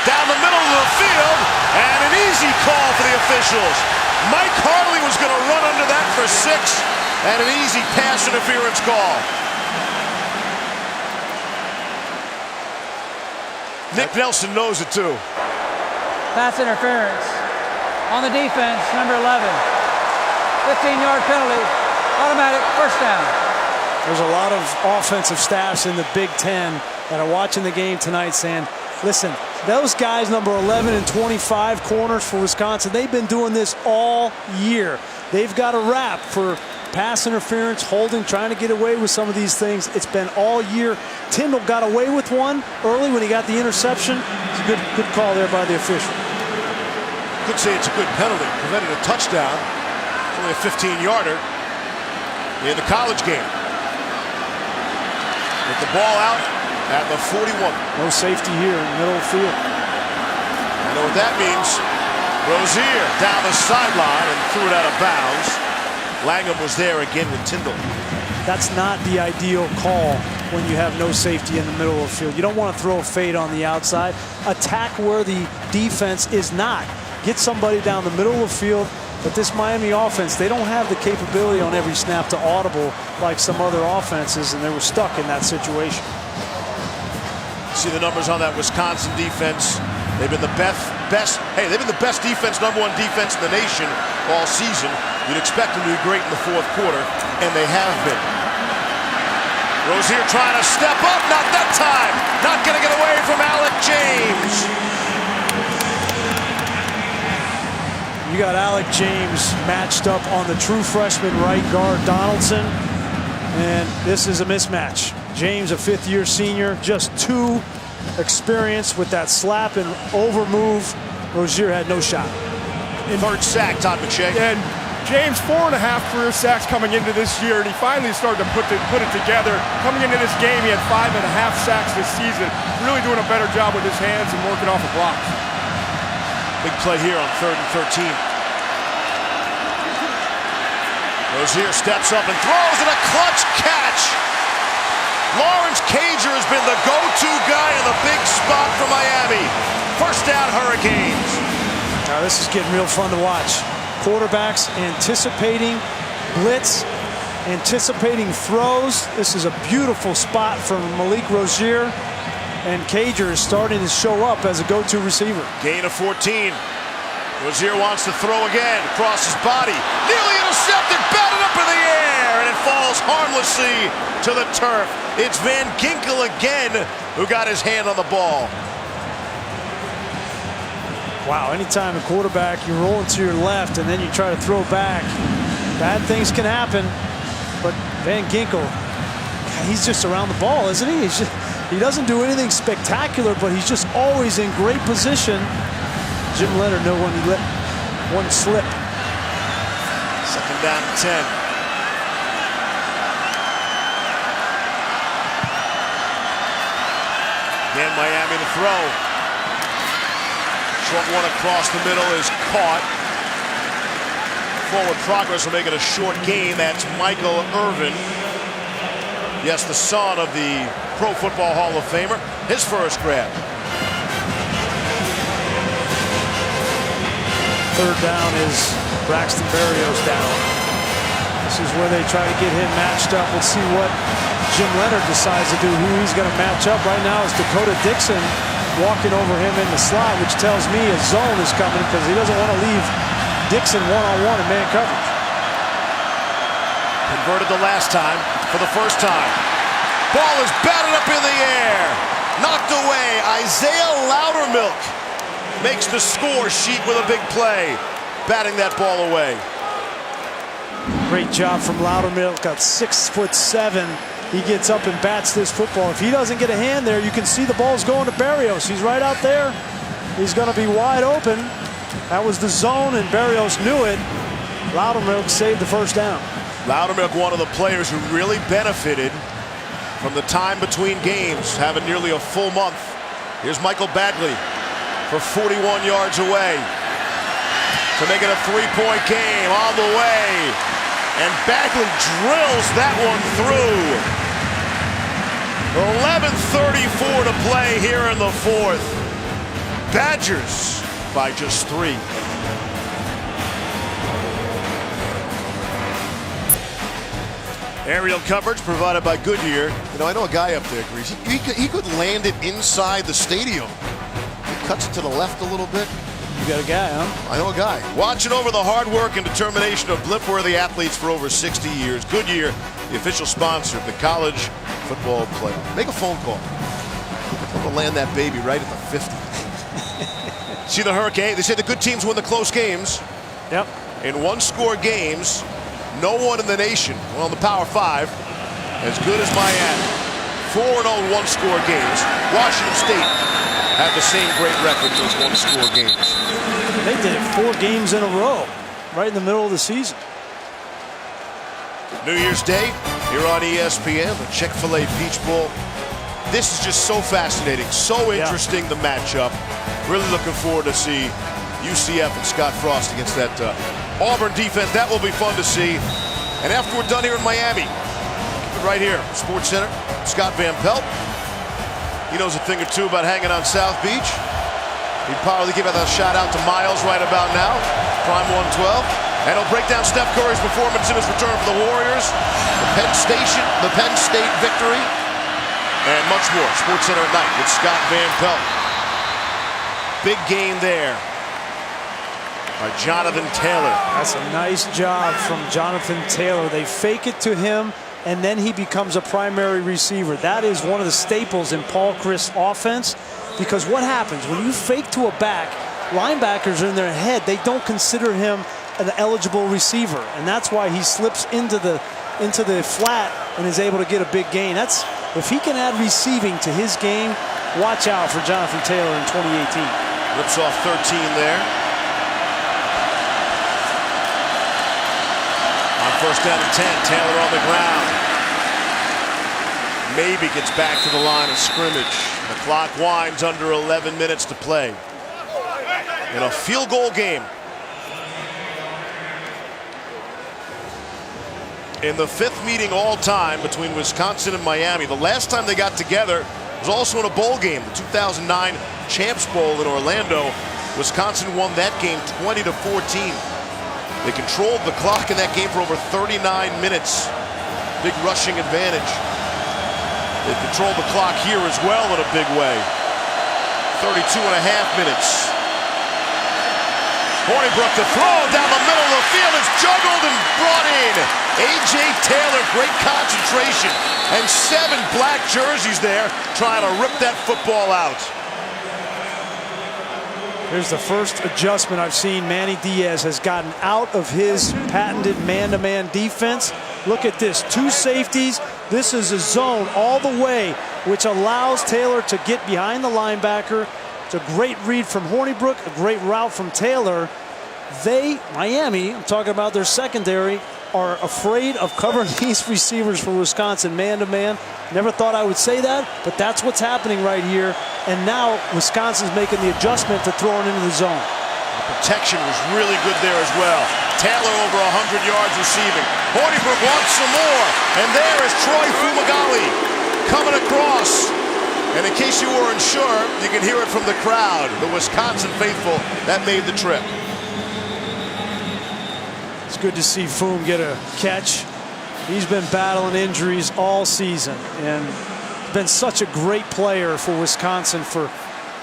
down the middle of the field, and an easy call for the officials. Mike Harley was going to run under that for 6, and an easy pass interference call. Nick Nelson knows it too. Pass interference on the defense, number 11. 15-yard penalty, automatic first down. There's a lot of offensive staffs in the Big Ten that are watching the game tonight saying, listen, those guys, number 11 and 25 corners for Wisconsin, they've been doing this all year. They've got a rap for pass interference, holding, trying to get away with some of these things. It's been all year. Tyndall got away with one early when he got the interception. It's a good call there by the official. Could say it's a good penalty. Prevented a touchdown. So only a 15-yarder in the college game. With the ball out at the 41. No safety here in the middle of the field. I know what that means. Rozier down the sideline and threw it out of bounds. Langham was there again with Tyndall. That's not the ideal call when you have no safety in the middle of the field. You don't want to throw a fade on the outside. Attack where the defense is not. Get somebody down the middle of the field. But this Miami offense, they don't have the capability on every snap to audible like some other offenses, and they were stuck in that situation. See the numbers on that Wisconsin defense. They've been the best defense, #1 defense in the nation all season. You'd expect them to be great in the fourth quarter, and they have been. Rozier trying to step up, not that time. Not going to get away from Alec James. You got Alec James matched up on the true freshman right guard Donaldson, and this is a mismatch. James, a fifth-year senior, just too experienced with that slap and over move. Rozier had no shot. Third sack, Todd McShay. And James, 4.5 career sacks coming into this year, and he finally started to put it together. Coming into this game, he had 5.5 sacks this season. Really doing a better job with his hands and working off of blocks. Big play here on 3rd and 13. Rozier steps up and throws, and a clutch catch. Lawrence Cager has been the go-to guy in the big spot for Miami. First down, Hurricanes. Now this is getting real fun to watch. Quarterbacks anticipating blitz, anticipating throws. This is a beautiful spot from Malik Rozier. And Cager is starting to show up as a go-to receiver. Gain of 14. Rozier wants to throw again. Across his body. Nearly intercepted. Batted up in the air. And it falls harmlessly to the turf. It's Van Ginkel again who got his hand on the ball. Wow, anytime a quarterback, you're rolling to your left and then you try to throw back, bad things can happen. But Van Ginkel, he's just around the ball, isn't he? He doesn't do anything spectacular, but he's just always in great position. Jim Leonard know when he let one slip. Second down and 10. Again, Miami to throw. Short one across the middle is caught. Forward progress will make it a short gain. That's Michael Irvin. Yes, the son of the Pro Football Hall of Famer. His first grab. Third down is Braxton Berrios down. This is where they try to get him matched up. Let's see what Jim Leonard decides to do, who he's going to match up. Right now is Dakota Dixon walking over him in the slot, which tells me a zone is coming because he doesn't want to leave Dixon one-on-one in man coverage. Converted the last time for the first time. Ball is batted up in the air. Knocked away. Isaiah Loudermilk makes the score sheet with a big play. Batting that ball away. Great job from Loudermilk. Got 6'7". He gets up and bats this football. If he doesn't get a hand there, you can see the ball's going to Berrios. He's right out there. He's going to be wide open. That was the zone, and Berrios knew it. Loudermilk saved the first down. Loudermilk, one of the players who really benefited from the time between games, having nearly a full month. Here's Michael Bagley for 41 yards away to make it a 3-point game on the way. And Bagley drills that one through. 11:34 to play here in the fourth. Badgers by just 3. Aerial coverage provided by Goodyear. You know, I know a guy up there, Greasy. He could land it inside the stadium. He cuts it to the left a little bit. You got a guy, huh? I know a guy. Watching over the hard work and determination of blip-worthy athletes for over 60 years. Goodyear, the official sponsor of the college football playoff. Make a phone call. I'm gonna land that baby right at the 50. See the Hurricane? They say the good teams win the close games. Yep. In one-score games, no one in the nation, well, in the Power 5, as good as Miami. 4-0 one-score games. Washington State have the same great record in those one-score games. They did it 4 games in a row, right in the middle of the season. New Year's Day here on ESPN, the Chick-fil-A Peach Bowl. This is just so fascinating, so interesting, the matchup. Really looking forward to see UCF and Scott Frost against that Auburn defense. That will be fun to see. And after we're done here in Miami, keep it right here, Sports Center, Scott Van Pelt. He knows a thing or two about hanging on South Beach. He'd probably give a shout out to Miles right about now, Prime 112. And he'll break down Steph Curry's performance in his return for the Warriors, the Penn State victory, and much more. Sports Center at night with Scott Van Pelt. Big game there by Jonathan Taylor. That's a nice job from Jonathan Taylor. They fake it to him, and then he becomes a primary receiver. That is one of the staples in Paul Christ's offense, because what happens when you fake to a back, linebackers are in their head, they don't consider him an eligible receiver, and that's why he slips into the flat and is able to get a big gain. That's, if he can add receiving to his game, watch out for Jonathan Taylor in 2018. Rips off 13 there. On first down and 10, Taylor on the ground. Maybe gets back to the line of scrimmage. The clock winds, under 11 minutes to play in a field goal game. In the 5th meeting all time between Wisconsin and Miami. The last time they got together was also in a bowl game, the 2009 Champs Bowl in Orlando. Wisconsin won that game 20-14. They controlled the clock in that game for over 39 minutes. Big rushing advantage. They controlled the clock here as well in a big way. 32.5 minutes. Hornibrook to throw down the middle of the field. It's juggled and brought in. A.J. Taylor, great concentration. And 7 black jerseys there trying to rip that football out. Here's the first adjustment I've seen. Manny Diaz has gotten out of his patented man-to-man defense. Look at this, 2 safeties. This is a zone all the way, which allows Taylor to get behind the linebacker. It's a great read from Hornibrook, a great route from Taylor. Miami, I'm talking about their secondary, are afraid of covering these receivers for Wisconsin man-to-man. Never thought I would say that, but that's what's happening right here. And now Wisconsin's making the adjustment to throwing into the zone. The protection was really good there as well. Taylor over 100 yards receiving. Hornibrook wants some more. And there is Troy Fumagalli coming across. And in case you weren't sure, you can hear it from the crowd. The Wisconsin faithful that made the trip. It's good to see Foom get a catch. He's been battling injuries all season and been such a great player for Wisconsin for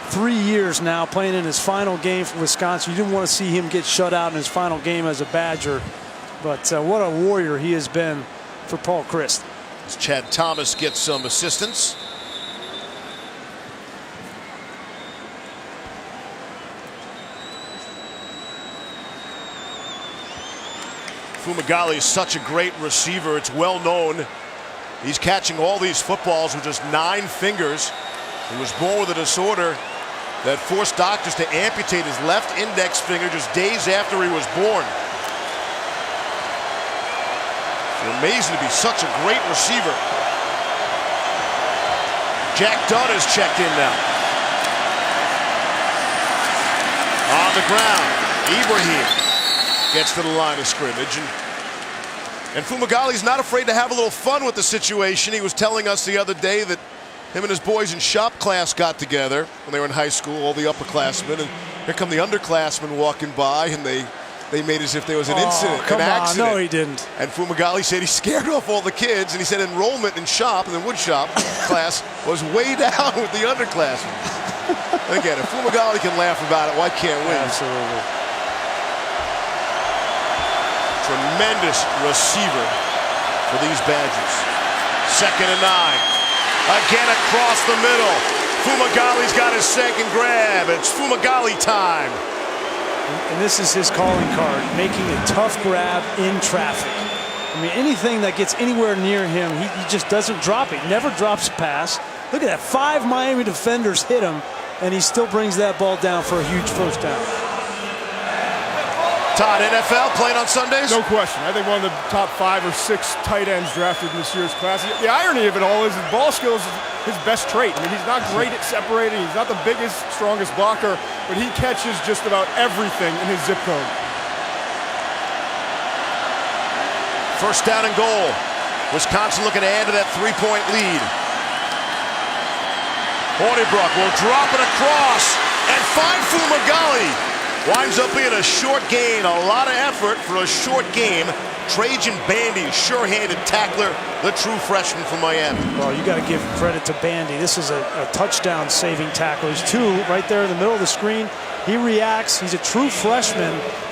3 years now, playing in his final game for Wisconsin. You didn't want to see him get shut out in his final game as a Badger, but what a warrior he has been for Paul Chryst. As Chad Thomas gets some assistance. Fumagalli is such a great receiver. It's well known. He's catching all these footballs with just 9 fingers. He was born with a disorder that forced doctors to amputate his left index finger just days after he was born. It's amazing to be such a great receiver. Jack Dunn is checked in now. On the ground, Ibrahim gets to the line of scrimmage, and Fumagalli's not afraid to have a little fun with the situation. He was telling us the other day that him and his boys in shop class got together when they were in high school, all the upperclassmen, and here come the underclassmen walking by, and they made as if there was an incident, an accident. No, he didn't. And Fumagalli said he scared off all the kids, and he said enrollment in shop, and the wood shop class was way down with the underclassmen. Again, if Fumagalli can laugh about it, why can't we? Absolutely. Tremendous receiver for these Badgers. 2nd and 9. Again across the middle. Fumagalli's got his second grab. It's Fumagalli time. And this is his calling card, making a tough grab in traffic. I mean, anything that gets anywhere near him, he just doesn't drop it. He never drops a pass. Look at that. 5 Miami defenders hit him, and he still brings that ball down for a huge first down. Todd, NFL playing on Sundays? No question. I think one of the top 5 or 6 tight ends drafted in this year's class. The irony of it all is his ball skills is his best trait. I mean, he's not great at separating. He's not the biggest, strongest blocker, but he catches just about everything in his zip code. First down and goal. Wisconsin looking to add to that 3-point lead. Hornibrook will drop it across and find Fumagalli. Winds up being a short gain. A lot of effort for a short game. Trajan Bandy, sure-handed tackler, the true freshman from Miami. Well, you got to give credit to Bandy. This is a touchdown-saving tackle. He's 2 right there in the middle of the screen. He reacts. He's a true freshman.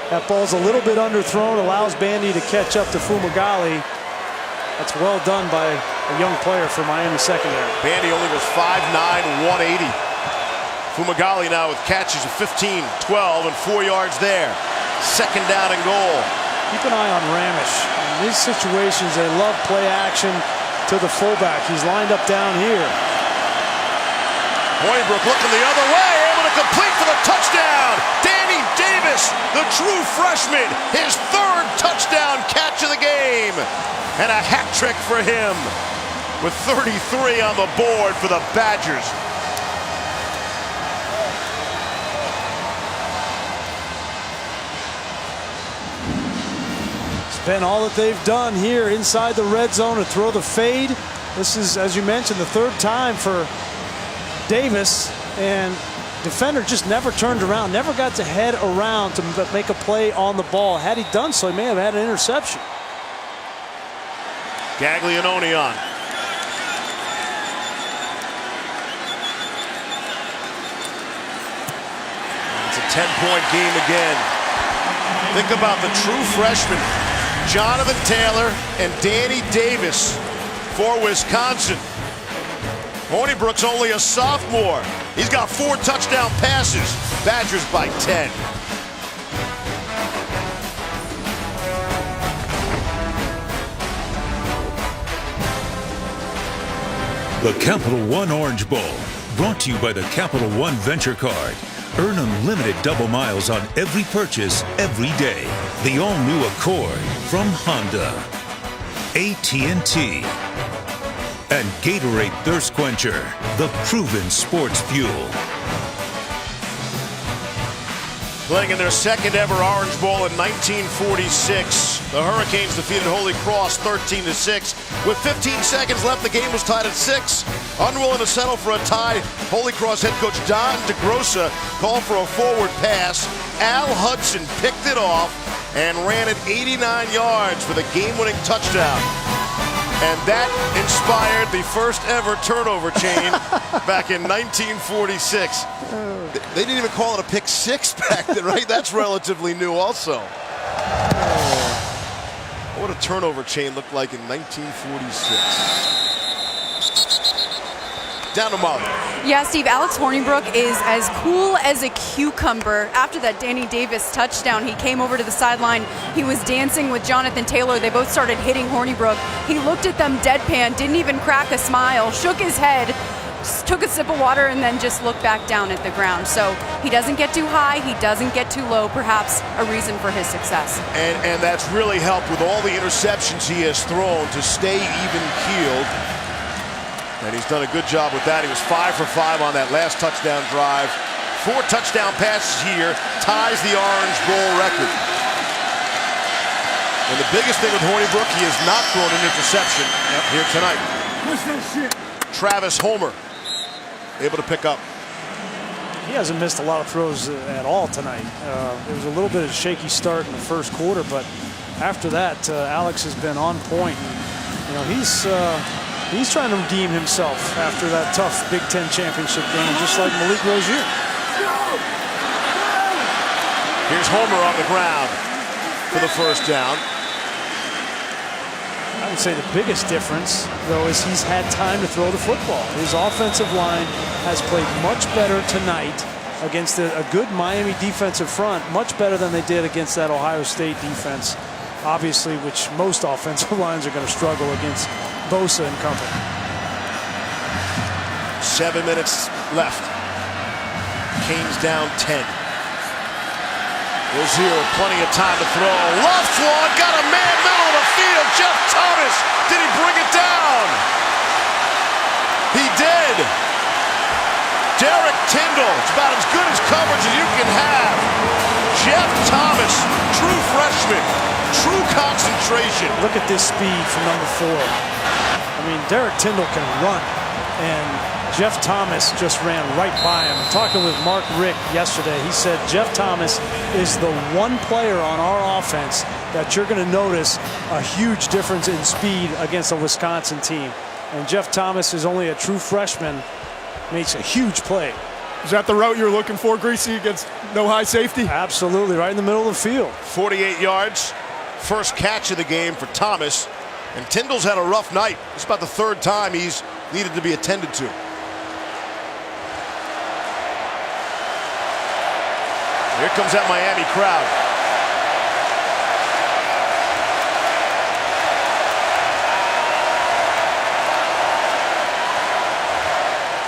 That ball's a little bit underthrown, allows Bandy to catch up to Fumagalli. That's well done by a young player for Miami secondary. Bandy only was 5'9", 180. Fumagalli now with catches of 15, 12, and 4 yards there. Second down and goal. Keep an eye on Ramish. In these situations, they love play action to the fullback. He's lined up down here. Hornibrook looking the other way, able to complete for the touchdown. Danny Davis, the true freshman, his 3rd touchdown catch of the game. And a hat trick for him with 33 on the board for the Badgers. Been all that they've done here inside the red zone to throw the fade. This is, as you mentioned, the 3rd time for Davis, and defender just never turned around, never got to head around to make a play on the ball. Had he done so, he may have had an interception. Gaglianone on. It's a 10-point game again. Think about the true freshmen, Jonathan Taylor and Danny Davis for Wisconsin. Hornibrook's only a sophomore. He's got 4 touchdown passes. Badgers by 10. The Capital One Orange Bowl, brought to you by the Capital One Venture Card. Earn unlimited double miles on every purchase every day. The all-new Accord from Honda. AT&T. And Gatorade Thirst Quencher, the proven sports fuel. Playing in their 2nd ever Orange Bowl in 1946, the Hurricanes defeated Holy Cross 13-6. With 15 seconds left, the game was tied at 6. Unwilling to settle for a tie, Holy Cross head coach Don DeGrossa called for a forward pass. Al Hudson picked it off and ran it 89 yards for the game-winning touchdown. And that inspired the first ever turnover chain back in 1946. They didn't even call it a pick 6 back then, right? That's relatively new also. What a turnover chain looked like in 1946. Down to Molly. Yeah, Steve, Alex Hornibrook is as cool as a cucumber. After that Danny Davis touchdown, he came over to the sideline. He was dancing with Jonathan Taylor. They both started hitting Hornibrook. He looked at them deadpan, didn't even crack a smile, shook his head, took a sip of water, and then just looked back down at the ground. So he doesn't get too high, he doesn't get too low, perhaps a reason for his success. And that's really helped with all the interceptions he has thrown to stay even-keeled. And he's done a good job with that. He was 5 for 5 on that last touchdown drive. 4 touchdown passes here, ties the Orange Bowl record. And the biggest thing with Hornibrook, he has not thrown an interception here tonight. Travis Homer able to pick up. He hasn't missed a lot of throws at all tonight. There was a little bit of a shaky start in the first quarter, but after that, Alex has been on point. You know, he's trying to redeem himself after that tough Big Ten championship game, just like Malik Rozier. Here's Homer on the ground for the first down. I would say the biggest difference, though, is he's had time to throw the football. His offensive line has played much better tonight against a good Miami defensive front, much better than they did against that Ohio State defense, obviously, which most offensive lines are going to struggle against Bosa and company. 7 minutes left. Canes down 10. Rozier, plenty of time to throw. Left one, got a man middle of the field. Jeff Thomas, did he bring it down? He did. Derek Tyndall, it's about as good as coverage as you can have. Jeff Thomas, true freshman, true concentration. Look at this speed from number 4. I mean, Derek Tyndall can run, and Jeff Thomas just ran right by him. Talking with Mark Richt yesterday, he said Jeff Thomas is the one player on our offense that you're going to notice a huge difference in speed against a Wisconsin team. And Jeff Thomas is only a true freshman, makes a huge play. Is that the route you're looking for, Greasy, against no high safety? Absolutely, right in the middle of the field. 48 yards, first catch of the game for Thomas. And Tyndall's had a rough night. It's about the 3rd time he's needed to be attended to. Here comes that Miami crowd.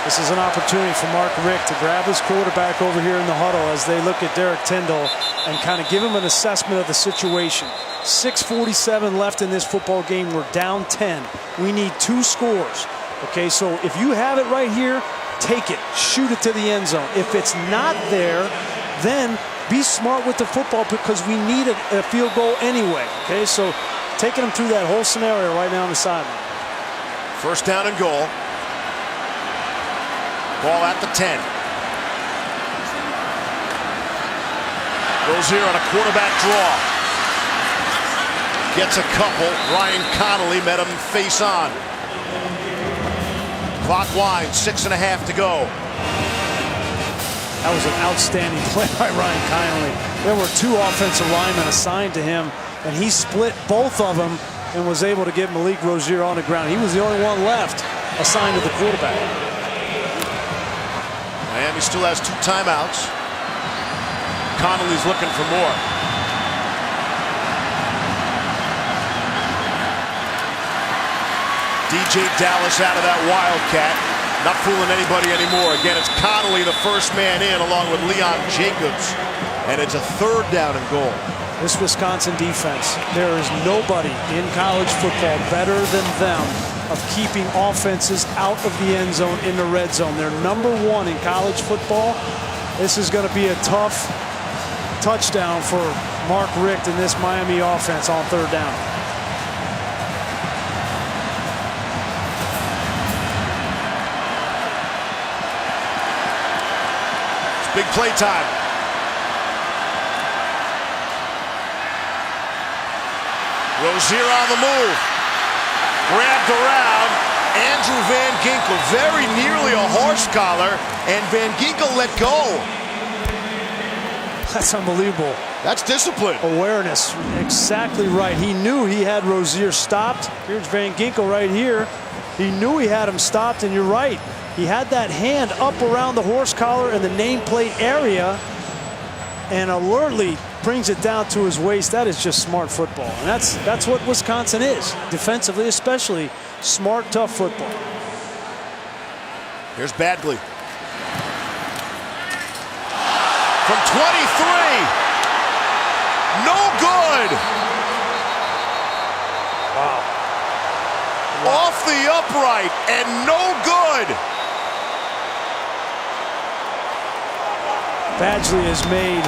This is an opportunity for Mark Richt to grab his quarterback over here in the huddle as they look at Derek Tyndall and kind of give him an assessment of the situation. 6:47 left in this football game. We're down 10. We need 2 scores. Okay, so if you have it right here, take it. Shoot it to the end zone. If it's not there, then be smart with the football because we need a field goal anyway. Okay, so taking them through that whole scenario right now on the sideline. First down and goal. Ball at the 10. Rozier on a quarterback draw. Gets a couple. Ryan Connolly met him face on. Clock winds, 6.5 to go. That was an outstanding play by Ryan Connolly. There were 2 offensive linemen assigned to him, and he split both of them and was able to get Malik Rozier on the ground. He was the only one left assigned to the quarterback. Miami still has 2 timeouts. Connolly's looking for more. DJ Dallas out of that Wildcat. Not fooling anybody anymore. Again, it's Connolly, the first man in, along with Leon Jacobs. And it's a 3rd down and goal. This Wisconsin defense, there is nobody in college football better than them of keeping offenses out of the end zone in the red zone. They're number 1 in college football. This is going to be a tough touchdown for Mark Richt and this Miami offense on 3rd down. It's big play time. Rozier on the move. Grabbed around. Andrew Van Ginkel, very nearly a horse collar, and Van Ginkel let go. That's unbelievable. That's discipline. Awareness, exactly right. He knew he had Rozier stopped. Here's Van Ginkel right here. He knew he had him stopped, and you're right. He had that hand up around the horse collar and the nameplate area and alertly brings it down to his waist. That is just smart football. And that's what Wisconsin is. Defensively especially, smart, tough football. Here's Badgley. From 23. No good. Wow. Off the upright and no good. Badgley has made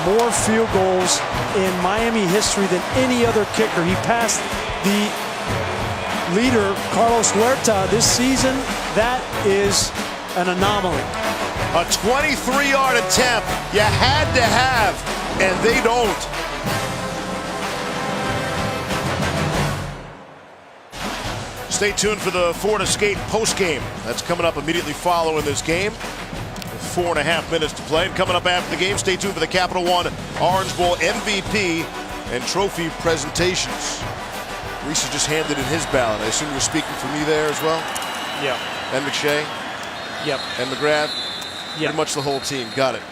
more field goals in Miami history than any other kicker. He passed the leader, Carlos Huerta, this season. That is an anomaly. A 23-yard attempt you had to have, and they don't. Stay tuned for the Florida State postgame. That's coming up immediately following this game. 4.5 minutes to play. And coming up after the game, stay tuned for the Capital One Orange Bowl MVP and trophy presentations. Reese just handed in his ballot. I assume you're speaking for me there as well? Yeah. And McShay? Yep. And McGrath? Yeah. Pretty much the whole team. Got it.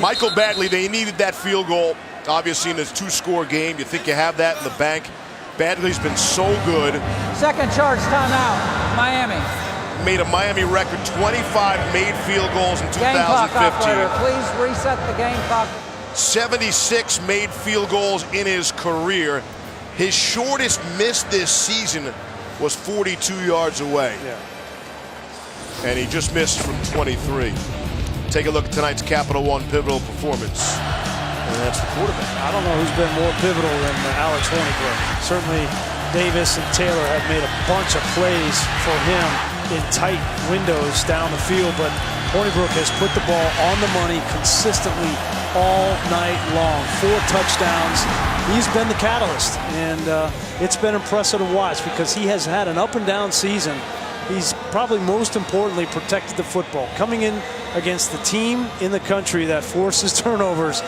Michael Badgley, they needed that field goal. Obviously in this 2-score game, you think you have that in the bank. Badgley's been so good. Second charge timeout, Miami. Made a Miami record 25 made field goals in 2015. Game clock operator, please reset the game clock. 76 made field goals in his career. His shortest miss this season was 42 yards away. Yeah. And he just missed from 23. Take a look at tonight's Capital One pivotal performance. And that's the quarterback. I don't know who's been more pivotal than Alex Hornibrook. Certainly Davis and Taylor have made a bunch of plays for him in tight windows down the field, but Hornibrook has put the ball on the money consistently all night long. 4 touchdowns. He's been the catalyst, and it's been impressive to watch because he has had an up and down season. He's probably most importantly protected the football. Coming in against the team in the country that forces turnovers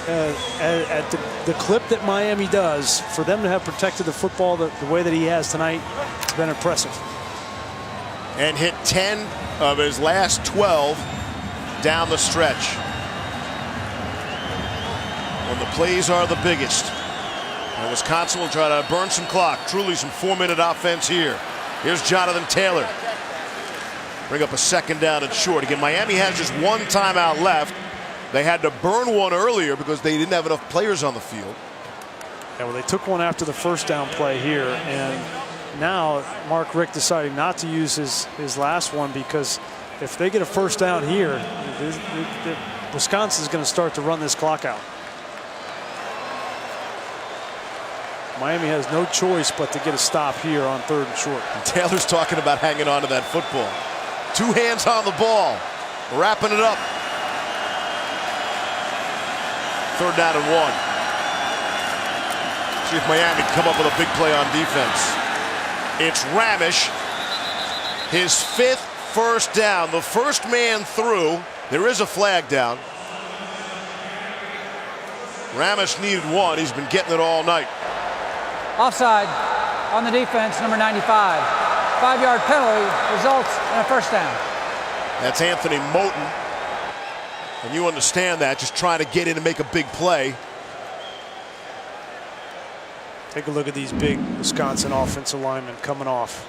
at the clip that Miami does, for them to have protected the football the way that he has tonight, it's been impressive. And hit 10 of his last 12 down the stretch. When the plays are the biggest. And Wisconsin will try to burn some clock. Truly some 4-minute offense here. Here's Jonathan Taylor. Bring up a second down and short. Again, Miami has just 1 timeout left. They had to burn one earlier because they didn't have enough players on the field. Yeah, well, they took one after the first down play here, and now Mark Richt decided not to use his last one because if they get a first down here, Wisconsin is going to start to run this clock out. Miami has no choice but to get a stop here on 3rd and short. And Taylor's talking about hanging on to that football. 2 hands on the ball, wrapping it up. 3rd down and 1. See if Miami can come up with a big play on defense. It's Ramish. His 5th first down. The first man through. There is a flag down. Ramish needed 1. He's been getting it all night. Offside on the defense, number 95. 5-yard penalty results in a first down. That's Anthony Moten. And you understand that, just trying to get in and make a big play. Take a look at these big Wisconsin offensive linemen coming off.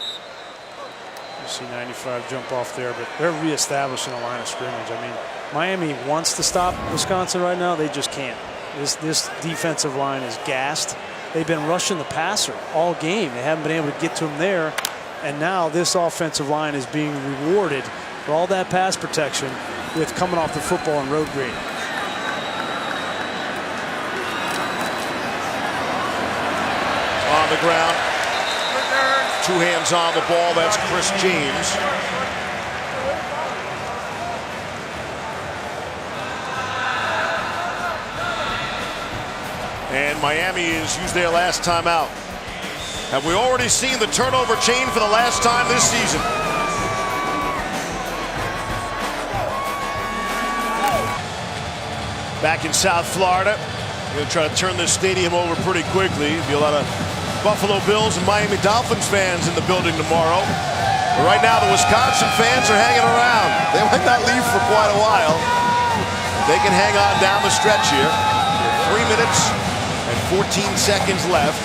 You see 95 jump off there, but they're reestablishing a line of scrimmage. I mean, Miami wants to stop Wisconsin right now. They just can't. This defensive line is gassed. They've been rushing the passer all game. They haven't been able to get to him there. And now this offensive line is being rewarded for all that pass protection with coming off the football and road grade. On the ground. 2 hands on the ball. That's Chris James. And Miami has used their last timeout. Have we already seen the turnover chain for the last time this season? Back in South Florida, we're going to try to turn this stadium over pretty quickly. There'll be a lot of Buffalo Bills and Miami Dolphins fans in the building tomorrow. But right now, the Wisconsin fans are hanging around. They might not leave for quite a while. They can hang on down the stretch here. 3 minutes and 14 seconds left.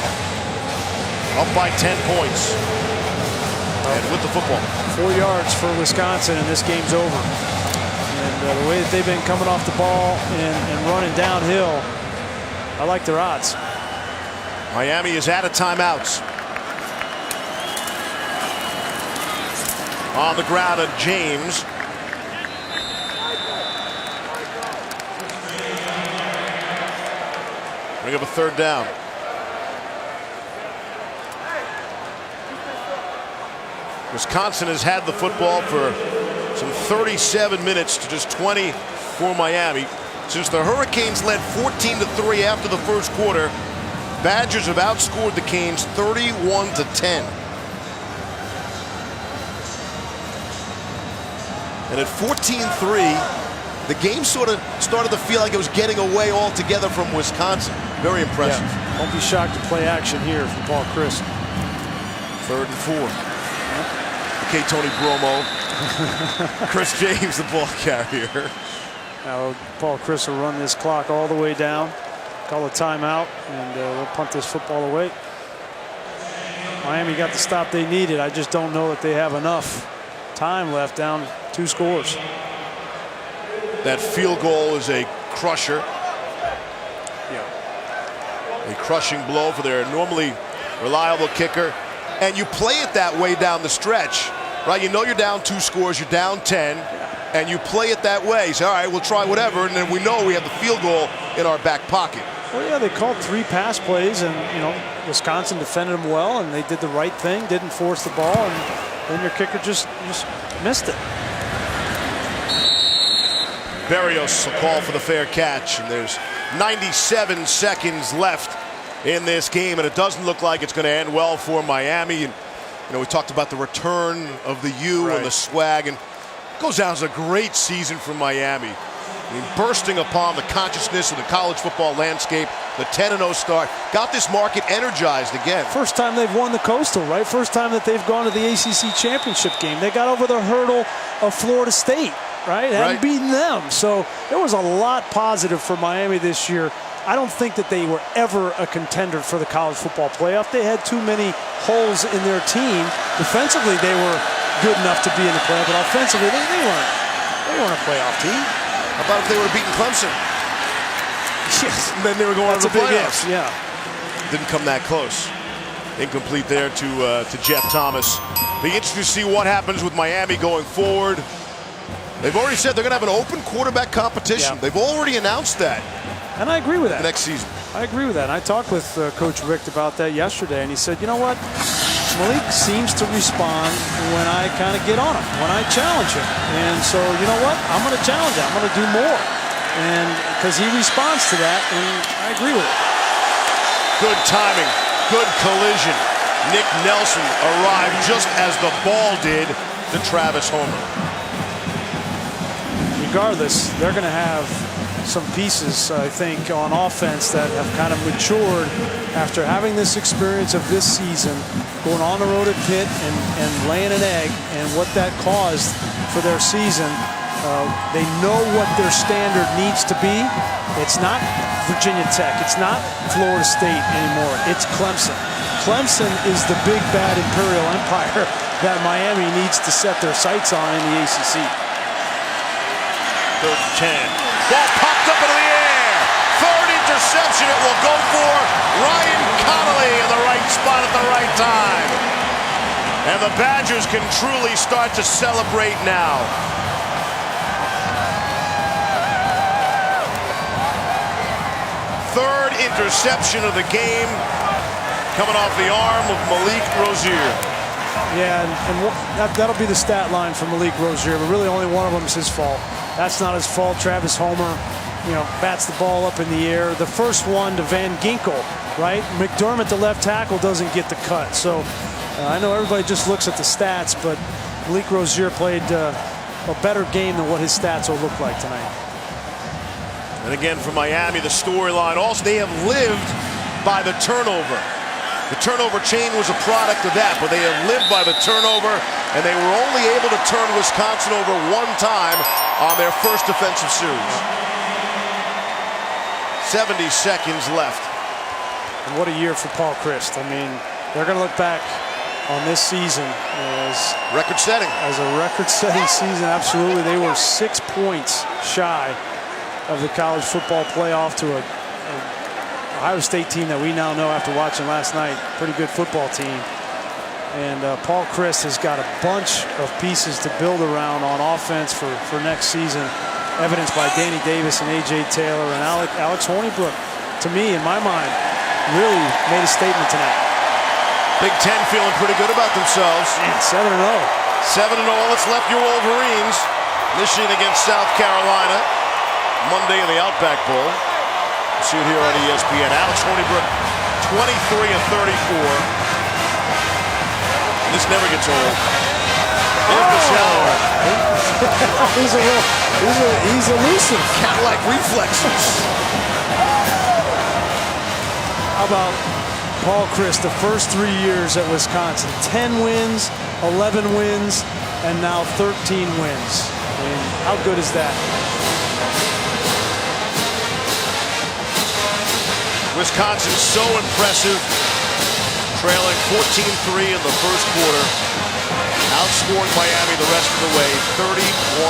Up by 10 points. And with the football. 4 yards for Wisconsin, and this game's over. And the way that they've been coming off the ball and running downhill, I like their odds. Miami is out of timeouts. On the ground of James. Bring up a 3rd down. Wisconsin has had the football for some 37 minutes to just 20 for Miami. Since the Hurricanes led 14-3 after the first quarter, Badgers have outscored the Canes 31-10. And at 14-3, the game sort of started to feel like it was getting away altogether from Wisconsin. Very impressive. Yeah. Don't be shocked to play action here from Paul Chris. 3rd and 4. Okay, Tony Bromo. Chris James, the ball carrier. Now Paul Chris will run this clock all the way down, call a timeout, and they'll punt this football away. Miami got the stop they needed. I just don't know that they have enough time left, down 2 scores. That field goal is a crusher. A crushing blow for their normally reliable kicker. And you play it that way down the stretch, right? You know you're down 2 scores, you're down 10, and you play it that way. So, all right, we'll try whatever, and then we know we have the field goal in our back pocket. Well, yeah, they called 3 pass plays, and, Wisconsin defended them well, and they did the right thing, didn't force the ball, and then your kicker just missed it. Berrios will call for the fair catch, and there's 97 seconds left in this game, and it doesn't look like it's going to end well for Miami. And we talked about the return of the U and the swag, and it goes down as a great season for Miami. I mean, bursting upon the consciousness of the college football landscape, the 10-0 start, got this market energized again. First time they've won the Coastal, right? First time that they've gone to the ACC championship game. They got over the hurdle of Florida State, right? Hadn't beaten them. So there was a lot positive for Miami this year. I don't think that they were ever a contender for the college football playoff. They had too many holes in their team. Defensively, they were good enough to be in the playoff, but offensively, they weren't a playoff team. How about if they would have beaten Clemson? Yes. And then they were going to the playoffs. Yeah. Didn't come that close. Incomplete there to Jeff Thomas. Be interesting to see what happens with Miami going forward. They've already said they're going to have an open quarterback competition. They've already announced that. And I agree with that. Next season. I agree with that. And I talked with Coach Richt about that yesterday, and he said, you know what? Malik seems to respond when I kind of get on him, when I challenge him. And so, you know what? I'm going to challenge him. I'm going to do more. And because he responds to that, and I agree with it. Good timing. Good collision. Nick Nelson arrived just as the ball did to Travis Homer. Regardless, they're going to have some pieces, I think, on offense that have kind of matured after having this experience of this season, going on the road at Pitt and laying an egg, and what that caused for their season. They know what their standard needs to be. It's not Virginia Tech. It's not Florida State anymore. It's Clemson. Clemson is the big bad imperial empire that Miami needs to set their sights on in the ACC. 3rd and 10. Ball popped up into the air. 3rd interception. It will go for Ryan Connolly in the right spot at the right time. And the Badgers can truly start to celebrate now. Third interception of the game coming off the arm of Malik Rozier. Yeah, and that'll be the stat line for Malik Rozier, but really only one of them is his fault. That's not his fault. Travis Homer, bats the ball up in the air. The first one to Van Ginkel, right? McDermott, the left tackle, doesn't get the cut. So I know everybody just looks at the stats, but Malik Rozier played a better game than what his stats will look like tonight. And again, for Miami, the storyline also, they have lived by the turnover. The turnover chain was a product of that, but they have lived by the turnover, and they were only able to turn Wisconsin over one time on their first defensive series. 70 seconds left. And what a year for Paul Chryst. I mean, they're going to look back on this season as record-setting. As a record-setting season, absolutely. They were 6 points shy of the college football playoff to a Ohio State team that we now know after watching last night, pretty good football team. And Paul Chryst has got a bunch of pieces to build around on offense for next season, evidenced by Danny Davis and A.J. Taylor and Alex Hornibrook. To me, in my mind, really made a statement tonight. Big Ten feeling pretty good about themselves. Man, 7-0. 7-0, it's left your Wolverines. Michigan against South Carolina, Monday in the Outback Bowl. See it here on ESPN. Alex Hornibrook, 23 and 34. This never gets old. He's elusive. Cat-like reflexes. How about Paul Chryst, the first 3 years at Wisconsin? 10 wins, 11 wins, and now 13 wins. I mean, how good is that? Wisconsin so impressive, trailing 14-3 in the first quarter, outscoring Miami the rest of the way,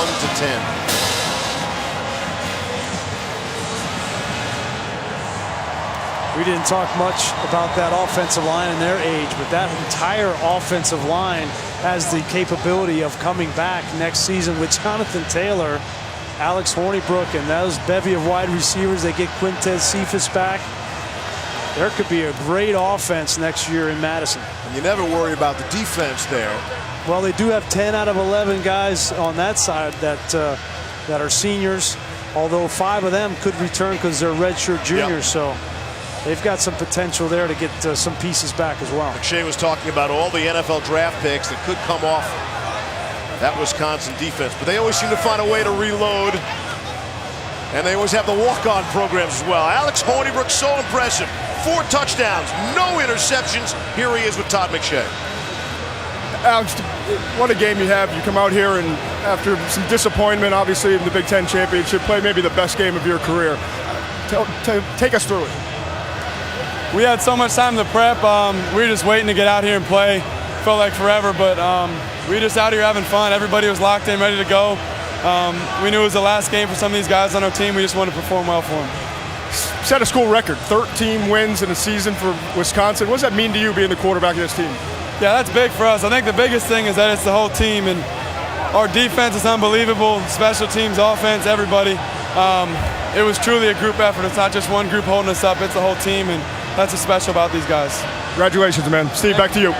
31-10. We didn't talk much about that offensive line and their age, but that entire offensive line has the capability of coming back next season with Jonathan Taylor, Alex Hornibrook, and those bevy of wide receivers. They get Quintez Cephas back. There could be a great offense next year in Madison. And you never worry about the defense there. Well, they do have 10 out of 11 guys on that side that are seniors, although 5 of them could return because they're redshirt juniors. So they've got some potential there to get some pieces back as well. McShay was talking about all the NFL draft picks that could come off that Wisconsin defense, but they always seem to find a way to reload, and they always have the walk-on programs as well. Alex Hornibrook, so impressive. 4 touchdowns, no interceptions. Here he is with Todd McShay. Alex, what a game you have. You come out here and after some disappointment, obviously, in the Big Ten Championship, play maybe the best game of your career. Take us through it. We had so much time to prep. We were just waiting to get out here and play. Felt like forever, but we were just out here having fun. Everybody was locked in, ready to go. We knew it was the last game for some of these guys on our team. We just wanted to perform well for them. Set a school record, 13 wins in a season for Wisconsin. What does that mean to you being the quarterback of this team? Yeah, that's big for us. I think the biggest thing is that it's the whole team, and our defense is unbelievable. Special teams, offense, everybody. It was truly a group effort. It's not just one group holding us up. It's the whole team, and that's what's special about these guys. Congratulations, man. Steve, back to you.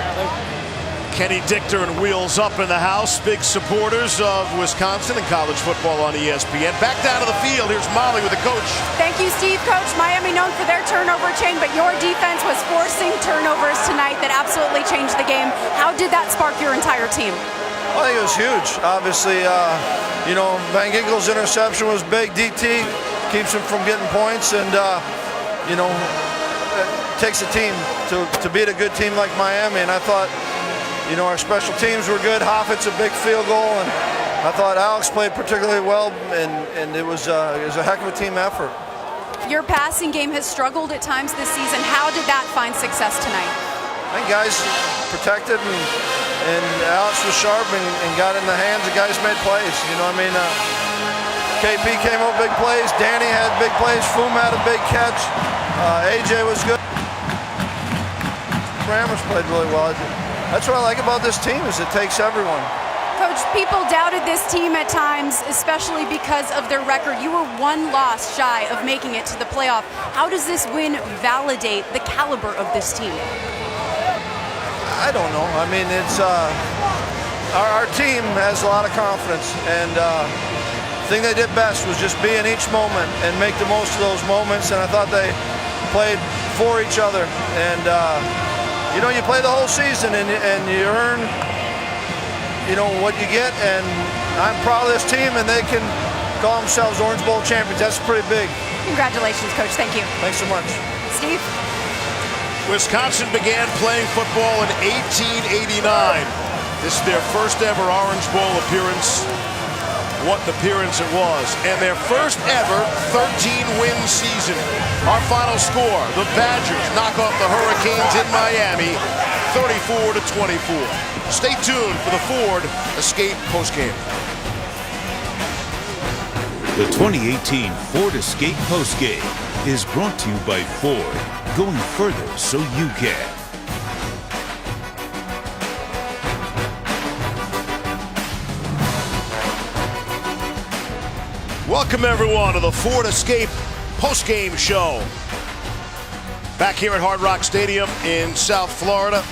Kenny Dichter and Wheels Up in the house. Big supporters of Wisconsin and college football on ESPN. Back down to the field. Here's Molly with the coach. Thank you, Steve. Coach, Miami known for their turnover chain, but your defense was forcing turnovers tonight that absolutely changed the game. How did that spark your entire team? I think it was huge. Obviously, Van Ginkel's interception was big. DT keeps him from getting points, and, it takes a team to beat a good team like Miami. And I thought, our special teams were good. Hoffitt's a big field goal, and I thought Alex played particularly well, and it was a heck of a team effort. Your passing game has struggled at times this season. How did that find success tonight? I think guys protected, and Alex was sharp and got in the hands of guys who made plays. KP came up with big plays. Danny had big plays. Foom had a big catch. AJ was good. Rammers played really well. That's what I like about this team, is it takes everyone. Coach, people doubted this team at times, especially because of their record. You were 1 loss shy of making it to the playoff. How does this win validate the caliber of this team? I don't know. I mean, it's our team has a lot of confidence, and the thing they did best was just be in each moment and make the most of those moments, and I thought they played for each other. And you play the whole season, and you earn what you get, and I'm proud of this team, and they can call themselves Orange Bowl champions. That's pretty big. Congratulations, Coach. Thank you. Thanks so much. Steve? Wisconsin began playing football in 1889. This is their first ever Orange Bowl appearance. What an appearance it was. And their first ever 13-win season. Our final score, the Badgers knock off the Hurricanes in Miami, 34-24. Stay tuned for the Ford Escape postgame. The 2018 Ford Escape postgame is brought to you by Ford. Going further so you can. Welcome everyone to the Ford Escape postgame show. Back here at Hard Rock Stadium in South Florida.